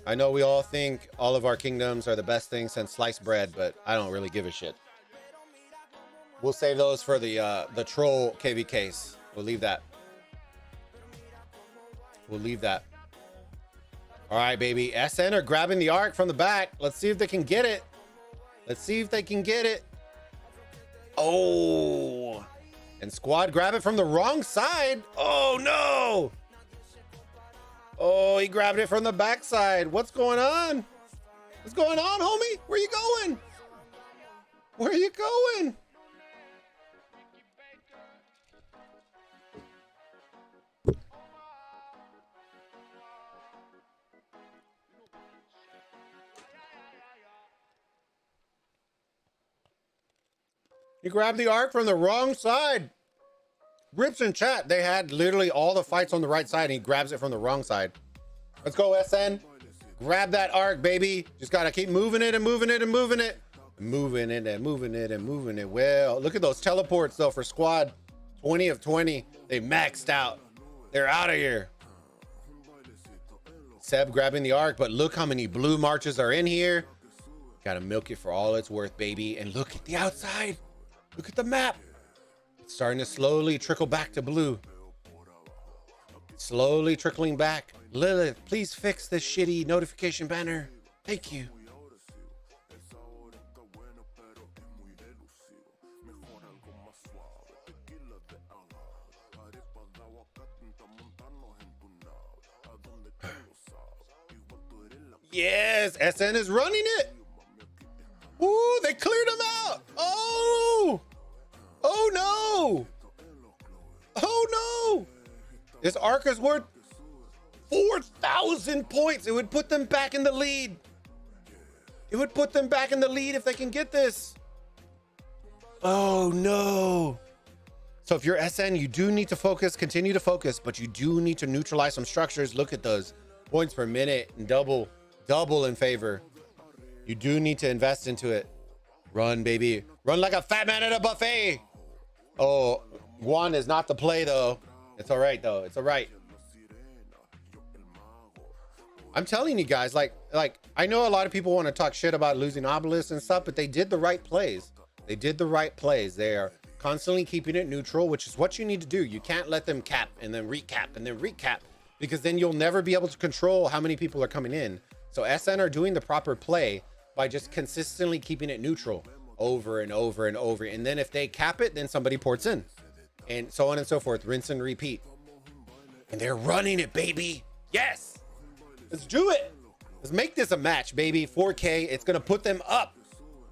I know we all think all of our kingdoms are the best thing since sliced bread, but I don't really give a shit. We'll save those for the troll KVKs. We'll leave that. We'll leave that. All right, baby. SN are grabbing the arc from the back. Let's see if they can get it. Let's see if they can get it. Oh. And Squad grab it from the wrong side. Oh, no. Oh, he grabbed it from the backside. What's going on? What's going on, homie? Where you going? Where are you going? He grabbed the arc from the wrong side. Rips in chat, they had literally all the fights on the right side and he grabs it from the wrong side. Let's go, SN. Grab that arc, baby. Just gotta keep moving it and moving it and moving it. Moving it and moving it and moving it. Well, look at those teleports though for Squad. 20 of 20. They maxed out. They're out of here. Seb grabbing the arc, but look how many blue marches are in here. Gotta milk it for all it's worth, baby. And look at the outside. Look at the map. It's starting to slowly trickle back to blue. Slowly trickling back. Lilith, please fix this shitty notification banner. Thank you. Yes, SN is running it. Ooh, they cleared him out. Oh. Oh no! Oh no! This arc is worth 4,000 points. It would put them back in the lead. It would put them back in the lead if they can get this. Oh no! So if you're SN, you do need to focus, continue to focus, but you do need to neutralize some structures. Look at those points per minute and double in favor. You do need to invest into it. Run, baby. Run like a fat man at a buffet. Oh, Guan is not the play though. It's all right though. It's all right. I'm telling you guys, like I know a lot of people want to talk shit about losing Obelisk and stuff, but they did the right plays. They did the right plays. They are constantly keeping it neutral, which is what you need to do. You can't let them cap and then recap and then recap, because then you'll never be able to control how many people are coming in. So SN are doing the proper play by just consistently keeping it neutral over and over and over. And then if they cap it, then somebody ports in. and so on and so forth. Rinse and repeat. And they're running it, baby. Yes. Let's do it. Let's make this a match, baby. 4K. It's going to put them up.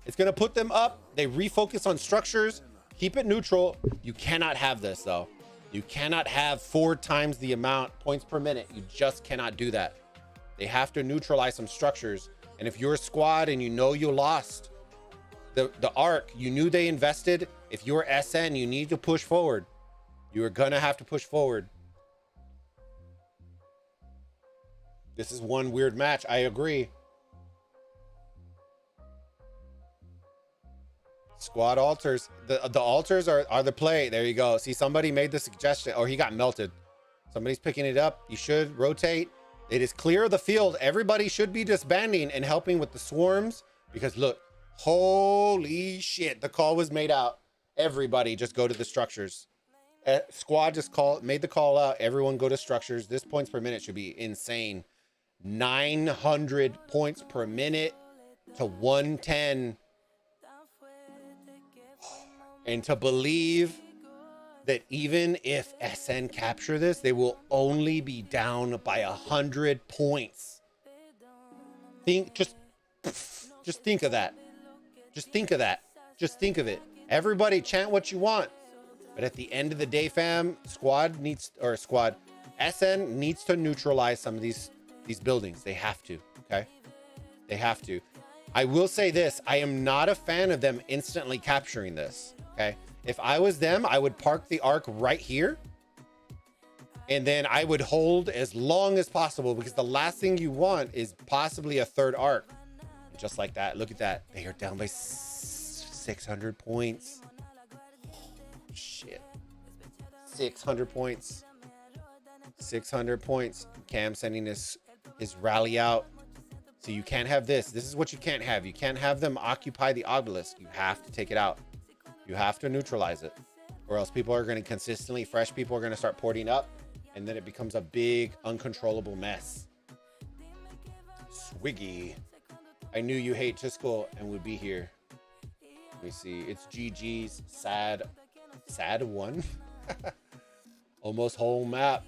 It's going to put them up. They refocus on structures. Keep it neutral. You cannot have this, though. You cannot have 4 times the amount points per minute. You just cannot do that. They have to neutralize some structures. And if you're a squad and you know you lost the arc, you knew they invested. If you're SN, you need to push forward. You are going to have to push forward. This is one weird match. I agree. Squad alters. The alters are the play. There you go. See, somebody made the suggestion, or he got melted. Somebody's picking it up. You should rotate. It is clear of the field. Everybody should be disbanding and helping with the swarms, because look, holy shit, the call was made out. Everybody just go to the structures. Squad just made the call out. Everyone go to structures. This points per minute should be insane. 900 points per minute to 110. And to believe that even if SN capture this, they will only be down by 100 points. Just think of that. Just think of that. Just think of it. Everybody chant what you want. But at the end of the day, fam, SN needs to neutralize some of these buildings. They have to, okay? They have to. I will say this. I am not a fan of them instantly capturing this, okay? If I was them, I would park the arc right here. And then I would hold as long as possible, because the last thing you want is possibly a third arc. Just like that. Look at that. They are down by 600 points. Oh, shit. 600 points. 600 points. Cam sending his rally out. So you can't have this. This is what you can't have. You can't have them occupy the obelisk. You have to take it out. You have to neutralize it. Or else people are going to consistently, fresh people are going to start porting up. And then it becomes a big, uncontrollable mess. Swiggy. I knew you hate Tiskel and would be here. Let me see. It's GG's sad one. Almost whole map.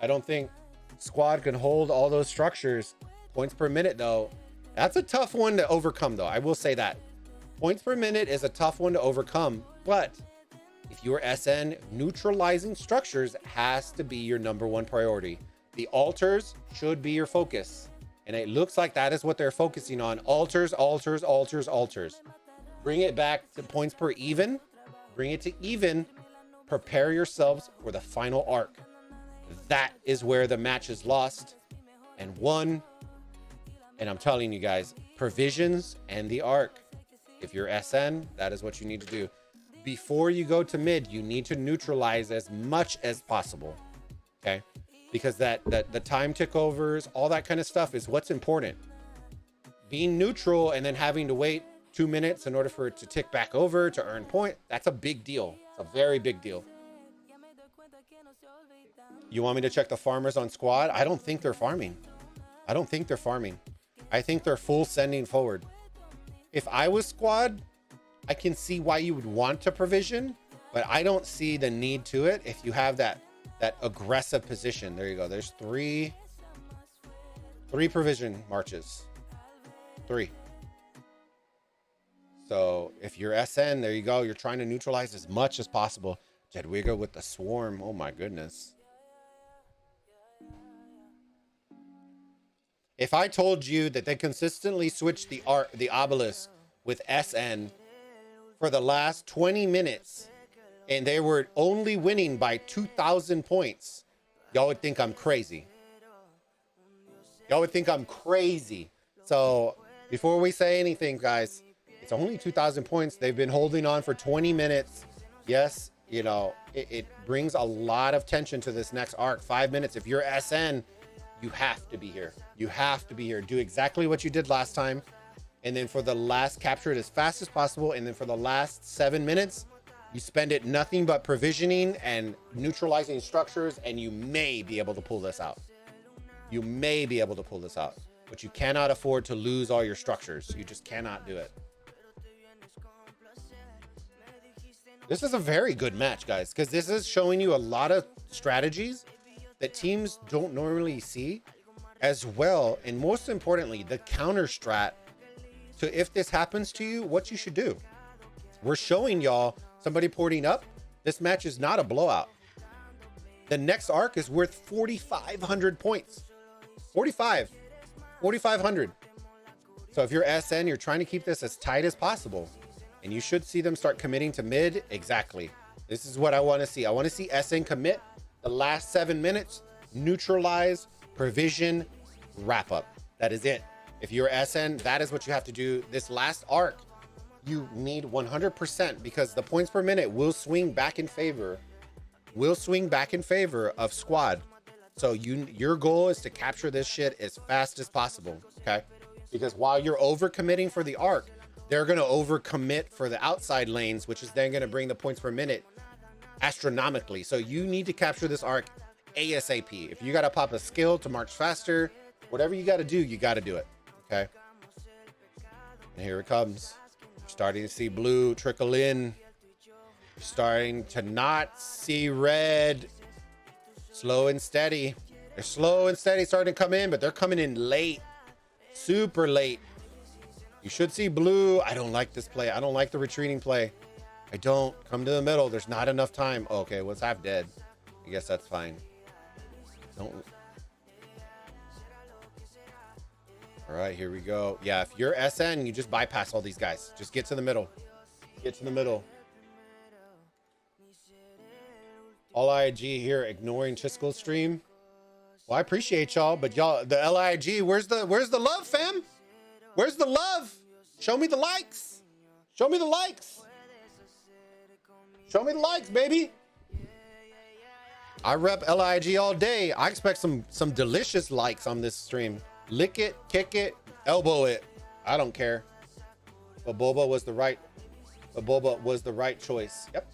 I don't think squad can hold all those structures. Points per minute, though. That's a tough one to overcome, though. I will say that. Points per minute is a tough one to overcome. But if you're SN, neutralizing structures has to be your #1 priority. The altars should be your focus. And it looks like that is what they're focusing on. Altars, altars, altars, altars. Bring it back to points per even. Bring it to even. Prepare yourselves for the final arc. That is where the match is lost and won. And I'm telling you guys, provisions and the arc. If you're SN, that is what you need to do. Before you go to mid, you need to neutralize as much as possible. Okay? Because the time tick overs, all that kind of stuff is what's important. Being neutral and then having to wait 2 minutes in order for it to tick back over to earn point, that's a big deal. It's a very big deal. You want me to check the farmers on squad? I don't think they're farming. I don't think they're farming. I think they're full sending forward. If I was squad, I can see why you would want to provision, but I don't see the need to it if you have that aggressive position. There you go. There's three provision marches. 3. So if you're SN, there you go. You're trying to neutralize as much as possible. Jedwiga with the swarm. Oh my goodness. If I told you that they consistently switched the obelisk with SN for the last 20 minutes and they were only winning by 2,000 points, y'all would think I'm crazy. Y'all would think I'm crazy. So before we say anything, guys, it's only 2,000 points. They've been holding on for 20 minutes. Yes, you know, it brings a lot of tension to this next arc. 5 minutes. If you're SN, you have to be here. You have to be here. Do exactly what you did last time. And then for the last, capture it as fast as possible. And then for the last 7 minutes, you spend it nothing but provisioning and neutralizing structures, and you may be able to pull this out. You may be able to pull this out, but you cannot afford to lose all your structures. You just cannot do it. This is a very good match, guys, because this is showing you a lot of strategies that teams don't normally see, as well, and most importantly, the counter strat to if this happens to you, what you should do. We're showing y'all somebody porting up. This match is not a blowout. The next arc is worth 4,500 points. 4,500. So if you're SN, you're trying to keep this as tight as possible, and you should see them start committing to mid. Exactly. This is what I want to see. I want to see SN commit the last 7 minutes, neutralize, provision, wrap up. That is it. If you're SN, that is what you have to do. This last arc, you need 100%, because the points per minute will swing back in favor. Of squad. So your goal is to capture this shit as fast as possible, okay? Because while you're over committing for the arc, they're going to over commit for the outside lanes, which is then going to bring the points per minute astronomically. So you need to capture this arc ASAP. If you got to pop a skill to march faster, whatever you got to do, you got to do it, okay? And here it comes. You're starting to see blue trickle in. You're starting to not see red. Slow and steady. They're slow and steady starting to come in, but they're coming in late. Super late. You should see blue. I don't like this play. I don't like the retreating play. I don't. Come to the middle. There's not enough time. Okay, well, it's half dead. I guess that's fine. Don't. All right, here we go. Yeah, if you're SN, you just bypass all these guys. Just get to the middle. Get to the middle. All IG here, ignoring Chisco's stream. Well, I appreciate y'all, but y'all, the LIG, where's the love, fam? Where's the love? Show me the likes. Show me the likes. Show me the likes, baby. I rep LIG all day. I expect some delicious likes on this stream. Lick it, kick it, elbow it. I don't care. But Bulba was the right choice. Yep.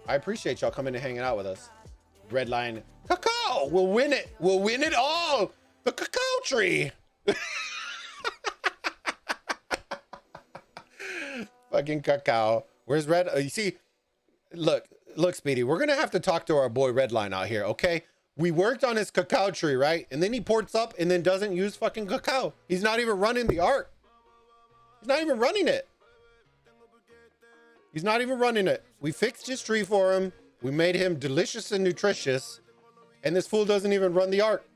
I appreciate y'all coming and hanging out with us. Red line, cacao. We'll win it. We'll win it all. The cacao tree. Fucking cacao. Where's red? You see, look, Speedy. We're gonna have to talk to our boy Redline out here, okay? We worked on his cacao tree, right? And then he ports up and then doesn't use fucking cacao. He's not even running the arc. He's not even running it. He's not even running it. We fixed his tree for him. We made him delicious and nutritious. And this fool doesn't even run the arc.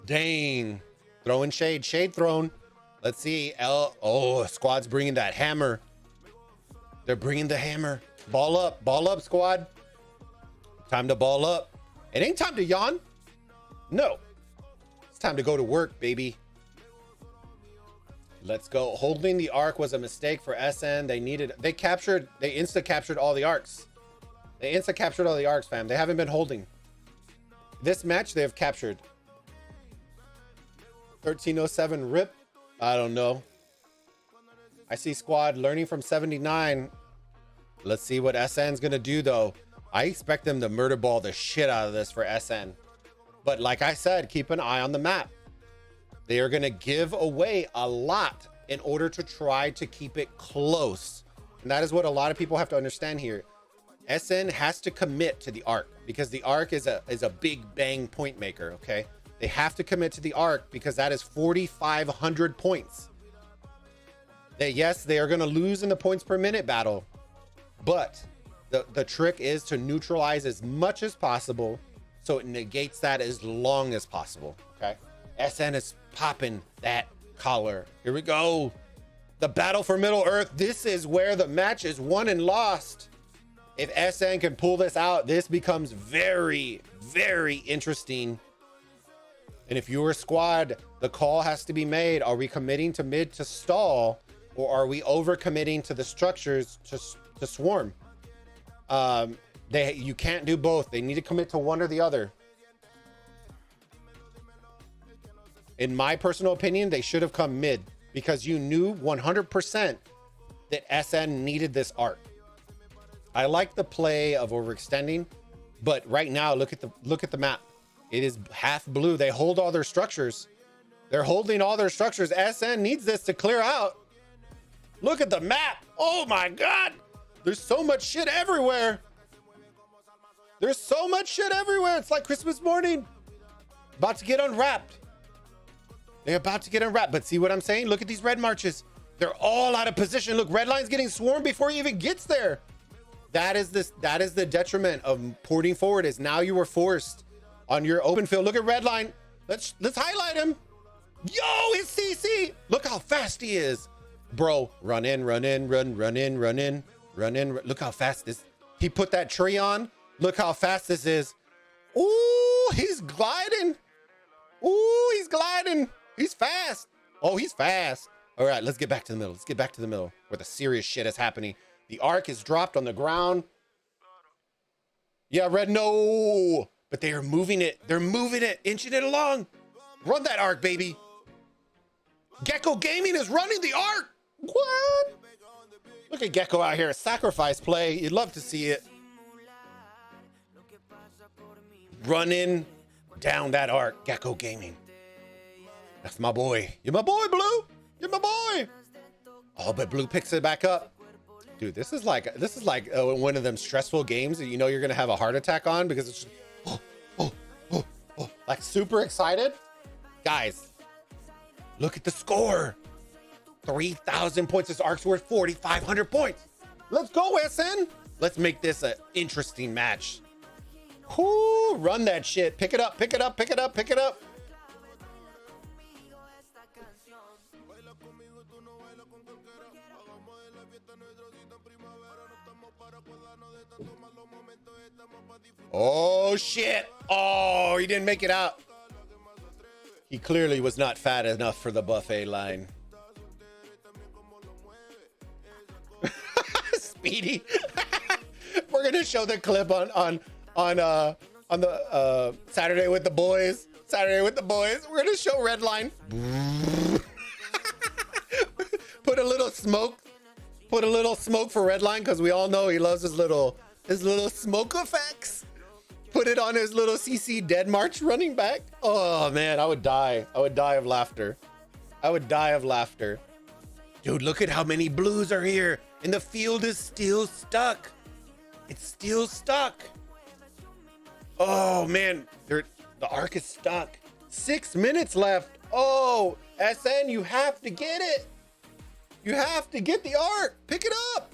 Dang. Throwing shade. Shade thrown. Let's see. Oh, squad's bringing that hammer. They're bringing the hammer. Ball up. Ball up, squad. Time to ball up. It ain't time to yawn. No. It's time to go to work, baby. Let's go. Holding the arc was a mistake for SN. They insta captured all the arcs. They insta captured all the arcs, fam. They haven't been holding. This match they have captured. 1307 rip. I don't know. I see squad learning from 79. Let's see what SN's gonna do though. I expect them to murder ball the shit out of this for SN. But like I said, keep an eye on the map. They are going to give away a lot in order to try to keep it close. And that is what a lot of people have to understand here. SN has to commit to the arc because the arc is a big bang point maker, okay? They have to commit to the arc because that is 4,500 points. Yes, they are going to lose in the points per minute battle, but the trick is to neutralize as much as possible so it negates that as long as possible, okay? SN is popping that collar. Here we go. The battle for Middle Earth. This is where the match is won and lost. If SN can pull this out, this becomes very, very interesting. And if you're a squad, the call has to be made. Are we committing to mid to stall, or are we over committing to the structures to swarm? You can't do both. They need to commit to one or the other. In my personal opinion, they should have come mid because you knew 100% that SN needed this arc. I like the play of overextending, but right now, look at the map. It is half blue. They hold all their structures. They're holding all their structures. SN needs this to clear out. Look at the map. Oh my God. There's so much shit everywhere. There's so much shit everywhere. It's like Christmas morning. About to get unwrapped. They're about to get unwrapped. But see what I'm saying? Look at these red marches. They're all out of position. Look, red line's getting swarmed before he even gets there. That is the detriment of porting forward, is now you were forced on your open field. Look at red line. Let's highlight him. Yo, it's CC. Look how fast he is. Bro, run in, run in, run in, run in, run in. Look how fast this. He put that tree on. Look how fast this is. Ooh, he's gliding. Ooh, he's gliding. He's fast. Oh, he's fast. All right, let's get back to the middle. Let's get back to the middle where the serious shit is happening. The arc is dropped on the ground. Yeah, red, no. But they are moving it. They're moving it, inching it along. Run that arc, baby. Gecko Gaming is running the arc. What? Look at Gecko out here. Sacrifice play. You'd love to see it. Running down that arc, Gecko Gaming. That's my boy. You're my boy, Blue. You're my boy. Oh, but Blue picks it back up. Dude, this is like one of them stressful games that you know you're gonna have a heart attack on because it's just, like super excited. Guys, look at the score. 3,000 points. This arc's worth 4,500 points. Let's go, SN. Let's make this an interesting match. Whoo, run that shit. Pick it up, pick it up, pick it up, pick it up. Oh shit. Oh, he didn't make it out. He clearly was not fat enough for the buffet line. Speedy. We're gonna show the clip on the Saturday with the boys. Saturday with the boys. We're gonna show Redline. Put a little smoke. Put a little smoke for Redline because we all know he loves his little smoke effects. Put it on his little CC Dead March running back. Oh man, I would die. I would die of laughter. I would die of laughter. Dude, look at how many blues are here. And the field is still stuck. It's still stuck. Oh man, the arc is stuck. 6 minutes left. Oh, SN, you have to get it. You have to get the arc. Pick it up.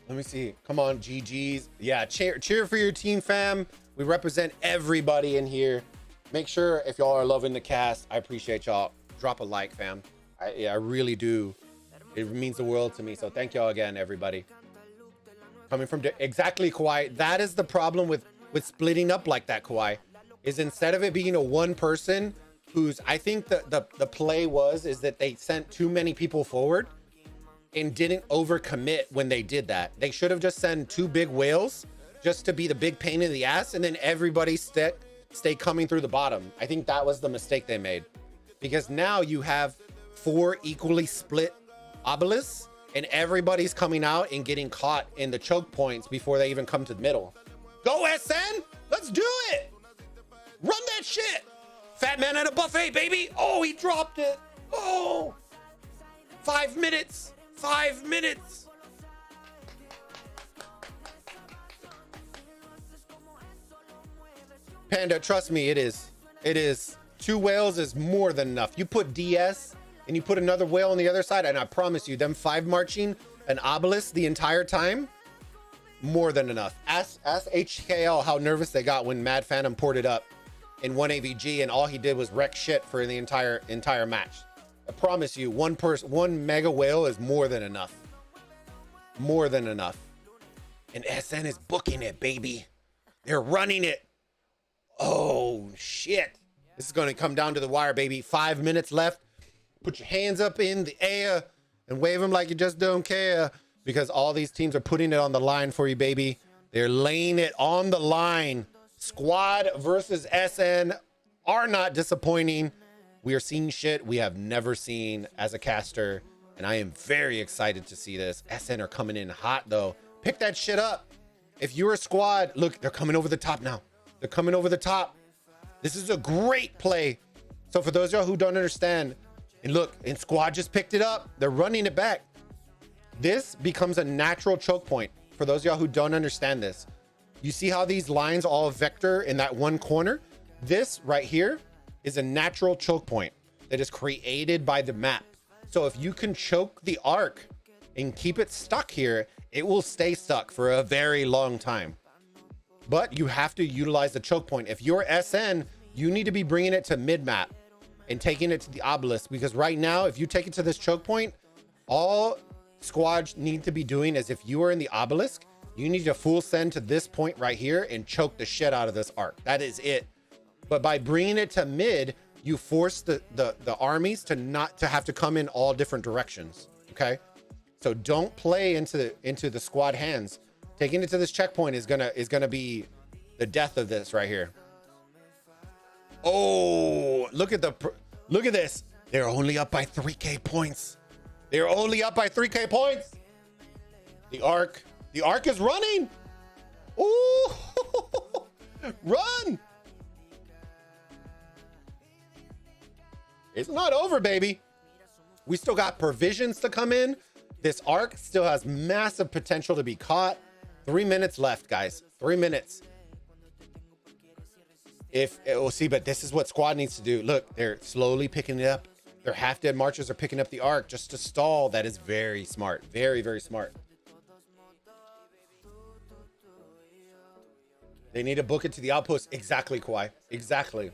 Let me see. Come on, GG's. Yeah, cheer for your team, fam. We represent everybody in here. Make sure if y'all are loving the cast, I appreciate y'all. Drop a like, fam. I really do. It means the world to me. So thank y'all again, everybody. Coming from exactly, Kawhi. That is the problem with splitting up like that, Kawhi. Is instead of it being a one person who's, I think the play is that they sent too many people forward and didn't overcommit when they did that. They should have just sent 2 big whales just to be the big pain in the ass, and then everybody stay coming through the bottom. I think that was the mistake they made, because now you have 4 equally split obelisks and everybody's coming out and getting caught in the choke points before they even come to the middle. Go SN, let's do it. Run that shit. Fat man at a buffet, baby. Oh, he dropped it. Oh, 5 minutes. 5 minutes. Panda, trust me, it is. 2 whales is more than enough. You put DS and you put another whale on the other side, and I promise you, them 5 marching an obelisk the entire time, more than enough. Ask HKL how nervous they got when Mad Phantom ported up in 1 AVG, and all he did was wreck shit for the entire match. I promise you, one mega whale is more than enough. More than enough. And SN is booking it, baby. They're running it. Oh, shit. This is going to come down to the wire, baby. 5 minutes left. Put your hands up in the air and wave them like you just don't care, because all these teams are putting it on the line for you, baby. They're laying it on the line. Squad versus SN are not disappointing. We are seeing shit we have never seen as a caster, and I am very excited to see this. SN are coming in hot, though. Pick that shit up. If you're a squad, look, they're coming over the top now. They're coming over the top. This is a great play. So for those of y'all who don't understand, And look, and squad just picked it up. They're running it back. This becomes a natural choke point. For those of y'all who don't understand this, you see how these lines all vector in that one corner? This right here is a natural choke point that is created by the map. So if you can choke the arc and keep it stuck here, it will stay stuck for a very long time. But you have to utilize the choke point. If you're SN, you need to be bringing it to mid map and taking it to the obelisk, because right now, if you take it to this choke point, all squads need to be doing is, if you are in the obelisk, you need to full send to this point right here and choke the shit out of this arc. That is it. But by bringing it to mid, you force the armies to not to have to come in all different directions. Okay, so don't play into the squad hands. Taking it to this checkpoint is gonna be the death of this right here. Oh, look at this. They're only up by 3K points. They're only up by 3K points. The arc is running. Ooh, run. It's not over, baby. We still got provisions to come in. This arc still has massive potential to be caught. 3 minutes left, guys. 3 minutes. We'll see, but this is what squad needs to do. Look, they're slowly picking it up. Their half-dead marchers are picking up the arc just to stall. That is very smart. Very, very smart. They need to book it to the outpost. Exactly, Kawhi. Exactly.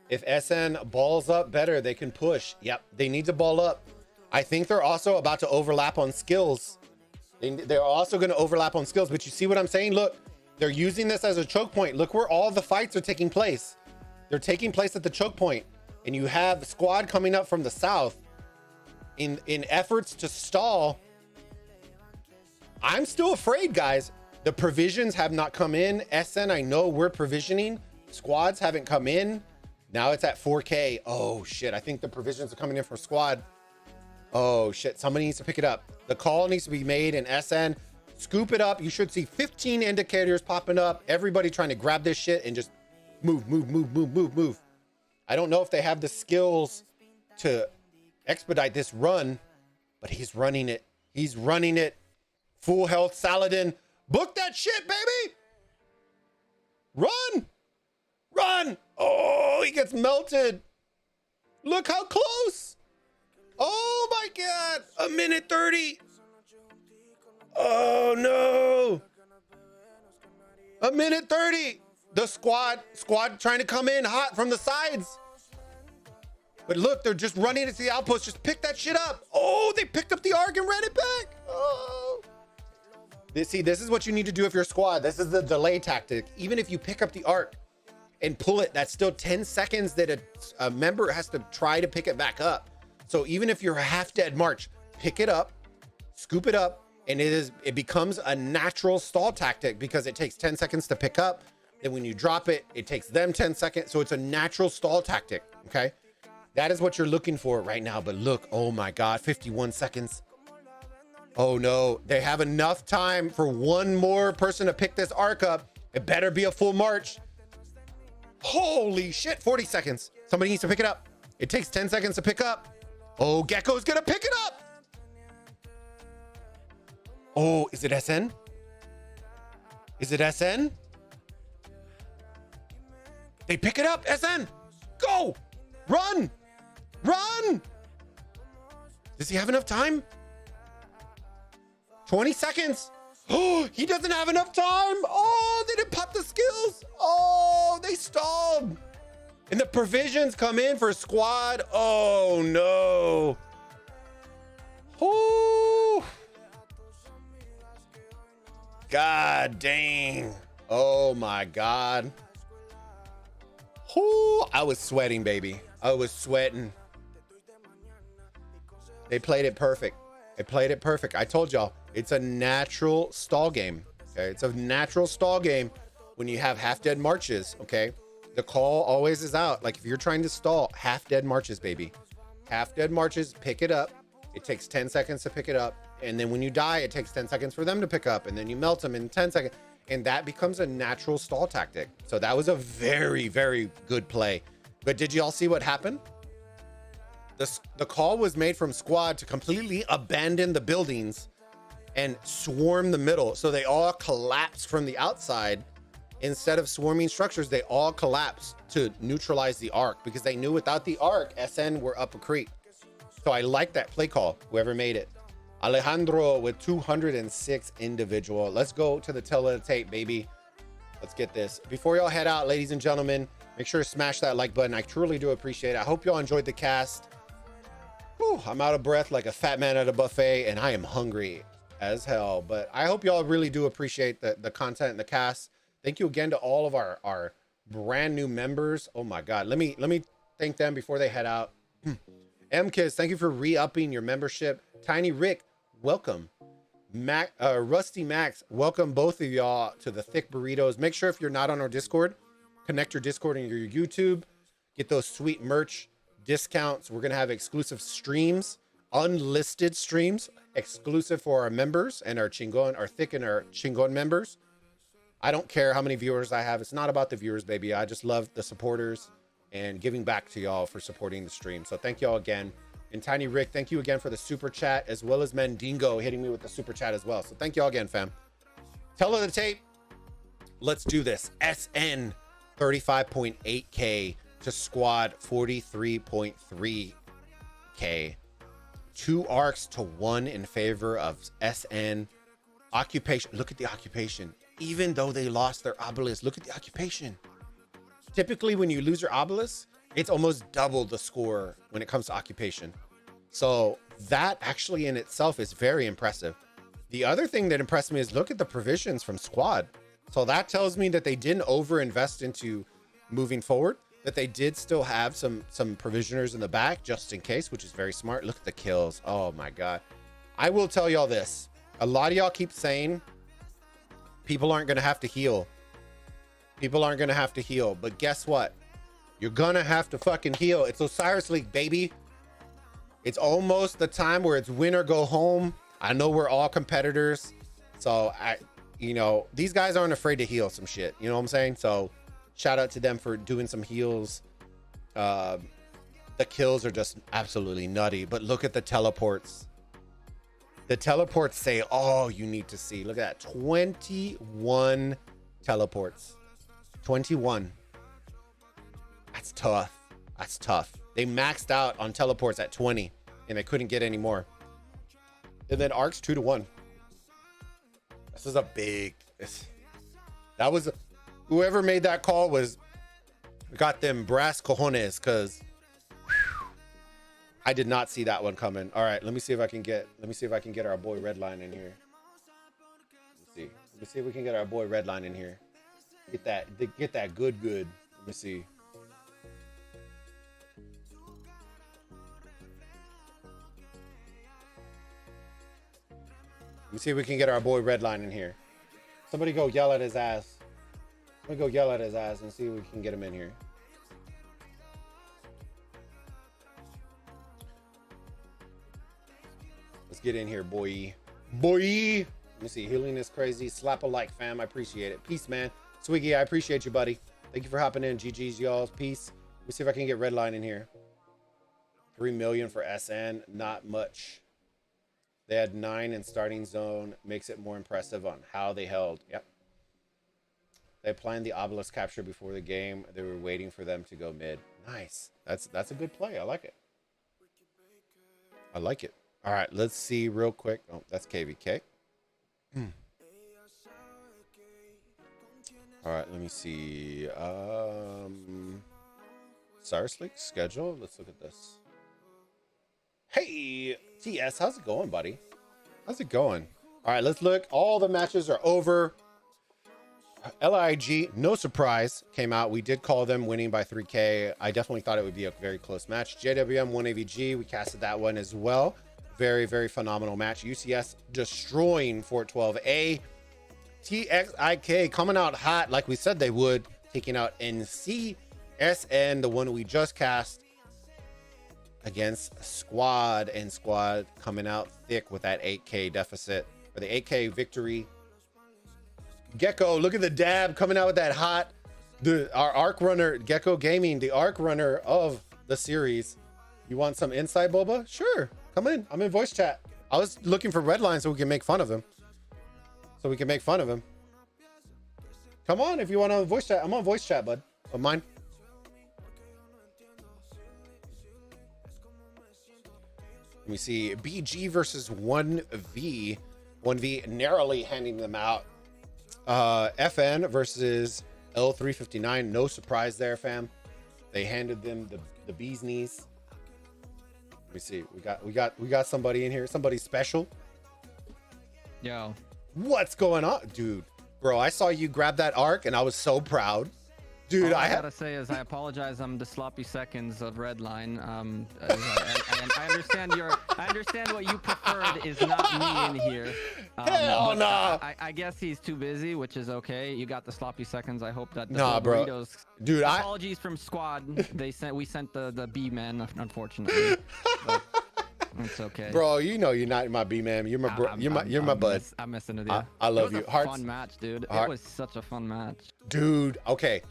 If SN balls up better, they can push. Yep, they need to ball up. I think they're also about to overlap on skills. They're also going to overlap on skills, but you see what I'm saying? Look, they're using this as a choke point. Look where all the fights are taking place. They're taking place at the choke point, and you have the squad coming up from the south in efforts to stall. I'm still afraid, guys. The provisions have not come in. SN, I know we're provisioning. Squads haven't come in. Now it's at 4K. Oh shit, I think the provisions are coming in for squad. Oh shit, somebody needs to pick it up. The call needs to be made in SN. Scoop it up. You should see 15 indicators popping up. Everybody trying to grab this shit and just move. I don't know if they have the skills to expedite this run, but he's running it. He's running it. Full health Saladin. Book that shit, baby. Run. Run. Oh, he gets melted. Look how close. Oh my God. 1:30. Oh no. 1:30. The squad trying to come in hot from the sides. But look, they're just running into the outpost. Just pick that shit up. Oh, they picked up the arc and ran it back. Oh. This is what you need to do if you're a squad. This is the delay tactic. Even if you pick up the arc and pull it, that's still 10 seconds that a member has to try to pick it back up. So even if you're a half dead march, pick it up, scoop it up, and it becomes a natural stall tactic because it takes 10 seconds to pick up. Then when you drop it, it takes them 10 seconds. So it's a natural stall tactic. Okay. That is what you're looking for right now. But look, oh my God, 51 seconds. Oh no, they have enough time for one more person to pick this arc up. It better be a full march. Holy shit, 40 seconds. Somebody needs to pick it up. It takes 10 seconds to pick up. Oh, Gecko's gonna pick it up. Oh, is it SN? Is it SN? They pick it up, SN. Go, run, run. Does he have enough time? 20 seconds. Oh, he doesn't have enough time. Oh, they didn't pop the skills. Oh, they stalled. And the provisions come in for squad. Oh no. Oh. God dang. Oh my God. Oh, I was sweating, baby. I was sweating. They played it perfect. They played it perfect. I told y'all, it's a natural stall game. Okay, it's a natural stall game when you have half dead marches. Okay, the call always is out. Like if you're trying to stall, half dead marches, baby. Half dead marches, pick it up. It takes 10 seconds to pick it up. And then when you die, it takes 10 seconds for them to pick up. And then you melt them in 10 seconds. And that becomes a natural stall tactic. So that was a very, very good play. But did you all see what happened? The call was made from squad to completely abandon the buildings and swarm the middle. So they all collapsed from the outside. Instead of swarming structures, they all collapsed to neutralize the arc because they knew without the arc, SN were up a creek. So I like that play call, whoever made it. Alejandro with 206 individual. Let's go to the tail of the tape, baby. Let's get this. Before y'all head out, ladies and gentlemen, make sure to smash that like button. I truly do appreciate it. I hope y'all enjoyed the cast. Whew, I'm out of breath like a fat man at a buffet, and I am hungry as hell. But I hope y'all really do appreciate the content and the cast. Thank you again to all of our brand new members. Oh my God. Let me thank them before they head out. MKiz, thank you for re-upping your membership. Tiny Rick, welcome. Rusty Max, welcome both of y'all to the Thick Burritos. Make sure if you're not on our Discord, connect your Discord and your YouTube. Get those sweet merch discounts. We're gonna have exclusive streams, unlisted streams, exclusive for our members and our Chingon, our Thick and our Chingon members. I don't care how many viewers I have. It's not about the viewers, baby. I just love the supporters and giving back to y'all for supporting the stream. So thank y'all again. And Tiny Rick, thank you again for the super chat, as well as Mendingo hitting me with the super chat as well. So thank y'all again, fam. Tell of the tape. Let's do this. SN 35.8K to squad 43.3K. 2 arcs to 1 in favor of SN. Occupation. Look at the occupation. Even though they lost their obelisk, look at the occupation. Typically, when you lose your obelisk, it's almost double the score when it comes to occupation. So that actually in itself is very impressive. The other thing that impressed me is look at the provisions from squad. So that tells me that they didn't overinvest into moving forward, that they did still have some provisioners in the back just in case, which is very smart. Look at the kills. Oh my God. I will tell y'all this. A lot of y'all keep saying people aren't going to have to heal. People aren't going to have to heal. But guess what? You're going to have to fucking heal. It's Osiris League, baby. It's almost the time where it's win or go home. I know we're all competitors. So, these guys aren't afraid to heal some shit. You know what I'm saying? So, shout out to them for doing some heals. The kills are just absolutely nutty. But look at the teleports. The teleports say all you need to see. Look at that. 21 teleports. 21. That's tough. That's tough. They maxed out on teleports at 20 and they couldn't get any more. And then arcs 2 to 1. This is a big. That was whoever made that call got them brass cojones, because I did not see that one coming. All right, let me see if I can get our boy Redline in here. Let me see if we can get our boy Redline in here. Get that good. Let me see. Let me see if we can get our boy Redline in here. Somebody go yell at his ass. Somebody go yell at his ass and see if we can get him in here. Let's get in here, boy. Boy. Let me see. Healing is crazy. Slap a like, fam. I appreciate it. Peace, man. Swiggy, I appreciate you, buddy. Thank you for hopping in. GG's, y'all. Peace. Let me see if I can get Redline in here. 3 million for SN. Not much. They had 9 in starting zone. Makes it more impressive on how they held. Yep. They planned the obelisk capture before the game. They were waiting for them to go mid. Nice. That's a good play. I like it. I like it. All right, let's see real quick. Oh, that's KVK. All right, let me see. Cyrus League schedule. Let's look at this. Hey, TS, how's it going, buddy? How's it going? All right, let's look. All the matches are over. LIG, no surprise, came out. We did call them winning by 3K. I definitely thought it would be a very close match. JWM 1AVG, we casted that one as well. Very, very phenomenal match. UCS destroying Fort 12A. TXIK coming out hot like we said they would, taking out NCSN, the one we just cast, against Squad, and Squad coming out thick with that 8K deficit, or the 8K victory. Gecko, look at the dab coming out with that hot. Our Arc Runner, Gecko Gaming, the Arc Runner of the series, You want some insight, Bulba? Sure. Come in. I'm in voice chat. I was looking for red line so we can make fun of him. Come on if you want to voice chat. I'm on voice chat, bud. Of mine. Let me see. BG versus 1V. 1V narrowly handing them out. FN versus L359. No surprise there, fam. They handed them the bee's knees. Let me see. We got somebody in here. Somebody special. Yo. What's going on, dude? Bro, I saw you grab that arc and I was so proud. Dude, All I gotta say is I apologize. I'm the sloppy seconds of Redline. I understand what you preferred is not me in here. Hell no. I guess he's too busy, which is okay. You got the sloppy seconds. I hope that the bro. Bulbaritos, Dude, apologies from squad. We sent the B man, unfortunately. But it's okay. Bro, you know you're not my B man. You're my bro. You're my bud. I'm messing with you. I love you. It was a fun match, dude. It was such a fun match. Dude, okay.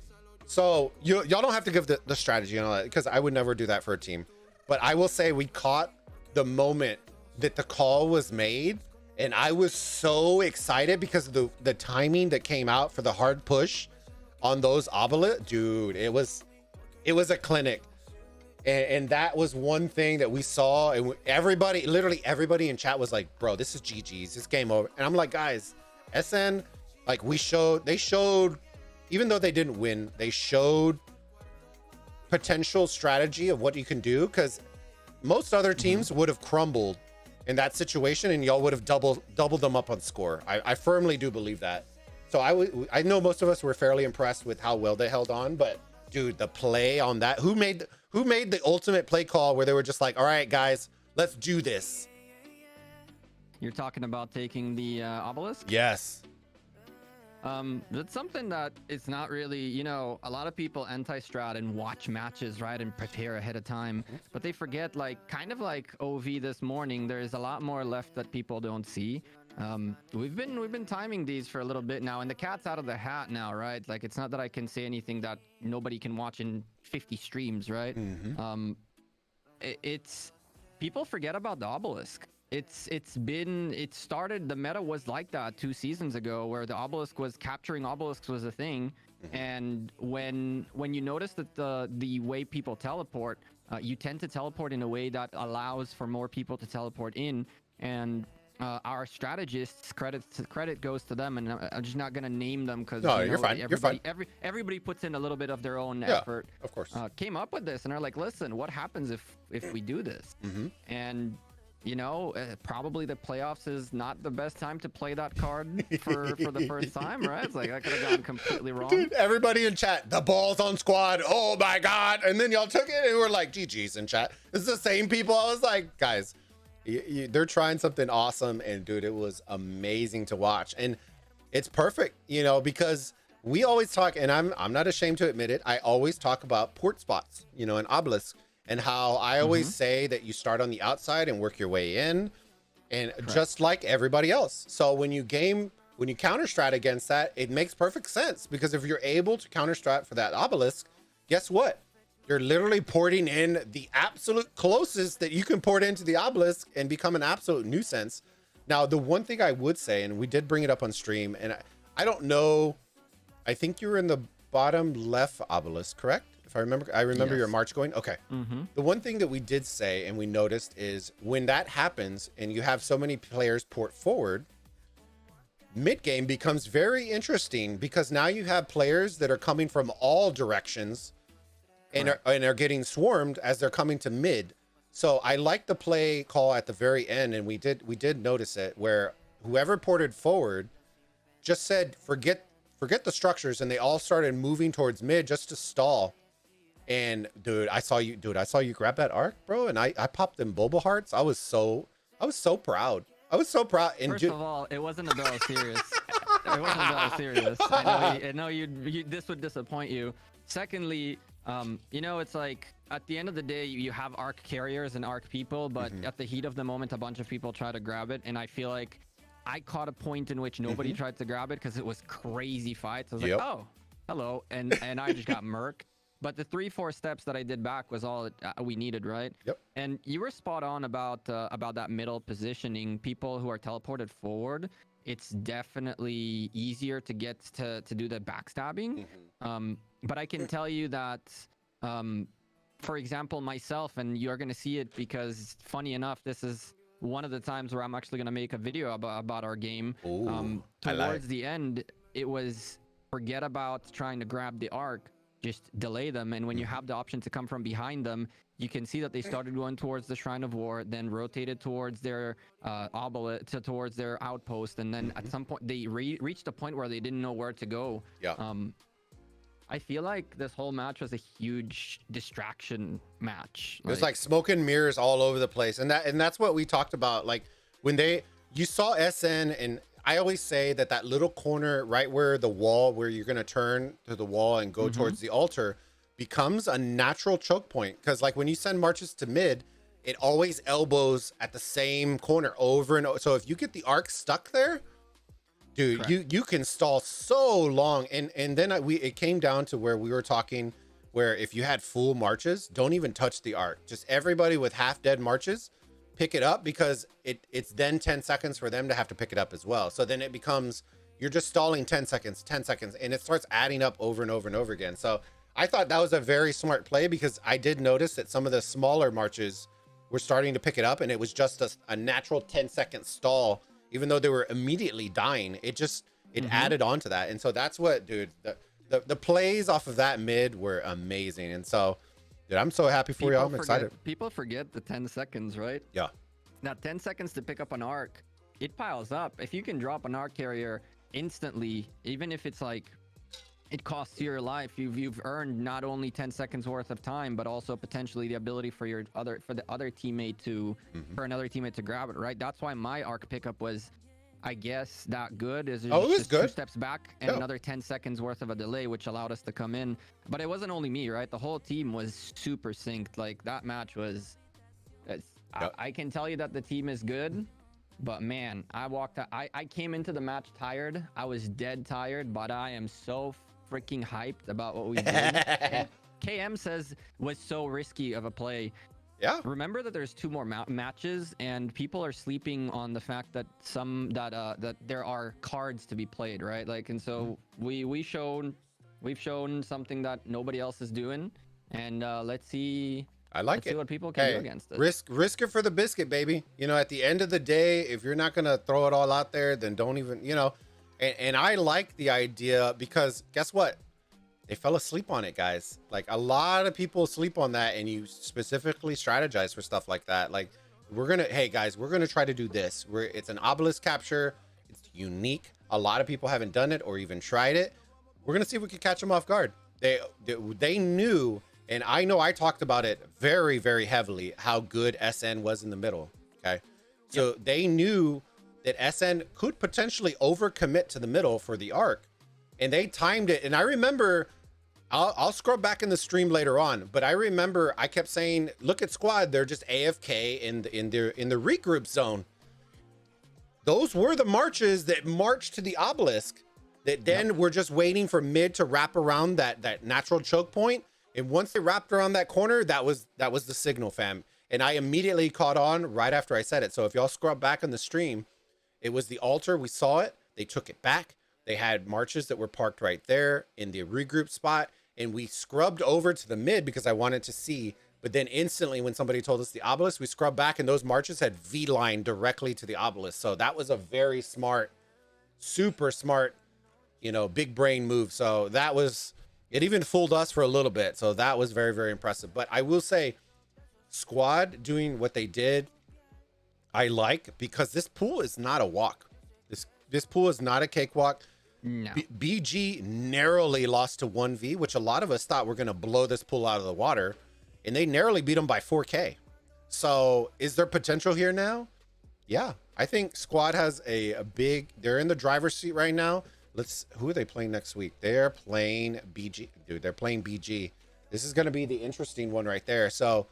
So y'all don't have to give the strategy and all that because I would never do that for a team. But I will say we caught the moment that the call was made, and I was so excited because of the timing that came out for the hard push on those obelisks. Dude, it was a clinic. And that was one thing that we saw, and everybody, literally everybody in chat was like, bro, this is GG's, this game over. And I'm like, guys, SN, like they showed, even though they didn't win, they showed potential strategy of what you can do, because most other teams would have crumbled in that situation and y'all would have doubled them up on score. I firmly do believe that. So I know most of us were fairly impressed with how well they held on, but dude, the play on that, who made the ultimate play call where they were just like, all right, guys, let's do this. You're talking about taking the obelisk? Yes. That's something that it's not really, you know, a lot of people anti-strat and watch matches, right, and prepare ahead of time, but they forget, like, kind of like OV this morning, there is a lot more left that people don't see. We've been timing these for a little bit now, and the cat's out of the hat now, right? Like, it's not that I can say anything that nobody can watch in 50 streams, right? It's people forget about the obelisk. It started, the meta was like that 2 seasons ago, where the obelisk was capturing obelisks was a thing. And when you notice that the way people teleport, you tend to teleport in a way that allows for more people to teleport in. And our strategists, credit goes to them, and I'm just not gonna name them because you're fine. You're fine. Everybody puts in a little bit of their own effort. Of course. Came up with this and are like, listen, what happens if we do this? And you know, probably the playoffs is not the best time to play that card for the first time, right? It's like, I could have gone completely wrong. Dude, everybody in chat, the ball's on squad. Oh my God. And then y'all took it and we're like, GG's in chat. It's the same people. I was like, guys, they're trying something awesome. And dude, it was amazing to watch. And it's perfect, you know, because we always talk, and I'm not ashamed to admit it. I always talk about port spots, you know, in obelisk. And how I always say that you start on the outside and work your way in, and just like everybody else. So when you counter strat against that, it makes perfect sense, because if you're able to counter strat for that obelisk, guess what? You're literally porting in the absolute closest that you can port into the obelisk and become an absolute nuisance. Now, the one thing I would say, and we did bring it up on stream, and I don't know, I think you were in the bottom left obelisk, correct? If I remember your march going. Okay. The one thing that we did say and we noticed is when that happens and you have so many players port forward, mid game becomes very interesting, because now you have players that are coming from all directions and are getting swarmed as they're coming to mid. So I like the play call at the very end, and we did notice it, where whoever ported forward just said forget the structures, and they all started moving towards mid just to stall. And dude, I saw you grab that arc, bro, and I popped them Bulba hearts. I was so proud. I was so proud. And first of all, it wasn't about serious. It wasn't about serious. I know you this would disappoint you. Secondly, you know, it's like at the end of the day, you have arc carriers and arc people, but at the heat of the moment, a bunch of people try to grab it, and I feel like I caught a point in which nobody tried to grab it because it was crazy fights. I was like, oh, hello, and I just got murked. But the 3-4 steps that I did back was all we needed, right? Yep. And you were spot on about that middle positioning. People who are teleported forward, it's definitely easier to get to do the backstabbing. But I can tell you that, for example, myself, and you're going to see it because, funny enough, this is one of the times where I'm actually going to make a video about our game. Ooh, towards the end, it was forget about trying to grab the arc, just delay them. And when you have the option to come from behind them, you can see that they started going towards the Shrine of War, then rotated towards their obelisk, towards their outpost, and then at some point they reached a point where they didn't know where to go. Yeah. I feel like this whole match was a huge distraction match. It was like smoke and mirrors all over the place, and that's what we talked about. Like when you saw SN, and I always say that little corner right where the wall, where you're gonna turn to the wall and go towards the altar, becomes a natural choke point. Because like when you send marches to mid, it always elbows at the same corner over and over. So if you get the arc stuck there, dude, you can stall so long. And then it came down to where we were talking, where if you had full marches, don't even touch the arc. Just everybody with half dead marches, pick it up, because it's then 10 seconds for them to have to pick it up as well. So then it becomes, you're just stalling 10 seconds, and it starts adding up over and over and over again. So I thought that was a very smart play, because I did notice that some of the smaller marches were starting to pick it up, and it was just a natural 10-second stall. Even though they were immediately dying, it added on to that. And so that's what, dude, the plays off of that mid were amazing. And so, dude, I'm so happy for y'all. I'm excited. People forget the 10 seconds, right? Yeah. Now, 10 seconds to pick up an arc, it piles up. If you can drop an arc carrier instantly, even if it's like, it costs you your life, you've earned not only 10 seconds worth of time, but also potentially the ability for the other teammate to for another teammate to grab it, right? That's why my arc pickup was, I guess, that good. It was just good. 2 steps back and another 10 seconds worth of a delay, which allowed us to come in. But it wasn't only me, right? The whole team was super synced. Like that match was, I can tell you that the team is good. But man, I came into the match tired. I was dead tired, but I am so freaking hyped about what we did. And KM says was so risky of a play. Yeah. Remember that there's 2 more matches, and people are sleeping on the fact that that there are cards to be played, right? Like, and so we've shown something that nobody else is doing, and let's see. Let's see what people can do against it. Risk it for the biscuit, baby. You know, at the end of the day, if you're not gonna throw it all out there, then don't even, you know. And I like the idea, because guess what? They fell asleep on it, guys. Like a lot of people sleep on that, and you specifically strategize for stuff like that. Like hey guys, we're gonna try to do this. It's an obelisk capture. It's unique. A lot of people haven't done it or even tried it. We're gonna see if we can catch them off guard. They knew, and I know I talked about it very, very heavily, how good SN was in the middle. Okay, so they knew that SN could potentially overcommit to the middle for the arc, and they timed it. And I remember, I'll scroll back in the stream later on, but I remember I kept saying, look at squad, they're just AFK in the regroup zone. Those were the marches that marched to the obelisk, that then were just waiting for mid to wrap around that natural choke point. And once they wrapped around that corner, that was the signal, fam. And I immediately caught on right after I said it. So if y'all scrub back on the stream, it was the altar. We saw it. They took it back. They had marches that were parked right there in the regroup spot. And we scrubbed over to the mid because I wanted to see. But then instantly when somebody told us the obelisk, we scrubbed back, and those marches had V-line directly to the obelisk. So that was a very smart, super smart, you know, big brain move. So that was, it even fooled us for a little bit. So that was very, very impressive. But I will say, squad doing what they did, I like, because this pool is not a walk. This pool is not a cakewalk. No. BG narrowly lost to 1v, which a lot of us thought were going to blow this pool out of the water, and they narrowly beat them by 4K. So is there potential here now? Yeah, I think squad has a big, they're in the driver's seat right now. Who are they playing next week? They're playing BG. Dude, they're playing BG. This is going to be the interesting one right there. So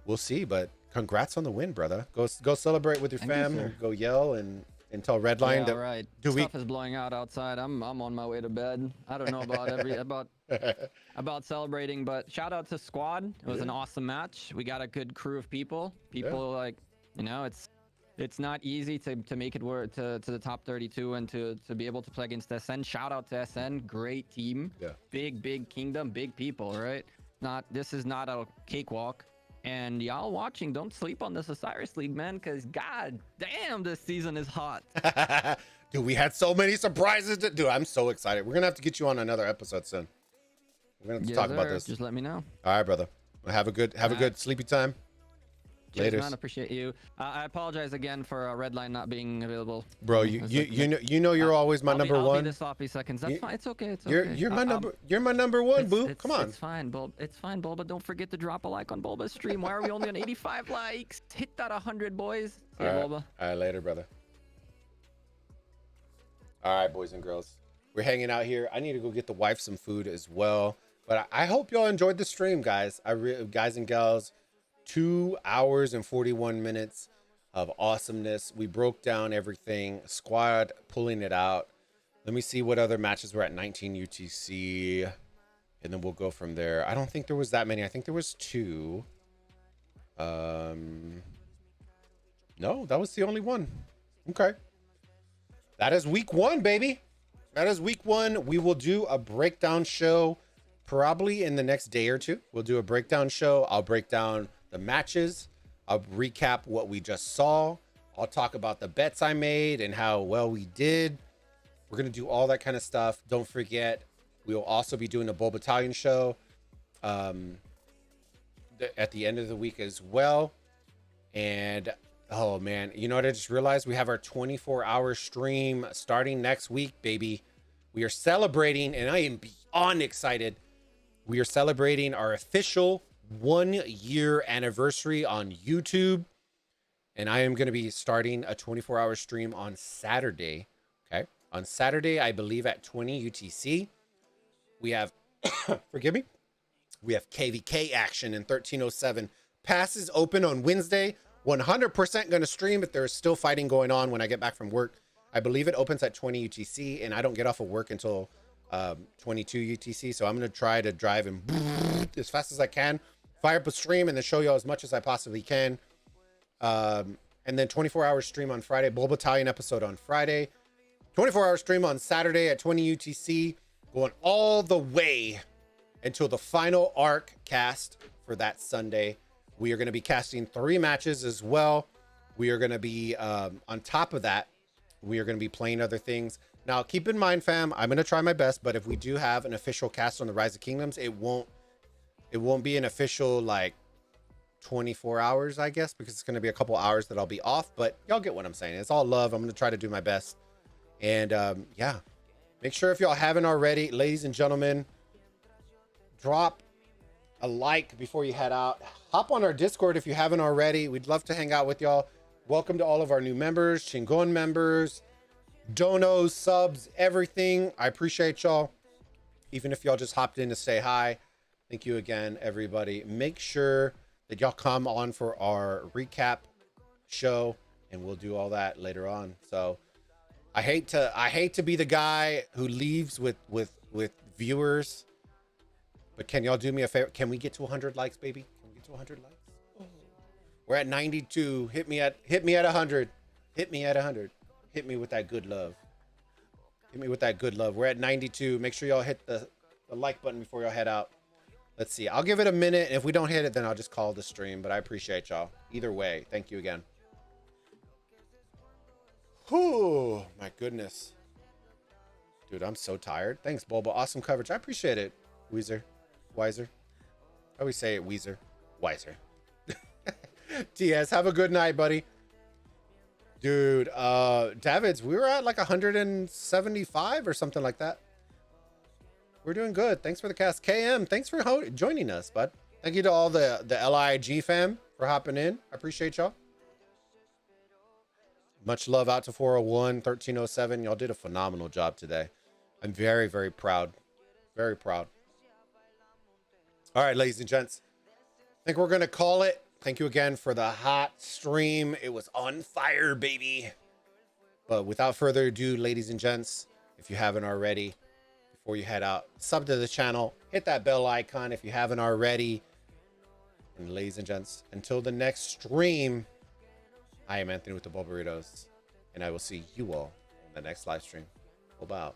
we'll see, but congrats on the win, brother. Go celebrate with your fam, and go yell and until Redline. Yeah, right. Do we? Stuff is blowing out outside. I'm on my way to bed. I don't know about about celebrating, but shout out to Squad. It was an awesome match. We got a good crew of people. People like, you know, it's not easy to make it work to the top 32 and to be able to play against SN. Shout out to SN, great team. Yeah. Big kingdom, big people, right? This is not a cakewalk. And y'all watching, don't sleep on this Osiris League, man, because god damn, this season is hot. Dude, we had so many surprises. Dude, I'm so excited. We're gonna have to get you on another episode soon. We're gonna have to talk about this. Just let me know. All right, brother. Have a good sleepy time. Later, man. Appreciate you. I apologize again for Redline not being available. Bro, you know you're always my number one. I'll be the sloppy seconds. That's fine. It's okay. It's okay. You're my number one, boo. Come on. It's fine, Bulba. Don't forget to drop a like on Bulba's stream. Why are we only on 85 likes? Hit that 100, boys. See you, Bulba. All right, later, brother. All right, boys and girls. We're hanging out here. I need to go get the wife some food as well. But I hope y'all enjoyed the stream, guys. Guys and gals. 2 hours and 41 minutes of awesomeness. We broke down everything. Squad pulling it out. Let me see what other matches were at 19 UTC. And then we'll go from there. I don't think there was that many. I think there was 2. No, that was the only one. Okay. That is week 1, baby. That is week 1. We will do a breakdown show probably in the next day or 2. We'll do a breakdown show. I'll break down the matches. I'll recap what we just saw. I'll talk about the bets I made and how well we did. We're going to do all that kind of stuff. Don't forget, we'll also be doing a Bull Battalion show at the end of the week as well. And oh man, you know what I just realized? We have our 24-hour stream starting next week, baby. We are celebrating, and I am beyond excited. We are celebrating our official 1-year anniversary on YouTube, and I am going to be starting a 24-hour stream on Saturday. Okay, on Saturday, I believe at 20 UTC. We have forgive me, we have KVK action in 1307. Passes open on Wednesday. 100% going to stream if there's still fighting going on when I get back from work. I believe it opens at 20 UTC, and I don't get off of work until 22 UTC, so I'm going to try to drive and as fast as I can, fire up a stream, and then show y'all as much as I possibly can. And then 24-hour stream on Friday, Bull Battalion episode on Friday, 24-hour stream on Saturday at 20 UTC, going all the way until the final arc cast for that Sunday. We are going to be casting 3 matches as well. We are going to be, on top of that, we are going to be playing other things. Now, keep in mind, fam, I'm going to try my best, but if we do have an official cast on the Rise of Kingdoms, it won't be an official, like, 24 hours, I guess, because it's going to be a couple hours that I'll be off, but y'all get what I'm saying. It's all love. I'm going to try to do my best. And, yeah, make sure if y'all haven't already, ladies and gentlemen, drop a like before you head out. Hop on our Discord if you haven't already. We'd love to hang out with y'all. Welcome to all of our new members, Chingon members, donos, subs, everything. I appreciate y'all. Even if y'all just hopped in to say hi. Thank you again, everybody. Make sure that y'all come on for our recap show, and we'll do all that later on. So I hate to be the guy who leaves with viewers, but can y'all do me a favor? Can we get to 100 likes, baby? Can we get to 100 likes? Oh. We're at 92. Hit me at 100. Hit me at 100. Hit me with that good love. Hit me with that good love. We're at 92. Make sure y'all hit the like button before y'all head out. Let's see. I'll give it a minute. If we don't hit it, then I'll just call the stream. But I appreciate y'all. Either way, thank you again. Whew, my goodness. Dude, I'm so tired. Thanks, Bulba. Awesome coverage. I appreciate it. Wiser. I always say it, Weezer. Wiser. TS, have a good night, buddy. Dude, Davids, we were at like 175 or something like that. We're doing good. Thanks for the cast. KM, thanks for joining us, bud. Thank you to all the LIG fam for hopping in. I appreciate y'all. Much love out to 401, 1307. Y'all did a phenomenal job today. I'm very, very proud. Very proud. All right, ladies and gents. I think we're going to call it. Thank you again for the hot stream. It was on fire, baby. But without further ado, ladies and gents, if you haven't already, before you head out, sub to the channel, hit that bell icon if you haven't already. And ladies and gents, until the next stream, I am Anthony with the Bulbaritos, and I will see you all on the next live stream. Bulba out.